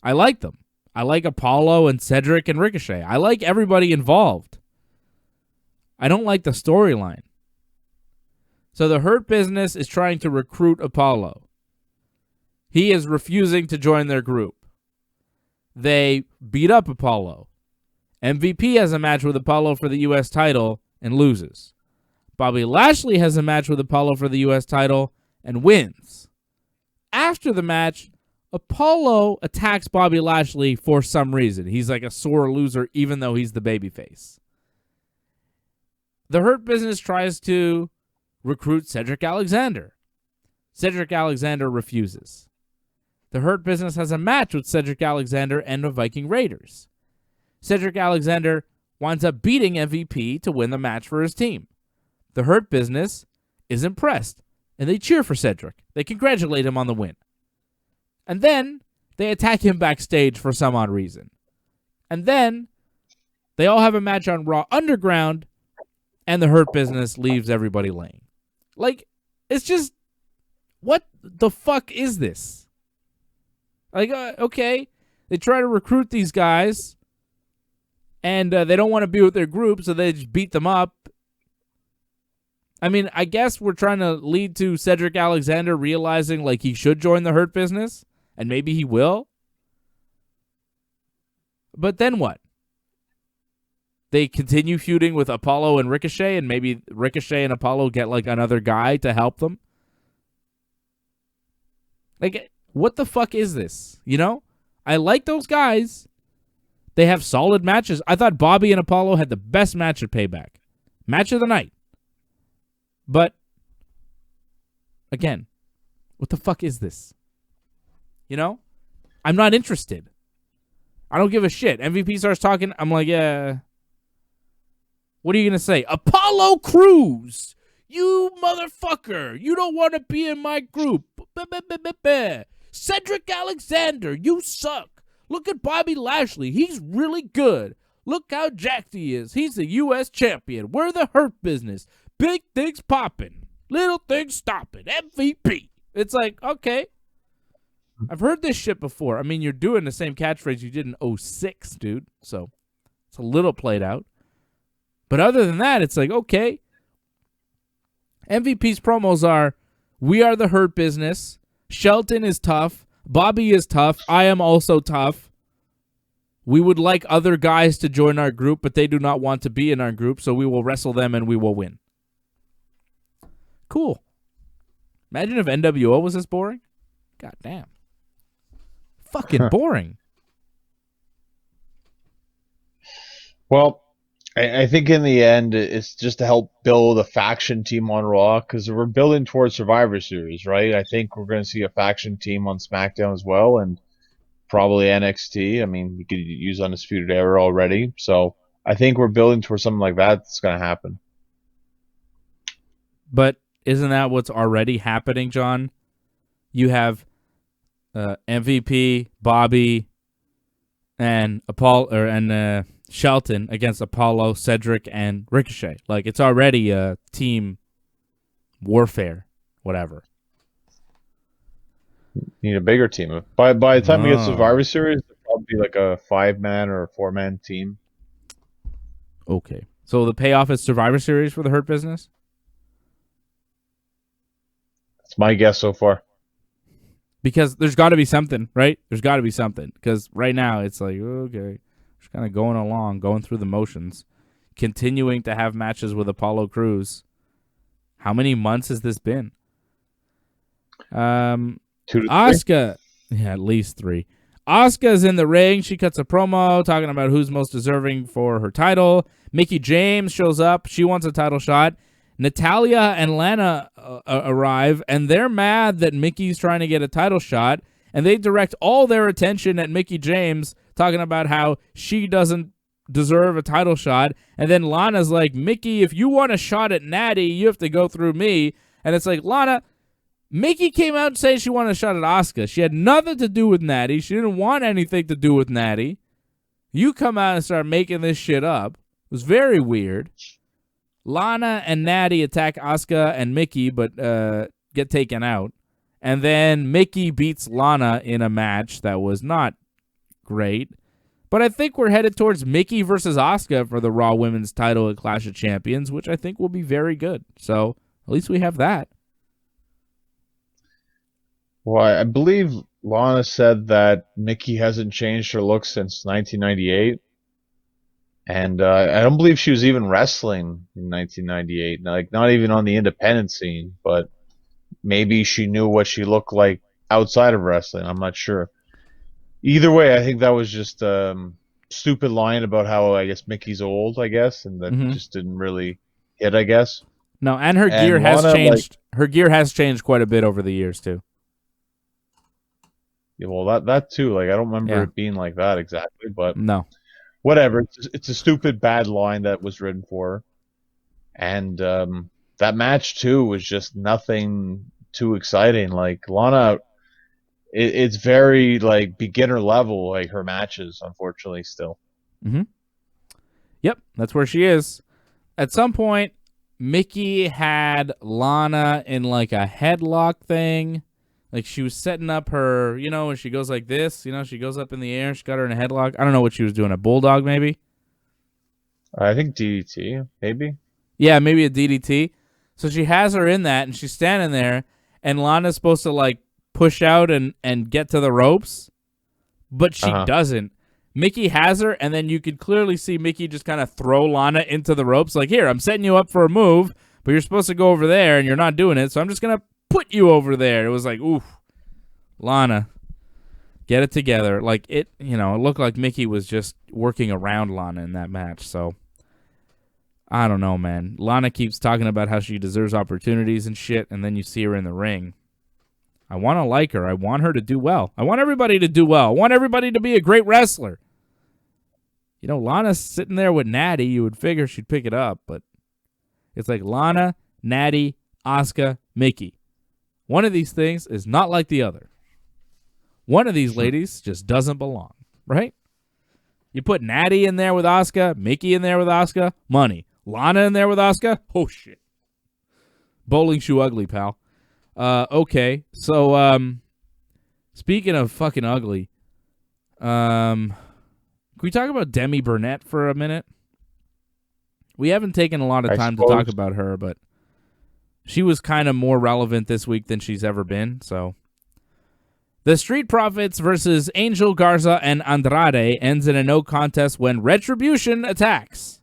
A: I like them. I like Apollo and Cedric and Ricochet. I like everybody involved. I don't like the storyline. So the Hurt Business is trying to recruit Apollo. He is refusing to join their group. They beat up Apollo. MVP has a match with Apollo for the U.S. title and loses. Bobby Lashley has a match with Apollo for the U.S. title and wins. After the match, Apollo attacks Bobby Lashley for some reason. He's like a sore loser even though he's the babyface. The Hurt Business tries to recruit Cedric Alexander. Cedric Alexander refuses. The Hurt Business has a match with Cedric Alexander and the Viking Raiders. Cedric Alexander winds up beating MVP to win the match for his team. The Hurt Business is impressed, and they cheer for Cedric. They congratulate him on the win. And then they attack him backstage for some odd reason. And then they all have a match on Raw Underground, and the Hurt Business leaves everybody laying. Like, it's just, what the fuck is this? Like, okay, they try to recruit these guys, and they don't want to be with their group, so they just beat them up. I mean, I guess we're trying to lead to Cedric Alexander realizing, like, he should join the Hurt Business, and maybe he will. But then what? They continue feuding with Apollo and Ricochet, and maybe Ricochet and Apollo get like another guy to help them. Like, what the fuck is this? You know? I like those guys. They have solid matches. I thought Bobby and Apollo had the best match at Payback. Match of the night. But, again, what the fuck is this? You know? I'm not interested. I don't give a shit. MVP starts talking. I'm like, yeah. What are you going to say? Apollo Crews! You motherfucker! You don't want to be in my group. Cedric Alexander, you suck. Look at Bobby Lashley. He's really good. Look how jacked he is. He's a U.S. champion. We're the Hurt Business. Big things popping. Little things stopping. MVP. It's like, okay. I've heard this shit before. I mean, you're doing the same catchphrase you did in 2006, dude. So it's a little played out. But other than that, it's like, okay. MVP's promos are, we are the Hurt Business. Shelton is tough. Bobby is tough. I am also tough. We would like other guys to join our group, but they do not want to be in our group, so we will wrestle them and we will win. Cool. Imagine if NWO was this boring. God damn. Fucking boring.
B: Well, I think in the end, it's just to help build a faction team on Raw, because we're building towards Survivor Series, right? I think we're going to see a faction team on SmackDown as well, and probably NXT. I mean, we could use Undisputed Era already. So I think we're building towards something like that that's going to happen.
A: But isn't that what's already happening, John? You have MVP, Bobby, and Shelton against Apollo, Cedric, and Ricochet. Like, it's already a team warfare, whatever.
B: Need a bigger team. By the time we get Survivor Series, it'll probably be like a 5-man or a 4-man team.
A: Okay. So the payoff is Survivor Series for the Hurt Business?
B: That's my guess so far.
A: Because there's got to be something, right? There's got to be something. Because right now, it's like, okay, just kind of going along, going through the motions, continuing to have matches with Apollo Crews. How many months has this been?
B: 2 to 3.
A: Asuka, yeah, at least 3. Asuka's in the ring. She cuts a promo talking about who's most deserving for her title. Mickie James shows up. She wants a title shot. Natalya and Lana arrive, and they're mad that Mickey's trying to get a title shot, and they direct all their attention at Mickie James, talking about how she doesn't deserve a title shot. And then Lana's like, Mickie, if you want a shot at Natty, you have to go through me. And it's like, Lana, Mickie came out saying she wanted a shot at Asuka. She had nothing to do with Natty. She didn't want anything to do with Natty. You come out and start making this shit up. It was very weird. Lana and Natty attack Asuka and Mickie, but get taken out. And then Mickie beats Lana in a match that was not great. But I think we're headed towards Mickie versus Asuka for the Raw Women's title at Clash of Champions, which I think will be very good. So at least we have that.
B: Well, I believe Lana said that Mickie hasn't changed her look since 1998. And I don't believe she was even wrestling in 1998. Like, not even on the independent scene, but maybe she knew what she looked like outside of wrestling. I'm not sure. Either way, I think that was just stupid line about how, I guess, Mickey's old, I guess, and that just didn't really hit, I guess.
A: No, and her gear has changed. Her gear has changed quite a bit over the years, too.
B: Yeah, well, that too. Like, I don't remember it being like that exactly, but
A: no.
B: Whatever. It's a stupid, bad line that was written for her. And that match, too, was just nothing too exciting. Like, Lana, it's very, like, beginner level, like, her matches, unfortunately, still.
A: Mm-hmm. Yep, that's where she is. At some point, Mickie had Lana in, like, a headlock thing. Like, she was setting up her, you know, when she goes like this, you know, she goes up in the air, she got her in a headlock. I don't know what she was doing, a bulldog maybe?
B: I think DDT, maybe.
A: Yeah, maybe a DDT. So she has her in that, and she's standing there, and Lana's supposed to, like, push out and get to the ropes, but she doesn't. Mickey has her, and then you could clearly see Mickey just kind of throw Lana into the ropes. Like, here, I'm setting you up for a move, but you're supposed to go over there, and you're not doing it, so I'm just going to put you over there. It was like, oof, Lana, get it together. Like, it looked like Mickey was just working around Lana in that match, so I don't know, man. Lana keeps talking about how she deserves opportunities and shit, and then you see her in the ring. I want to like her. I want her to do well. I want everybody to do well. I want everybody to be a great wrestler. Lana's sitting there with Natty. You would figure she'd pick it up, but it's like Lana, Natty, Asuka, Mickey. One of these things is not like the other. One of these ladies just doesn't belong, right? You put Natty in there with Asuka, Mickey in there with Asuka, money. Lana in there with Asuka, oh shit. Bowling shoe ugly, pal. Okay, so speaking of fucking ugly, can we talk about Demi Burnett for a minute? We haven't taken a lot of time to talk about her, but she was kind of more relevant this week than she's ever been, so. The Street Profits versus Angel Garza and Andrade ends in a no contest when Retribution attacks.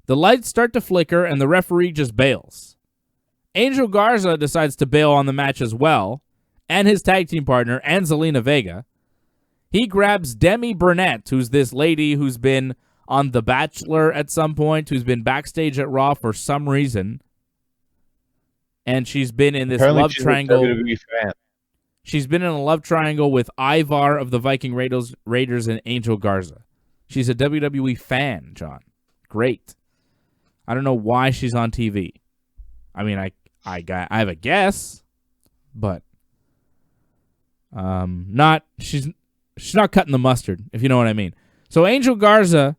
A: The lights start to flicker and the referee just bails. Angel Garza decides to bail on the match as well, and his tag team partner, and Zelina Vega. He grabs Demi Burnett, who's this lady who's been on The Bachelor at some point, who's been backstage at Raw for some reason. And she's been in this love triangle. She's been in a love triangle with Ivar of the Viking Raiders and Angel Garza. She's a WWE fan, John. Great. I don't know why she's on TV. I mean, I have a guess, but she's not cutting the mustard, if you know what I mean. So Angel Garza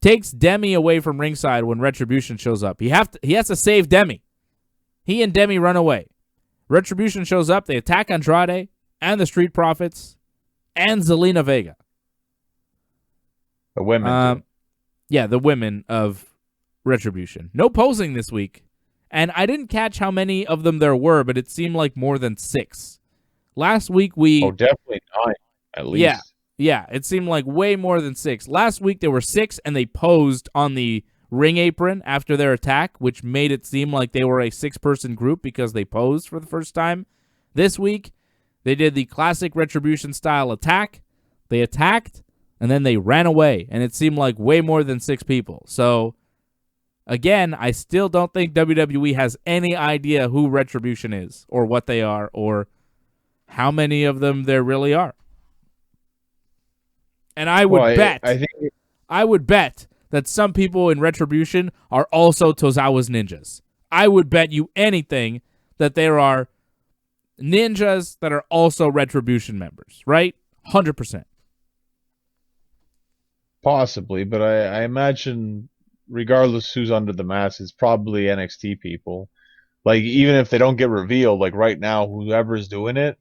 A: takes Demi away from ringside when Retribution shows up. He has to save Demi. He and Demi run away. Retribution shows up. They attack Andrade and the Street Profits and Zelina Vega.
B: The women.
A: Yeah, the women of Retribution. No posing this week. And I didn't catch how many of them there were, but it seemed like more than 6. Last week we...
B: Oh, definitely 9, at least.
A: Yeah, it seemed like way more than 6. Last week there were 6, and they posed on the ring apron after their attack, which made it seem like they were a 6-person group because they posed for the first time. This week, they did the classic Retribution-style attack. They attacked, and then they ran away, and it seemed like way more than 6 people. So, again, I still don't think WWE has any idea who Retribution is, or what they are, or how many of them there really are. And I would I would bet that some people in Retribution are also Tozawa's ninjas. I would bet you anything that there are ninjas that are also Retribution members, right? 100%.
B: Possibly, but I imagine regardless who's under the mask, it's probably NXT people. Like, even if they don't get revealed, like right now, whoever's doing it,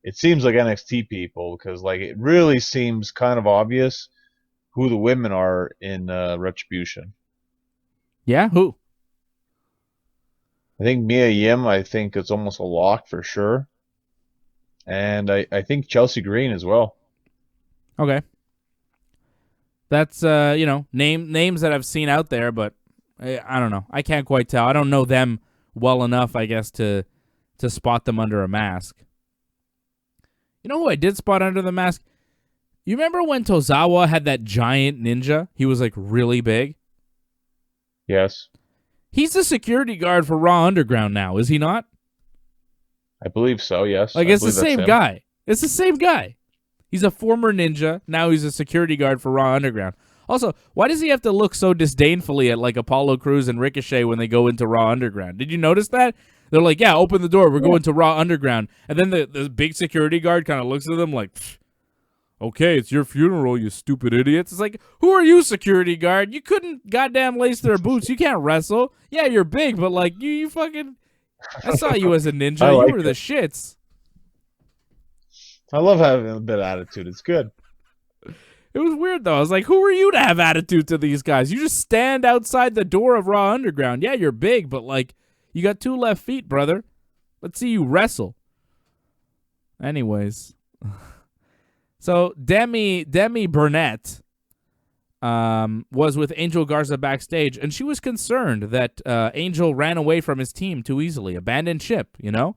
B: it seems like NXT people, because like it really seems kind of obvious who the women are in Retribution.
A: Yeah, who?
B: I think Mia Yim, I think it's almost a lock for sure. And I think Chelsea Green as well.
A: Okay. That's, names that I've seen out there, but I don't know. I can't quite tell. I don't know them well enough, I guess, to spot them under a mask. You know who I did spot under the mask? You remember when Tozawa had that giant ninja? He was, like, really big?
B: Yes.
A: He's the security guard for Raw Underground now, is he not?
B: I believe so, yes.
A: Like, it's the same guy. It's the same guy. He's a former ninja. Now he's a security guard for Raw Underground. Also, why does he have to look so disdainfully at, like, Apollo Crews and Ricochet when they go into Raw Underground? Did you notice that? They're like, yeah, open the door. We're going to Raw Underground. And then the big security guard kind of looks at them like, okay, it's your funeral, you stupid idiots. It's like, who are you, security guard? You couldn't goddamn lace their boots. You can't wrestle. Yeah, you're big, but, like, you fucking... I saw you as a ninja. You were the shits.
B: I love having a bit of attitude. It's good.
A: It was weird, though. I was like, who are you to have attitude to these guys? You just stand outside the door of Raw Underground. Yeah, you're big, but, like, you got 2 left feet, brother. Let's see you wrestle. Anyways. So Demi Burnett was with Angel Garza backstage, and she was concerned that Angel ran away from his team too easily, abandoned ship, you know?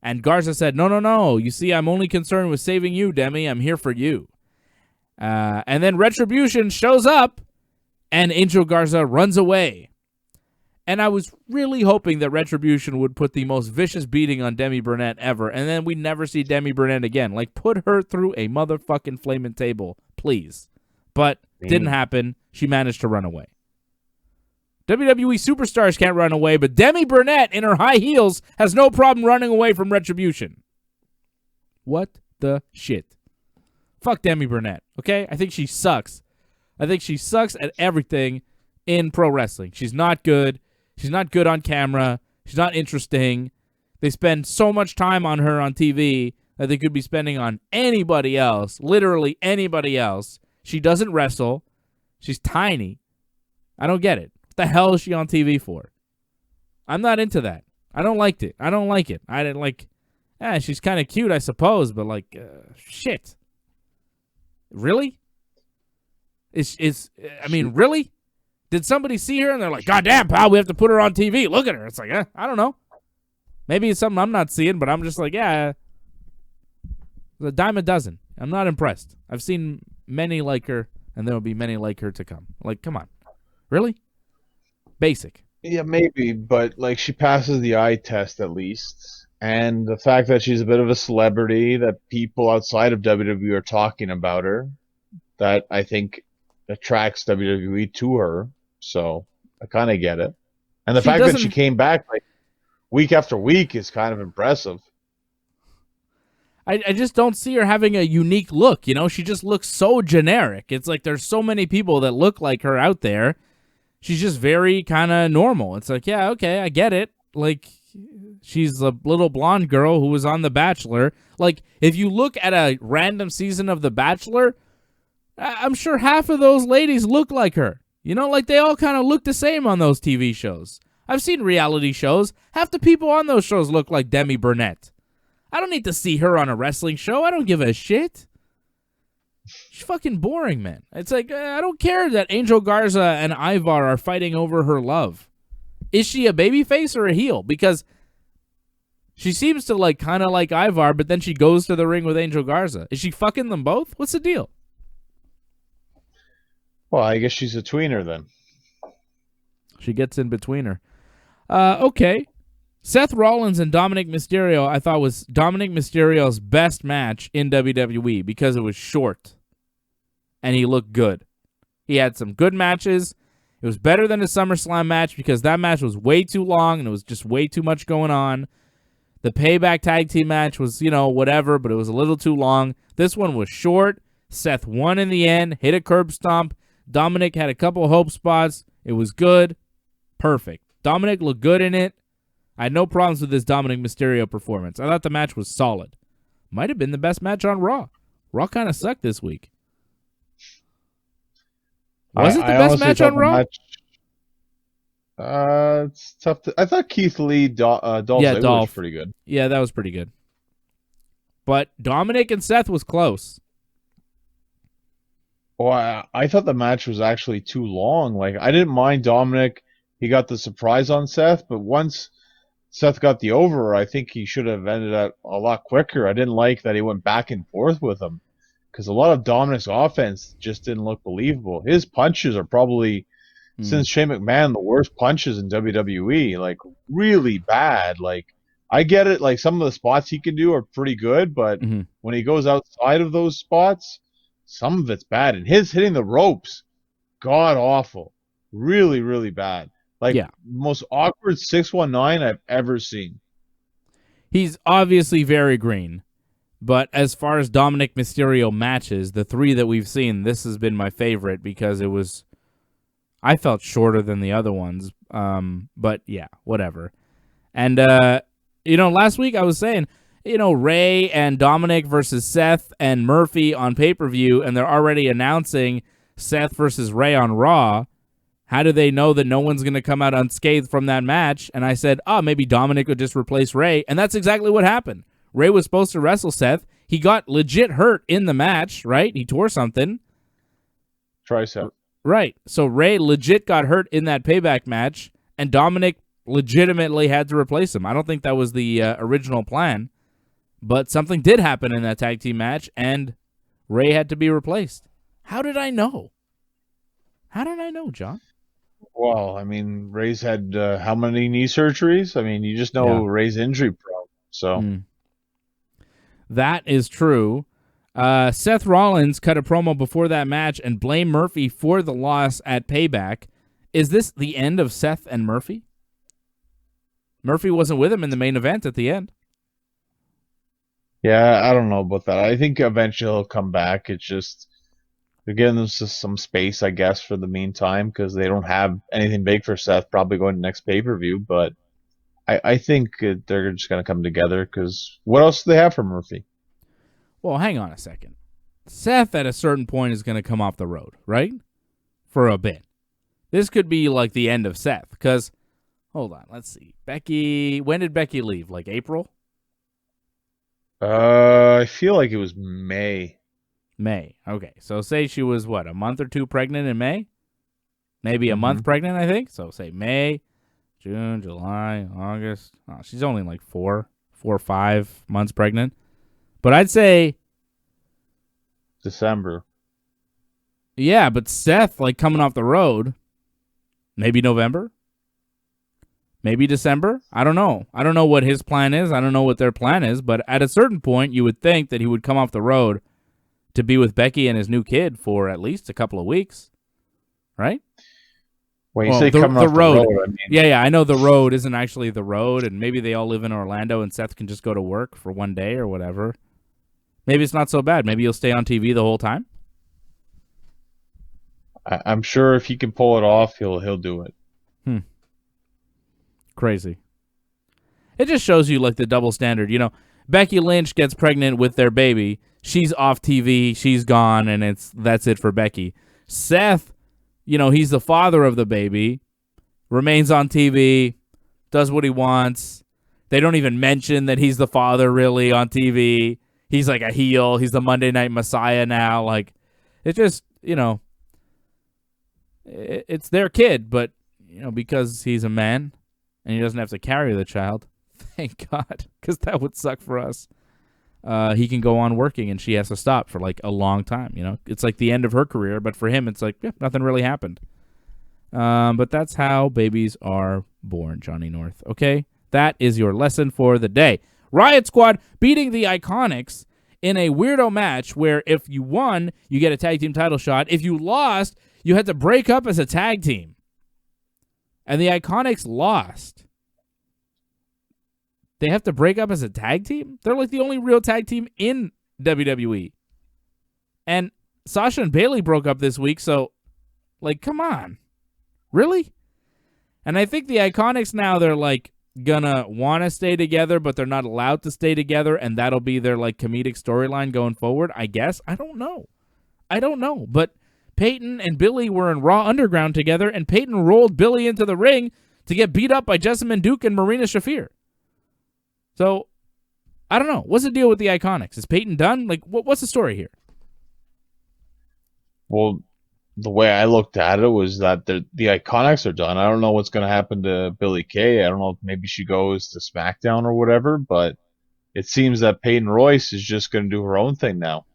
A: And Garza said, no. You see, I'm only concerned with saving you, Demi. I'm here for you. And then Retribution shows up, and Angel Garza runs away. And I was really hoping that Retribution would put the most vicious beating on Demi Burnett ever, and then we'd never see Demi Burnett again. Like, put her through a motherfucking flaming table, please. But didn't happen. She managed to run away. WWE superstars can't run away, but Demi Burnett in her high heels has no problem running away from Retribution. What the shit? Fuck Demi Burnett, okay? I think she sucks. I think she sucks at everything in pro wrestling. She's not good. She's not good on camera. She's not interesting. They spend so much time on her on TV that they could be spending on anybody else, literally anybody else. She doesn't wrestle. She's tiny. I don't get it. What the hell is she on TV for? I'm not into that. I don't like it. I don't like it. I didn't like, she's kind of cute, I suppose, but like, shit. Really? Really? Did somebody see her and they're like, God damn, pal, we have to put her on TV. Look at her. It's like, I don't know. Maybe it's something I'm not seeing, but I'm just like, a dime a dozen. I'm not impressed. I've seen many like her, and there will be many like her to come. Like, come on. Really? Basic.
B: Yeah, maybe, but like she passes the eye test at least. And the fact that she's a bit of a celebrity, that people outside of WWE are talking about her, that I think attracts WWE to her. So I kind of get it. And the fact that she came back like week after week is kind of impressive.
A: I just don't see her having a unique look, you know? She just looks so generic. It's like there's so many people that look like her out there. She's just very kind of normal. It's like, yeah, okay, I get it. Like, she's a little blonde girl who was on The Bachelor. Like, if you look at a random season of The Bachelor, I'm sure half of those ladies look like her. You know, like they all kind of look the same on those TV shows. I've seen reality shows. Half the people on those shows look like Demi Burnett. I don't need to see her on a wrestling show. I don't give a shit. She's fucking boring, man. It's like, I don't care that Angel Garza and Ivar are fighting over her love. Is she a babyface or a heel? Because she seems to like kind of like Ivar, but then she goes to the ring with Angel Garza. Is she fucking them both? What's the deal?
B: Well, I guess she's a tweener then.
A: She gets in between her. Okay. Seth Rollins and Dominic Mysterio, I thought, was Dominic Mysterio's best match in WWE because it was short. And he looked good. He had some good matches. It was better than the SummerSlam match because that match was way too long and it was just way too much going on. The Payback tag team match was, whatever, but it was a little too long. This one was short. Seth won in the end, hit a curb stomp. Dominic had a couple hope spots. It was good. Perfect. Dominic looked good in it. I had no problems with this Dominic Mysterio performance. I thought the match was solid. Might have been the best match on Raw. Raw kind of sucked this week. Was it the best match on Raw?
B: It's tough. I thought Keith Lee, Dolph Ziggler was pretty good.
A: Yeah, that was pretty good. But Dominic and Seth was close.
B: Well, I thought the match was actually too long. Like, I didn't mind Dominic. He got the surprise on Seth, but once Seth got the over, I think he should have ended up a lot quicker. I didn't like that he went back and forth with him because a lot of Dominic's offense just didn't look believable. His punches are probably, since Shane McMahon, the worst punches in WWE. Like, really bad. Like, I get it. Like, some of the spots he can do are pretty good, but when he goes outside of those spots, some of it's bad. And his hitting the ropes, god awful. Really, really bad. Like, most awkward 619 I've ever seen.
A: He's obviously very green. But as far as Dominic Mysterio matches, the three that we've seen, this has been my favorite because it was, I felt shorter than the other ones. But yeah, whatever. And, last week I was saying, Ray and Dominic versus Seth and Murphy on pay-per-view, and they're already announcing Seth versus Ray on Raw. How do they know that no one's going to come out unscathed from that match? And I said, maybe Dominic would just replace Ray. And that's exactly what happened. Ray was supposed to wrestle Seth. He got legit hurt in the match, right? He tore something.
B: Tricep.
A: Right. So Ray legit got hurt in that Payback match, and Dominic legitimately had to replace him. I don't think that was the original plan, but something did happen in that tag team match, and Ray had to be replaced. How did I know? How did I know, John?
B: Well, I mean, Ray's had how many knee surgeries? I mean, you just know Ray's injury prone. So
A: That is true. Seth Rollins cut a promo before that match and blamed Murphy for the loss at Payback. Is this the end of Seth and Murphy? Murphy wasn't with him in the main event at the end.
B: Yeah, I don't know about that. I think eventually he'll come back. It's just they're giving them some space, I guess, for the meantime, because they don't have anything big for Seth probably going to next pay-per-view. But I think they're just going to come together, because what else do they have for Murphy?
A: Well, hang on a second. Seth at a certain point is going to come off the road, right? For a bit. This could be like the end of Seth, because, hold on, let's see. Becky, when did Becky leave? Like April?
B: I feel like it was May.
A: May. Okay, so say she was, what, a month or two pregnant in May? Maybe a month pregnant, I think. So say May, June, July, August. Oh, she's only like 4 or 5 months pregnant. But I'd say
B: December.
A: Yeah, but Seth, like, coming off the road, maybe November? Maybe December? I don't know. I don't know what his plan is. I don't know what their plan is. But at a certain point, you would think that he would come off the road to be with Becky and his new kid for at least a couple of weeks. Right?
B: When you say coming off the road, I mean...
A: Yeah, I know the road isn't actually the road, and maybe they all live in Orlando and Seth can just go to work for one day or whatever. Maybe it's not so bad. Maybe he'll stay on TV the whole time.
B: I'm sure if he can pull it off, he'll do it.
A: Crazy. It just shows you like the double standard. You know, Becky Lynch gets pregnant with their baby. She's off TV. She's gone, and that's it for Becky. Seth, you know, he's the father of the baby, remains on TV, does what he wants. They don't even mention that he's the father really on TV. He's like a heel. He's the Monday Night Messiah now. Like, it's just, you know, it's their kid, but, you know, because he's a man and he doesn't have to carry the child, thank God, because that would suck for us. He can go on working and she has to stop for like a long time, you know. It's like the end of her career, but for him, it's like, yeah, nothing really happened. But that's how babies are born, Johnny North, okay? That is your lesson for the day. Riot Squad beating the Iconics in a weirdo match where if you won, you get a tag team title shot. If you lost, you had to break up as a tag team. And the Iconics lost. They have to break up as a tag team? They're like the only real tag team in WWE. And Sasha and Bayley broke up this week, so, like, come on. Really? And I think the Iconics now, they're like gonna want to stay together, but they're not allowed to stay together, and that'll be their like comedic storyline going forward, I guess. I don't know. But Peyton and Billy were in Raw Underground together, and Peyton rolled Billy into the ring to get beat up by Jessamine Duke and Marina Shafir. So, I don't know. What's the deal with the Iconics? Is Peyton done? Like, what's the story here?
B: Well, the way I looked at it was that the Iconics are done. I don't know what's going to happen to Billie Kay. I don't know if maybe she goes to SmackDown or whatever, but it seems that Peyton Royce is just going to do her own thing now.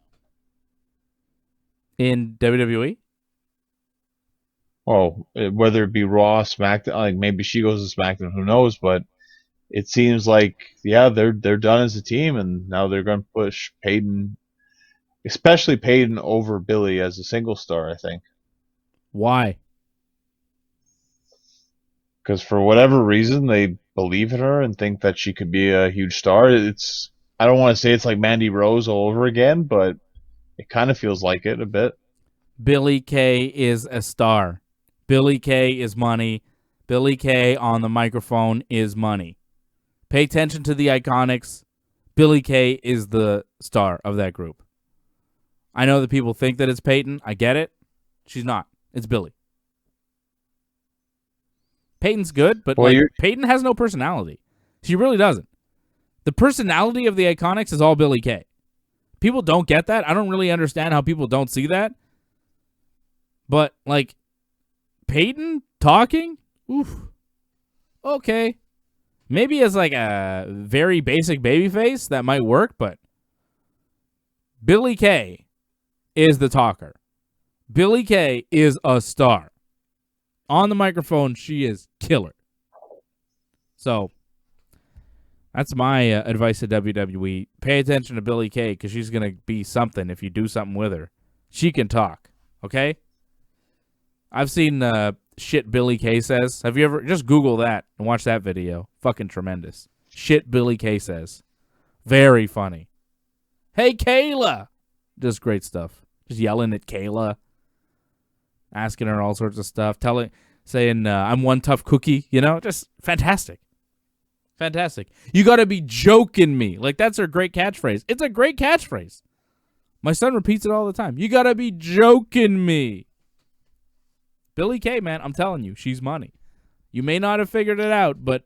A: In WWE?
B: Well, whether it be Raw, SmackDown, like maybe she goes to SmackDown, who knows, but it seems like, yeah, they're done as a team, and now they're going to push Peyton, especially Peyton, over Billy as a single star, I think.
A: Why?
B: Because for whatever reason, they believe in her and think that she could be a huge star. I don't want to say it's like Mandy Rose all over again, but it kind of feels like it a bit.
A: Billie Kay is a star. Billie Kay is money. Billie Kay on the microphone is money. Pay attention to the Iconics. Billie Kay is the star of that group. I know that people think that it's Peyton. I get it. She's not. It's Billie. Peyton's good, but Peyton has no personality. She really doesn't. The personality of the Iconics is all Billie Kay. People don't get that. I don't really understand how people don't see that. But, like, Peyton talking? Oof. Okay. Maybe as, like, a very basic babyface, that might work, but Billie Kay is the talker. Billie Kay is a star. On the microphone, she is killer. So, that's my advice to WWE. Pay attention to Billie Kay because she's going to be something if you do something with her. She can talk, okay? I've seen shit Billie Kay says. Have you ever... Just Google that and watch that video. Fucking tremendous. Shit Billie Kay says. Very funny. Hey, Kayla! Just great stuff. Just yelling at Kayla. Asking her all sorts of stuff. Saying, I'm one tough cookie. You know? Just fantastic. Fantastic. You got to be joking me. Like, that's her great catchphrase. It's a great catchphrase. My son repeats it all the time. You got to be joking me. Billie Kay, man, I'm telling you, she's money. You may not have figured it out, but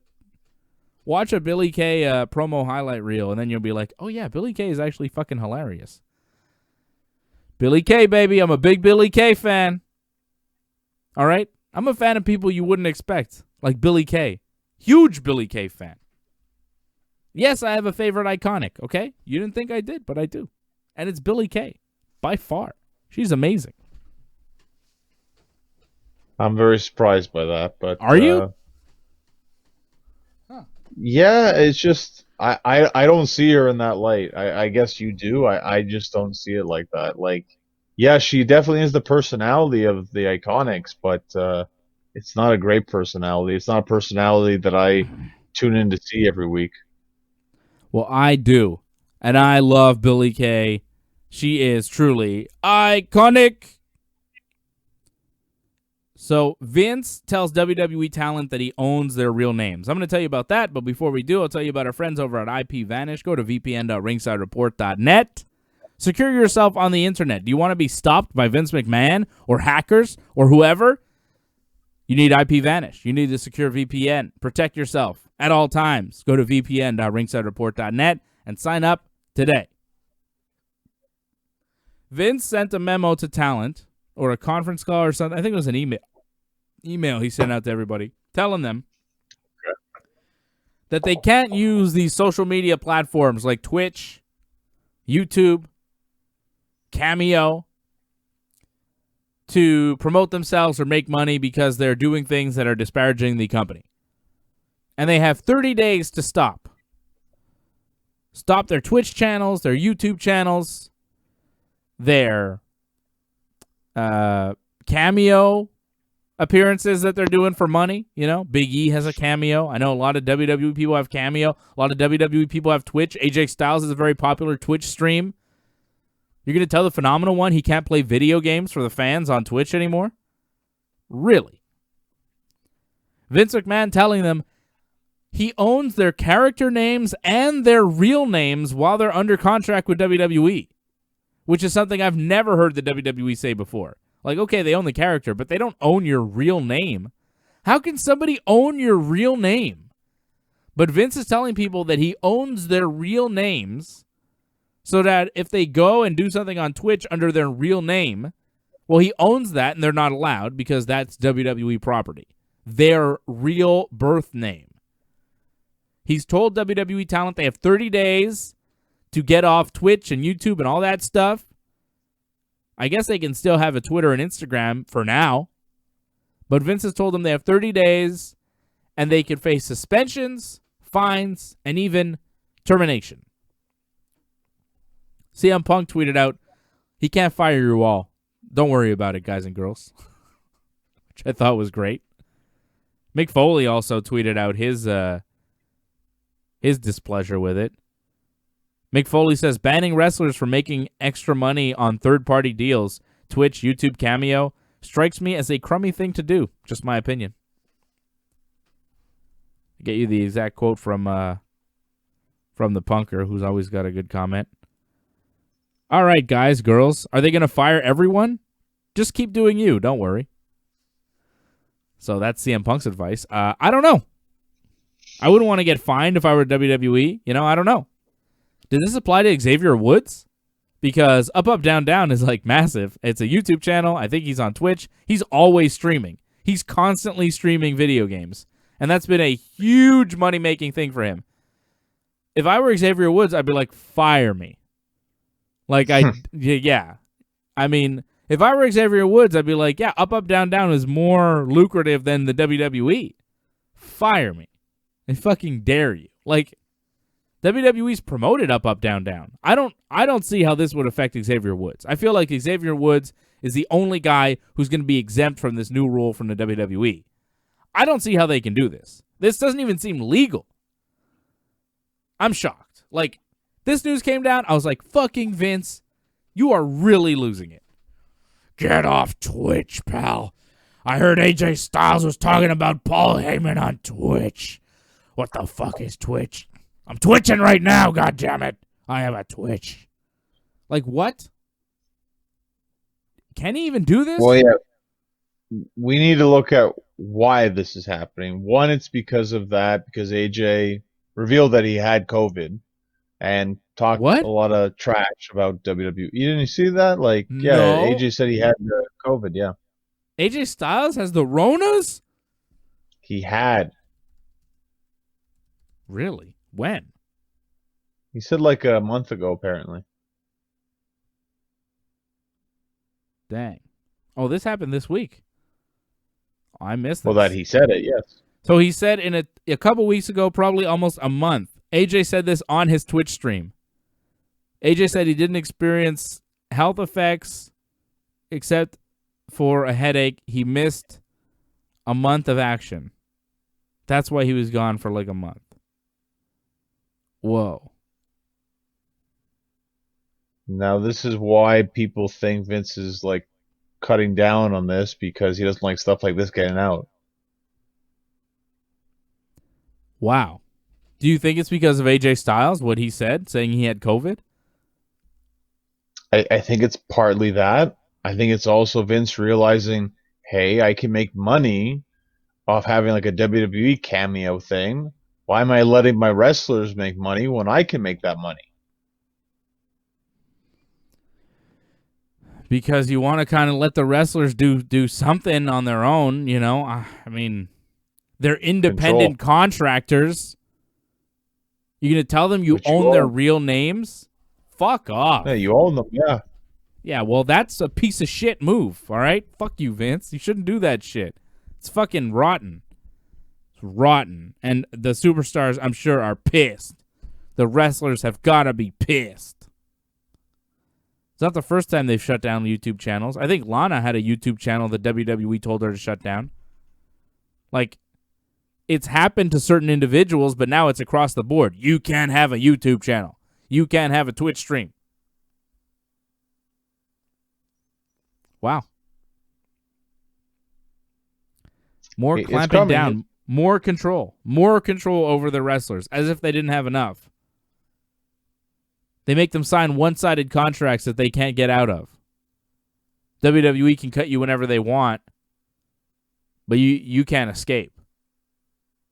A: watch a Billie Kay promo highlight reel, and then you'll be like, oh, yeah, Billie Kay is actually fucking hilarious. Billie Kay, baby. I'm a big Billie Kay fan. All right? I'm a fan of people you wouldn't expect, like Billie Kay. Huge Billie Kay fan. Yes, I have a favorite iconic, okay? You didn't think I did, but I do. And it's Billie Kay, by far. She's amazing.
B: I'm very surprised by that, but...
A: Are you?
B: Yeah, it's just... I don't see her in that light. I guess you do. I just don't see it like that. Like, yeah, she definitely is the personality of the Iconics, but it's not a great personality. It's not a personality that I tune in to see every week.
A: Well, I do. And I love Billie Kay. She is truly iconic. So Vince tells WWE talent that he owns their real names. I'm going to tell you about that, but before we do, I'll tell you about our friends over at IPVanish. Go to vpn.ringsidereport.net. Secure yourself on the internet. Do you want to be stopped by Vince McMahon or hackers or whoever? You need IPVanish. You need a secure VPN. Protect yourself at all times. Go to vpn.ringsidereport.net and sign up today. Vince sent a memo to talent or a conference call or something. I think it was an email he sent out to everybody telling them that they can't use these social media platforms like Twitch, YouTube, Cameo to promote themselves or make money because they're doing things that are disparaging the company. And they have 30 days to stop. Stop their Twitch channels, their YouTube channels, their Cameo appearances that they're doing for money. You know, Big E has a Cameo. I know a lot of WWE people have Cameo. A lot of WWE people have Twitch. AJ Styles is a very popular Twitch stream. You're going to tell the Phenomenal One he can't play video games for the fans on Twitch anymore? Really? Vince McMahon telling them he owns their character names and their real names while they're under contract with WWE, which is something I've never heard the WWE say before. Like, okay, they own the character, but they don't own your real name. How can somebody own your real name? But Vince is telling people that he owns their real names so that if they go and do something on Twitch under their real name, well, he owns that and they're not allowed because that's WWE property. Their real birth name. He's told WWE talent they have 30 days to get off Twitch and YouTube and all that stuff. I guess they can still have a Twitter and Instagram for now. But Vince has told them they have 30 days and they could face suspensions, fines, and even termination. CM Punk tweeted out, he can't fire you all. Don't worry about it, guys and girls. Which I thought was great. Mick Foley also tweeted out his displeasure with it. Mick Foley says, banning wrestlers from making extra money on third-party deals, Twitch, YouTube, Cameo, strikes me as a crummy thing to do. Just my opinion. I'll get you the exact quote from the punker, who's always got a good comment. All right, guys, girls, are they going to fire everyone? Just keep doing you. Don't worry. So that's CM Punk's advice. I don't know. I wouldn't want to get fined if I were WWE. You know, I don't know. Did this apply to Xavier Woods? because Up Up Down Down is like massive. It's a YouTube channel. I think he's on Twitch. He's always streaming. He's constantly streaming video games, and that's been a huge money-making thing for him. If I were Xavier Woods, I'd be like, fire me. Like, yeah. I mean, if I were Xavier Woods, I'd be like, yeah, Up Up Down Down is more lucrative than the WWE. Fire me. I fucking dare you. Like, WWE's promoted Up Up Down Down. I don't see how this would affect Xavier Woods. I feel like Xavier Woods is the only guy who's going to be exempt from this new rule from the WWE. I don't see how they can do this. This doesn't even seem legal. I'm shocked. Like, this news came down, I was like, fucking Vince, you are really losing it. Get off Twitch, pal. I heard AJ Styles was talking about Paul Heyman on Twitch. What the fuck is Twitch? I'm twitching right now, goddammit. I have a Twitch. Like, what? Can he even do this?
B: Well, yeah. We need to look at why this is happening. One, it's because of that, because AJ revealed that he had COVID and talked a lot of trash about WWE. You didn't see that? Like, yeah,
A: no.
B: AJ said he had COVID, yeah.
A: AJ Styles has the Ronas?
B: He had.
A: Really? When?
B: He said like a month ago, apparently.
A: Dang. Oh, this happened this week. I missed this.
B: Well, that he said it, yes.
A: So he said in a couple weeks ago, probably almost a month, AJ said this on his Twitch stream. AJ said he didn't experience health effects except for a headache. He missed a month of action. That's why he was gone for like a month. Whoa.
B: Now, this is why people think Vince is like cutting down on this, because he doesn't like stuff like this getting out.
A: Wow. Do you think it's because of AJ Styles, what he said, saying he had COVID?
B: I think it's partly that. I think it's also Vince realizing, hey, I can make money off having like a WWE cameo thing. Why am I letting my wrestlers make money when I can make that money?
A: Because you want to kind of let the wrestlers do something on their own, you know? I mean, they're independent contractors. You going to tell them you own their real names? Fuck off.
B: Yeah, you own them, yeah.
A: Yeah, well, that's a piece of shit move, all right? Fuck you, Vince. You shouldn't do that shit. It's fucking rotten. It's rotten. And the superstars, I'm sure, are pissed. The wrestlers have got to be pissed. It's not the first time they've shut down YouTube channels. I think Lana had a YouTube channel that WWE told her to shut down. Like, it's happened to certain individuals, but now it's across the board. You can't have a YouTube channel. You can't have a Twitch stream. Wow. More clamping down. More control. More control over the wrestlers, as if they didn't have enough. They make them sign one-sided contracts that they can't get out of. WWE can cut you whenever they want, but you can't escape.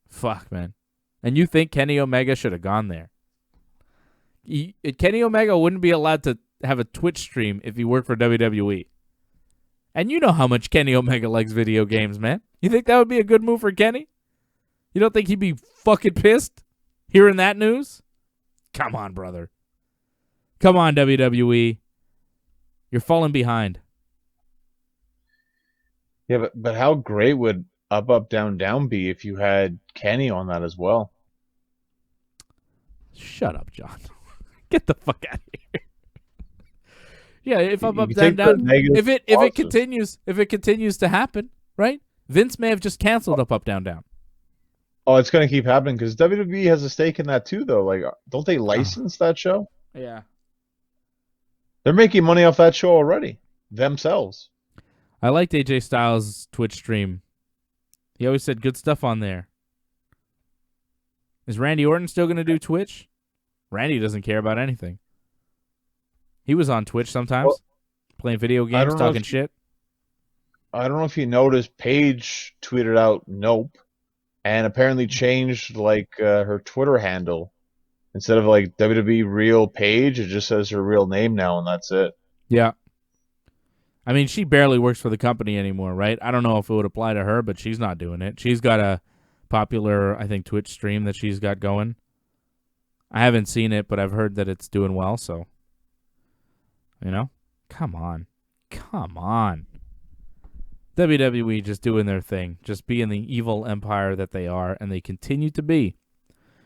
A: Fuck, man. And you think Kenny Omega should have gone there. Kenny Omega wouldn't be allowed to have a Twitch stream if he worked for WWE. And you know how much Kenny Omega likes video games, man. You think that would be a good move for Kenny? You don't think he'd be fucking pissed hearing that news? Come on, brother. Come on, WWE. You're falling behind.
B: Yeah, but how great would Up, Up, Down, Down be if you had Kenny on that as well?
A: Shut up, John. Get the fuck out of here. Yeah, if Up, Up, Down, Down, if it continues to happen, right? Vince may have just canceled Up, Up, Down, Down.
B: Oh, it's going to keep happening because WWE has a stake in that too, though. Like, don't they license that show?
A: Yeah.
B: They're making money off that show already, themselves.
A: I liked AJ Styles' Twitch stream. He always said good stuff on there. Is Randy Orton still going to do Twitch? Randy doesn't care about anything. He was on Twitch sometimes, playing video games, talking shit.
B: I don't know if you noticed, Paige tweeted out nope, and apparently changed like her Twitter handle Instead of like WWE Real Page, it just says her real name now, and that's it.
A: Yeah. I mean, she barely works for the company anymore, right? I don't know if it would apply to her, but she's not doing it. She's got a popular, I think, Twitch stream that she's got going. I haven't seen it, but I've heard that it's doing well, so, come on. Come on. WWE just doing their thing, just being the evil empire that they are, and they continue to be.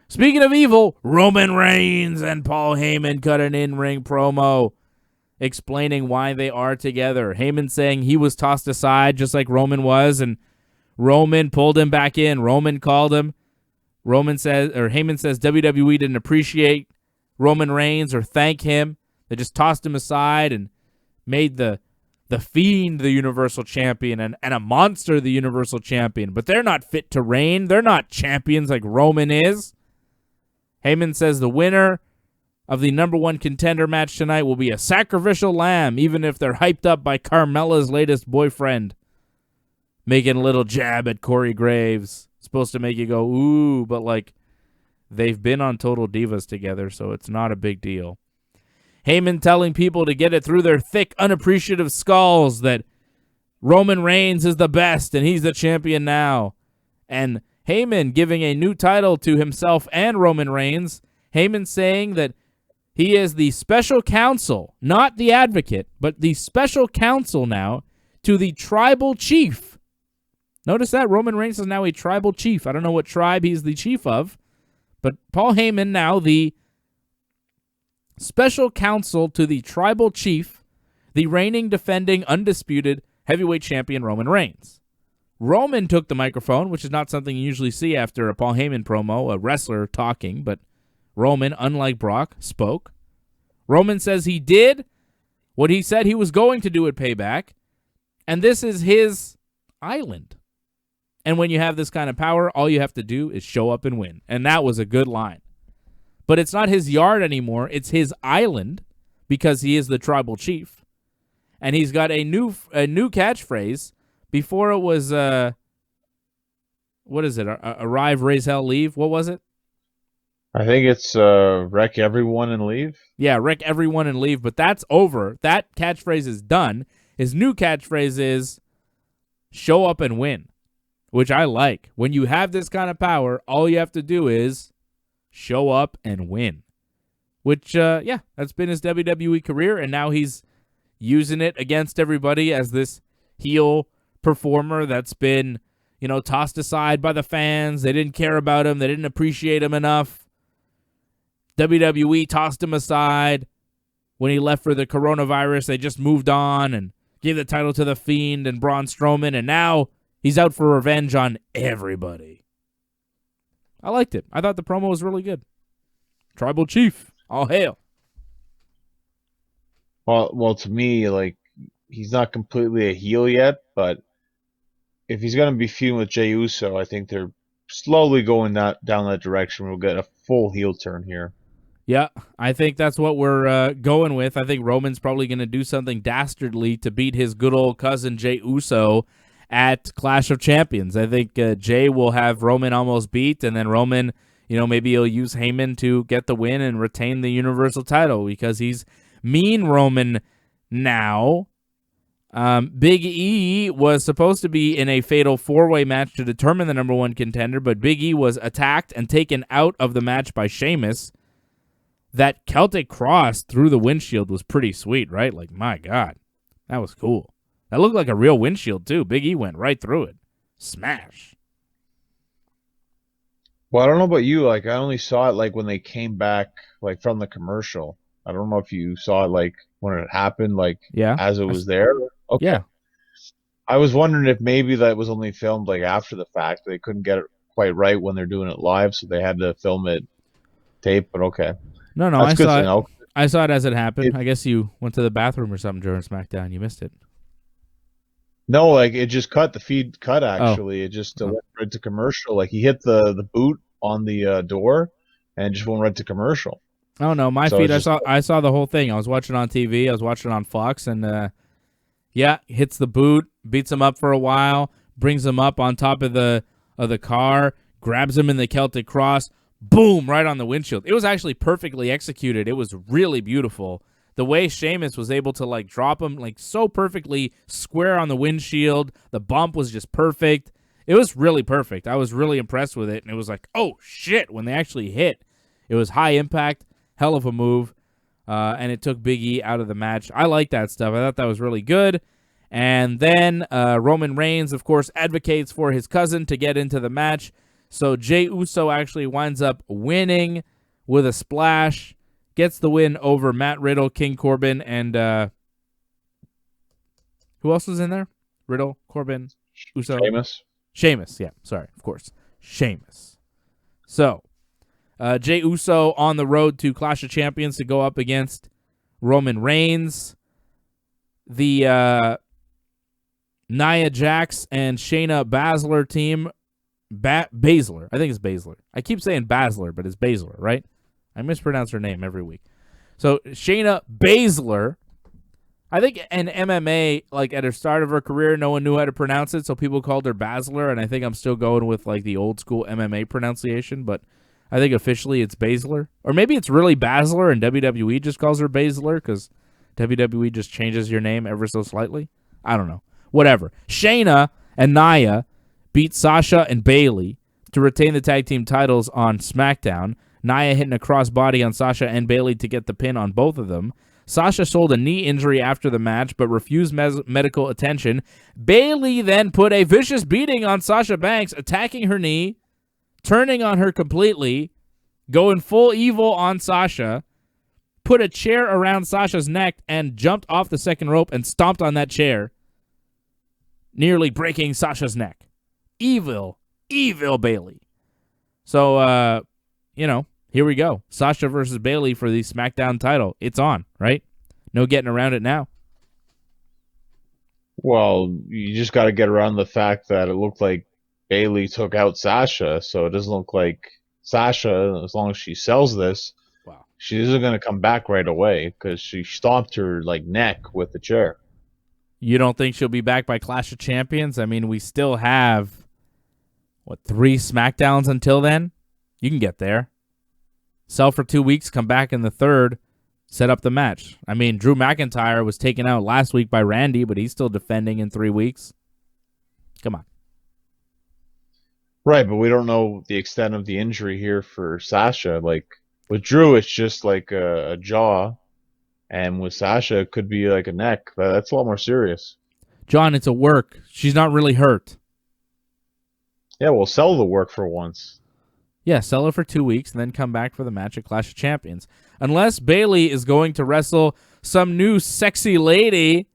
A: Speaking of evil, Roman Reigns and Paul Heyman cut an in-ring promo explaining why they are together. Heyman saying he was tossed aside just like Roman was, and Roman pulled him back in. Roman called him. Heyman says WWE didn't appreciate Roman Reigns or thank him. They just tossed him aside and made the Fiend the Universal Champion and a Monster the Universal Champion. But they're not fit to reign. They're not champions like Roman is. Heyman says the winner of the number one contender match tonight will be a sacrificial lamb, even if they're hyped up by Carmella's latest boyfriend. Making a little jab at Corey Graves. Supposed to make you go, ooh, but like they've been on Total Divas together, so it's not a big deal. Heyman telling people to get it through their thick, unappreciative skulls that Roman Reigns is the best and he's the champion now. And Heyman giving a new title to himself and Roman Reigns. Heyman saying that he is the special counsel, not the advocate, but the special counsel now to the tribal chief. Notice that Roman Reigns is now a tribal chief. I don't know what tribe he's the chief of, but Paul Heyman now the special counsel to the tribal chief, the reigning, defending, undisputed heavyweight champion Roman Reigns. Roman took the microphone, which is not something you usually see after a Paul Heyman promo, a wrestler talking, but Roman, unlike Brock, spoke. Roman says he did what he said he was going to do at Payback, and this is his island. And when you have this kind of power, all you have to do is show up and win. And that was a good line. But it's not his yard anymore. It's his island because he is the tribal chief. And he's got a new catchphrase. Before it was, what is it? Arrive, raise hell, leave. What was it?
B: I think it's wreck everyone and leave.
A: Yeah, wreck everyone and leave. But that's over. That catchphrase is done. His new catchphrase is show up and win, which I like. When you have this kind of power, all you have to do is show up and win. Which, that's been his WWE career, and now he's using it against everybody as this heel performer that's been, tossed aside by the fans. They didn't care about him. They didn't appreciate him enough. WWE tossed him aside. When he left for the coronavirus, they just moved on and gave the title to The Fiend and Braun Strowman, and now he's out for revenge on everybody. I liked it. I thought the promo was really good. Tribal Chief, all hail.
B: Well, to me, like, he's not completely a heel yet, but if he's going to be feuding with Jey Uso, I think they're slowly going down that direction. We'll get a full heel turn here.
A: Yeah, I think that's what we're going with. I think Roman's probably going to do something dastardly to beat his good old cousin Jey Uso at Clash of Champions. I think Jey will have Roman almost beat, and then Roman, maybe he'll use Heyman to get the win and retain the Universal title because he's mean Roman now. Big E was supposed to be in a fatal four-way match to determine the number one contender, but Big E was attacked and taken out of the match by Sheamus. That Celtic cross through the windshield was pretty sweet, right? Like, my God, that was cool. That looked like a real windshield, too. Big E went right through it. Smash.
B: Well, I don't know about you. Like, I only saw it, like, when they came back, like, from the commercial. I don't know if you saw it, like, when it happened, like, as it was there. Okay.
A: Yeah.
B: I was wondering if maybe that was only filmed, like, after the fact. They couldn't get it quite right when they're doing it live, so they had to film it tape, but okay.
A: No,
B: That's good to know.
A: I saw it as it happened. I guess you went to the bathroom or something during SmackDown. You missed it.
B: No, like, it just cut. The feed cut, actually. It just went right to commercial. Like, he hit the boot on the door and just went right to commercial.
A: Oh, no, my feed, I saw the whole thing. I was watching on TV. I was watching on Fox, and, hits the boot, beats him up for a while, brings him up on top of the car, grabs him in the Celtic cross, boom, right on the windshield. It was actually perfectly executed. It was really beautiful. The way Sheamus was able to like drop him like so perfectly square on the windshield. The bump was just perfect. It was really perfect. I was really impressed with it. And it was like, oh, shit, when they actually hit. It was high impact, hell of a move, and it took Big E out of the match. I like that stuff. I thought that was really good. And then Roman Reigns, of course, advocates for his cousin to get into the match. So Jey Uso actually winds up winning with a splash, gets the win over Matt Riddle, King Corbin, and who else was in there? Riddle, Corbin, Uso. Sheamus, yeah, sorry, of course. Sheamus. So, Jey Uso on the road to Clash of Champions to go up against Roman Reigns. The Nia Jax and Shayna Baszler team. Baszler. I think it's Baszler. I keep saying Baszler, but it's Baszler, right? I mispronounce her name every week. So Shayna Baszler, I think in MMA, like at her start of her career, no one knew how to pronounce it, so people called her Baszler, and I think I'm still going with like the old school MMA pronunciation, but I think officially it's Baszler. Or maybe it's really Baszler and WWE just calls her Baszler because WWE just changes your name ever so slightly. I don't know. Whatever. Shayna and Nia beat Sasha and Bayley to retain the tag team titles on SmackDown. Nia hitting a crossbody on Sasha and Bayley to get the pin on both of them. Sasha sold a knee injury after the match but refused medical attention. Bayley then put a vicious beating on Sasha Banks, attacking her knee, turning on her completely, going full evil on Sasha, put a chair around Sasha's neck and jumped off the second rope and stomped on that chair, nearly breaking Sasha's neck. Evil Bayley. So, here we go. Sasha versus Bayley for the SmackDown title. It's on, right? No getting around it now.
B: Well, you just got to get around the fact that it looked like Bayley took out Sasha, so it doesn't look like Sasha, as long as she sells this,
A: wow,
B: she isn't going to come back right away because she stomped her like neck with the chair.
A: You don't think she'll be back by Clash of Champions? I mean, we still have 3 SmackDowns until then? You can get there. Sell for 2 weeks, come back in the third, set up the match. I mean, Drew McIntyre was taken out last week by Randy, but he's still defending in 3 weeks. Come on.
B: Right, but we don't know the extent of the injury here for Sasha. Like, with Drew, it's just like a jaw, and with Sasha, it could be like a neck. That's a lot more serious.
A: John, it's a work. She's not really hurt.
B: Yeah, we'll sell the work for once.
A: Yeah, sell it for 2 weeks and then come back for the match at Clash of Champions. Unless Bayley is going to wrestle some new sexy lady.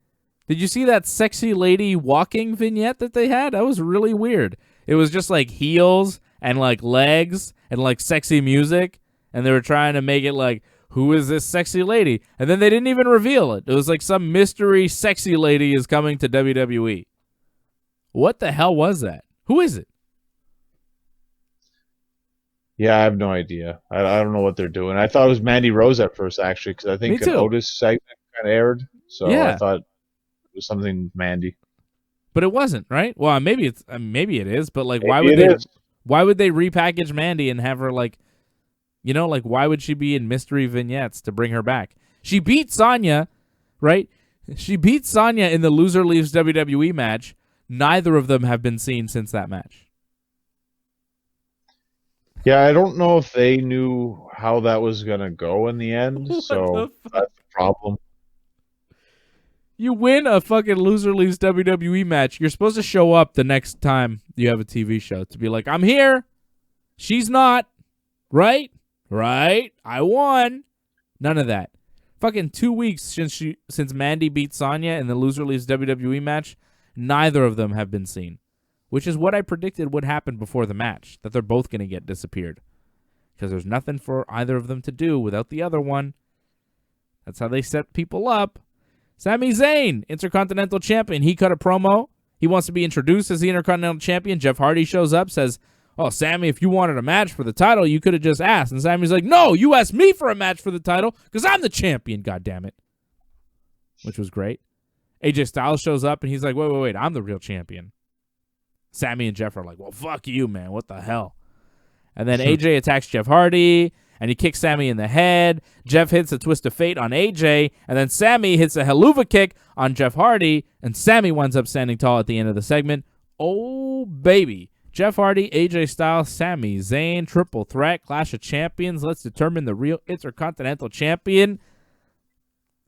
A: Did you see that sexy lady walking vignette that they had? That was really weird. It was just like heels and like legs and like sexy music. And they were trying to make it like, who is this sexy lady? And then they didn't even reveal it. It was like some mystery sexy lady is coming to WWE. What the hell was that? Who is it?
B: Yeah, I have no idea. I don't know what they're doing. I thought it was Mandy Rose at first, actually, because I think an Otis segment kind of aired. So yeah. I thought it was something Mandy.
A: But it wasn't, right? Well, maybe it is. But like, why would they repackage Mandy and have her like, like why would she be in mystery vignettes to bring her back? She beat Sonya, right? She beat Sonya in the Loser Leaves WWE match. Neither of them have been seen since that match.
B: Yeah, I don't know if they knew how that was going to go in the end, so that's the problem.
A: You win a fucking Loser Leaves WWE match. You're supposed to show up the next time you have a TV show to be like, I'm here. She's not. Right? Right? I won. None of that. Fucking 2 weeks since Mandy beat Sonya in the Loser Leaves WWE match, neither of them have been seen. Which is what I predicted would happen before the match, that they're both going to get disappeared. Because there's nothing for either of them to do without the other one. That's how they set people up. Sami Zayn, Intercontinental Champion. He cut a promo. He wants to be introduced as the Intercontinental Champion. Jeff Hardy shows up, says, oh, Sami, if you wanted a match for the title, you could have just asked. And Sami's like, no, you asked me for a match for the title because I'm the champion, goddammit. Which was great. AJ Styles shows up, and he's like, wait, I'm the real champion. Sami and Jeff are like, well, fuck you, man. What the hell? And then AJ attacks Jeff Hardy, and he kicks Sammy in the head. Jeff hits a twist of fate on AJ, and then Sammy hits a haluva kick on Jeff Hardy, and Sammy winds up standing tall at the end of the segment. Oh, baby. Jeff Hardy, AJ Styles, Sami Zayn, triple threat, Clash of Champions. Let's determine the real Intercontinental Champion.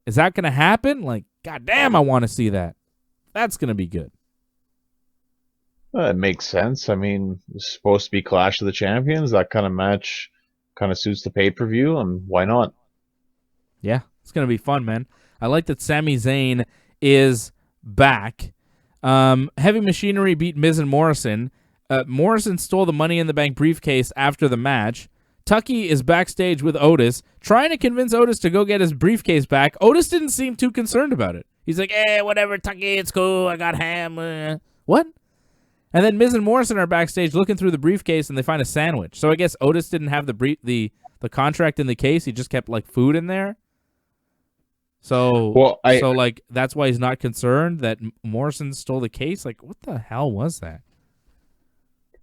A: Is that going to happen? Like, goddamn, I want to see that. That's going to be good.
B: It makes sense. I mean, it's supposed to be Clash of the Champions. That kind of match kind of suits the pay-per-view, and why not?
A: Yeah, it's going to be fun, man. I like that Sami Zayn is back. Heavy Machinery beat Miz and Morrison. Morrison stole the Money in the Bank briefcase after the match. Tucky is backstage with Otis, trying to convince Otis to go get his briefcase back. Otis didn't seem too concerned about it. He's like, whatever, Tucky, it's cool. I got ham. What? And then Miz and Morrison are backstage looking through the briefcase, and they find a sandwich. So I guess Otis didn't have the contract in the case. He just kept, like, food in there. So, that's why he's not concerned that Morrison stole the case? Like, what the hell was that?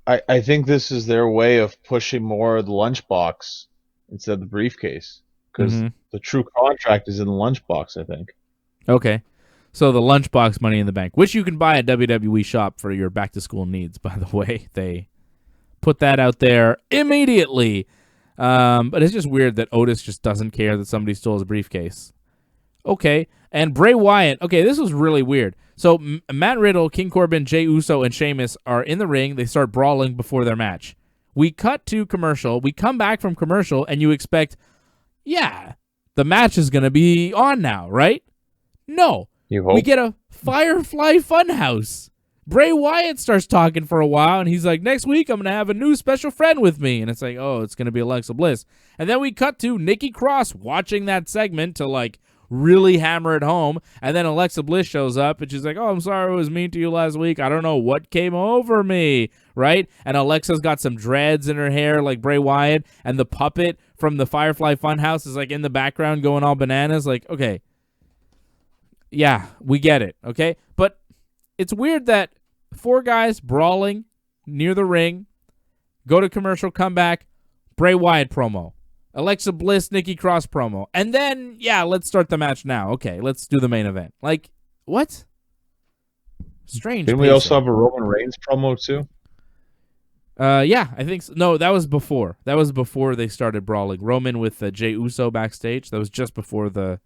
B: I think this is their way of pushing more of the lunchbox instead of the briefcase. Because the true contract is in the lunchbox, I think.
A: Okay. So the lunchbox Money in the Bank, which you can buy at WWE Shop for your back-to-school needs, by the way. They put that out there immediately. But it's just weird that Otis just doesn't care that somebody stole his briefcase. Okay. And Bray Wyatt. Okay, this was really weird. So Matt Riddle, King Corbin, Jey Uso, and Sheamus are in the ring. They start brawling before their match. We cut to commercial. We come back from commercial, and you expect, the match is going to be on now, right? No. We get a Firefly Funhouse. Bray Wyatt starts talking for a while, and he's like, next week I'm going to have a new special friend with me. And it's like, oh, it's going to be Alexa Bliss. And then we cut to Nikki Cross watching that segment to, like, really hammer it home. And then Alexa Bliss shows up, and she's like, oh, I'm sorry I was mean to you last week. I don't know what came over me, right? And Alexa's got some dreads in her hair like Bray Wyatt, and the puppet from the Firefly Funhouse is, like, in the background going all bananas. Like, okay. Yeah, we get it, okay? But it's weird that 4 guys brawling near the ring, go to commercial, come back, Bray Wyatt promo, Alexa Bliss, Nikki Cross promo, and then, let's start the match now. Okay, let's do the main event. Like, what? Strange.
B: Didn't we also have a Roman Reigns promo, too?
A: Yeah, I think so. No, that was before. That was before they started brawling. Roman with Jey Uso backstage. That was just before the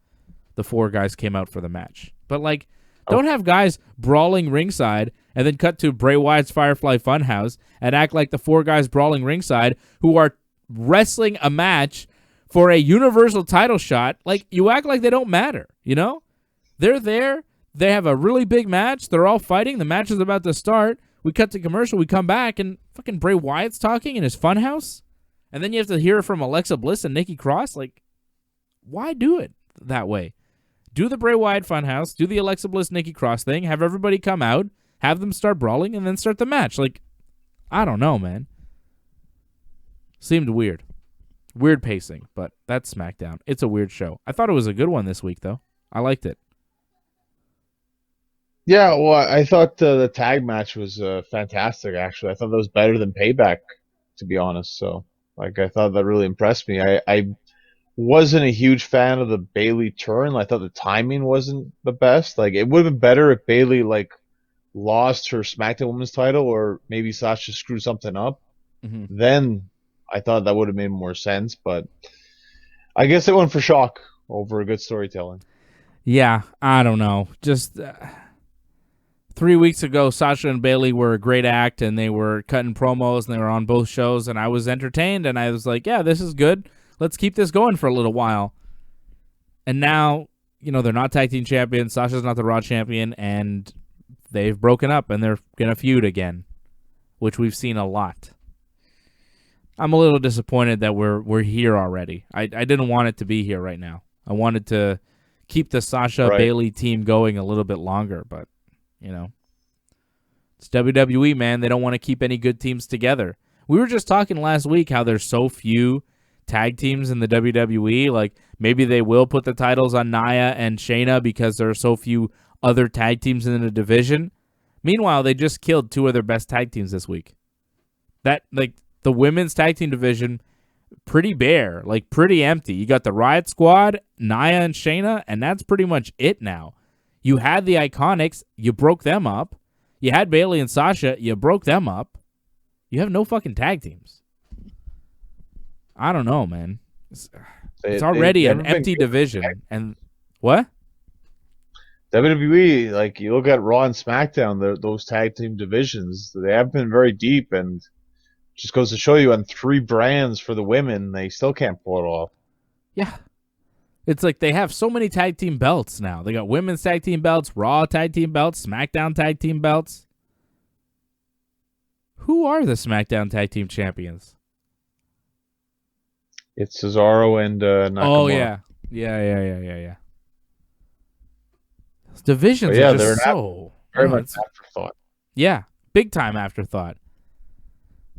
A: 4 guys came out for the match. But, like, don't have guys brawling ringside and then cut to Bray Wyatt's Firefly Funhouse and act like the 4 guys brawling ringside who are wrestling a match for a Universal title shot. Like, you act like they don't matter, you know? They're there. They have a really big match. They're all fighting. The match is about to start. We cut to commercial. We come back, and fucking Bray Wyatt's talking in his funhouse. And then you have to hear from Alexa Bliss and Nikki Cross. Like, why do it that way? Do the Bray Wyatt Funhouse, do the Alexa Bliss Nikki Cross thing, have everybody come out, have them start brawling, and then start the match. Like, I don't know, man. Seemed weird. Weird pacing, but that's SmackDown. It's a weird show. I thought it was a good one this week, though. I liked it.
B: Yeah, well, I thought the tag match was fantastic, actually. I thought that was better than Payback, to be honest. So, like, I thought that really impressed me. I wasn't a huge fan of the Bayley turn. I thought the timing wasn't the best. Like, it would have been better if Bayley, like, lost her SmackDown Women's title, or maybe Sasha screwed something up. Mm-hmm. Then I thought that would have made more sense. But I guess it went for shock over good storytelling.
A: Yeah, I don't know. Just 3 weeks ago, Sasha and Bayley were a great act, and they were cutting promos, and they were on both shows, and I was entertained, and I was like, yeah, this is good. Let's keep this going for a little while. And now, you know, they're not tag team champions. Sasha's not the Raw champion, and they've broken up, and they're going to feud again, which we've seen a lot. I'm a little disappointed that we're here already. I didn't want it to be here right now. I wanted to keep the Sasha Bayley team going a little bit longer, but, you know, it's WWE, man. They don't want to keep any good teams together. We were just talking last week how there's so few tag teams in the WWE. Like, maybe they will put the titles on Nia and Shayna because there are so few other tag teams in the division. Meanwhile, they just killed 2 of their best tag teams this week. That, like, the women's tag team division pretty bare, like pretty empty. You got the Riot Squad, Nia and Shayna, and that's pretty much it now. You had the Iconics, you broke them up. You had Bayley and Sasha, you broke them up. You have no fucking tag teams. I don't know, man. It's already an empty division. And what?
B: WWE, like, you look at Raw and SmackDown, those tag team divisions, they have been very deep, and just goes to show you on 3 brands for the women, they still can't pull it off.
A: Yeah. It's like they have so many tag team belts now. They got women's tag team belts, Raw tag team belts, SmackDown tag team belts. Who are the SmackDown tag team champions?
B: It's Cesaro and Nakamura.
A: Oh, yeah. Yeah. Those divisions are just so...
B: Very much afterthought.
A: Yeah, big time afterthought.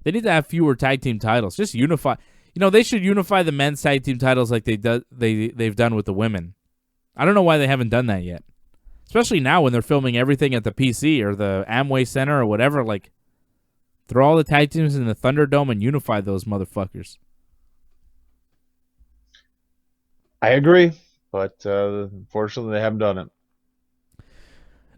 A: They need to have fewer tag team titles. Just unify. You know, they should unify the men's tag team titles like they've done with the women. I don't know why they haven't done that yet. Especially now when they're filming everything at the PC or the Amway Center or whatever. Like, throw all the tag teams in the Thunderdome and unify those motherfuckers.
B: I agree, but unfortunately they haven't done it.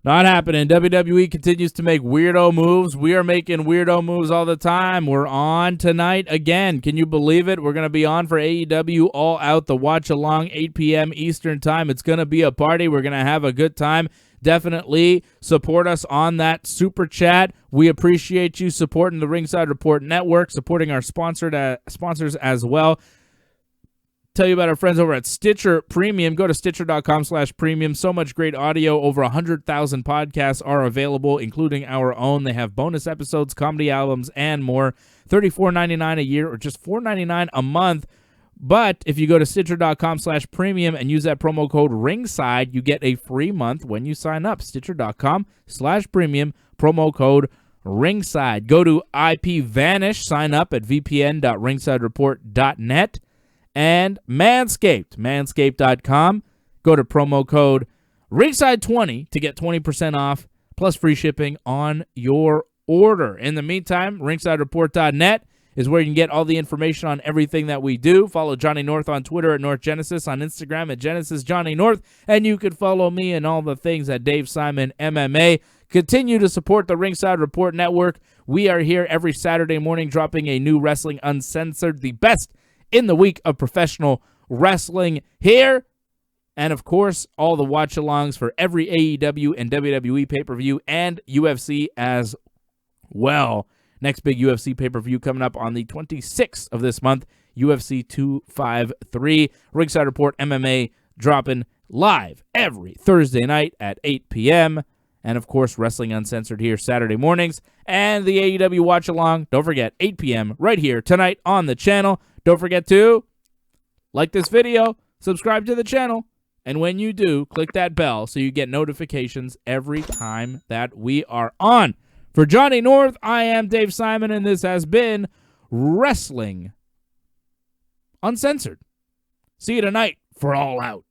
A: Not happening. WWE continues to make weirdo moves. We are making weirdo moves all the time. We're on tonight again. Can you believe it? We're going to be on for AEW All Out, the watch along, 8 p.m. Eastern time. It's going to be a party. We're going to have a good time. Definitely support us on that super chat. We appreciate you supporting the Ringside Report Network, supporting our sponsors as well. Tell you about our friends over at Stitcher Premium. Go to Stitcher.com/premium. So much great audio. Over 100,000 podcasts are available, including our own. They have bonus episodes, comedy albums, and more. $34.99 a year or just $4.99 a month. But if you go to Stitcher.com/premium and use that promo code RINGSIDE, you get a free month when you sign up. Stitcher.com/premium, promo code RINGSIDE. Go to IPVanish, sign up at vpn.ringsidereport.net. And Manscaped, manscaped.com. Go to promo code Ringside20 to get 20% off plus free shipping on your order. In the meantime, ringsidereport.net is where you can get all the information on everything that we do. Follow Johnny North on Twitter at North Genesis, on Instagram at Genesis Johnny North, and you can follow me and all the things at Dave Simon MMA. Continue to support the Ringside Report Network. We are here every Saturday morning dropping a new Wrestling Uncensored, the best in the week of professional wrestling here. And, of course, all the watch-alongs for every AEW and WWE pay-per-view and UFC as well. Next big UFC pay-per-view coming up on the 26th of this month, UFC 253. Ringside Report MMA dropping live every Thursday night at 8 p.m. And, of course, Wrestling Uncensored here Saturday mornings. And the AEW watch-along, don't forget, 8 p.m. right here tonight on the channel. Don't forget to like this video, subscribe to the channel, and when you do, click that bell so you get notifications every time that we are on. For Johnny North, I am Dave Simon, and this has been Wrestling Uncensored. See you tonight for All Out.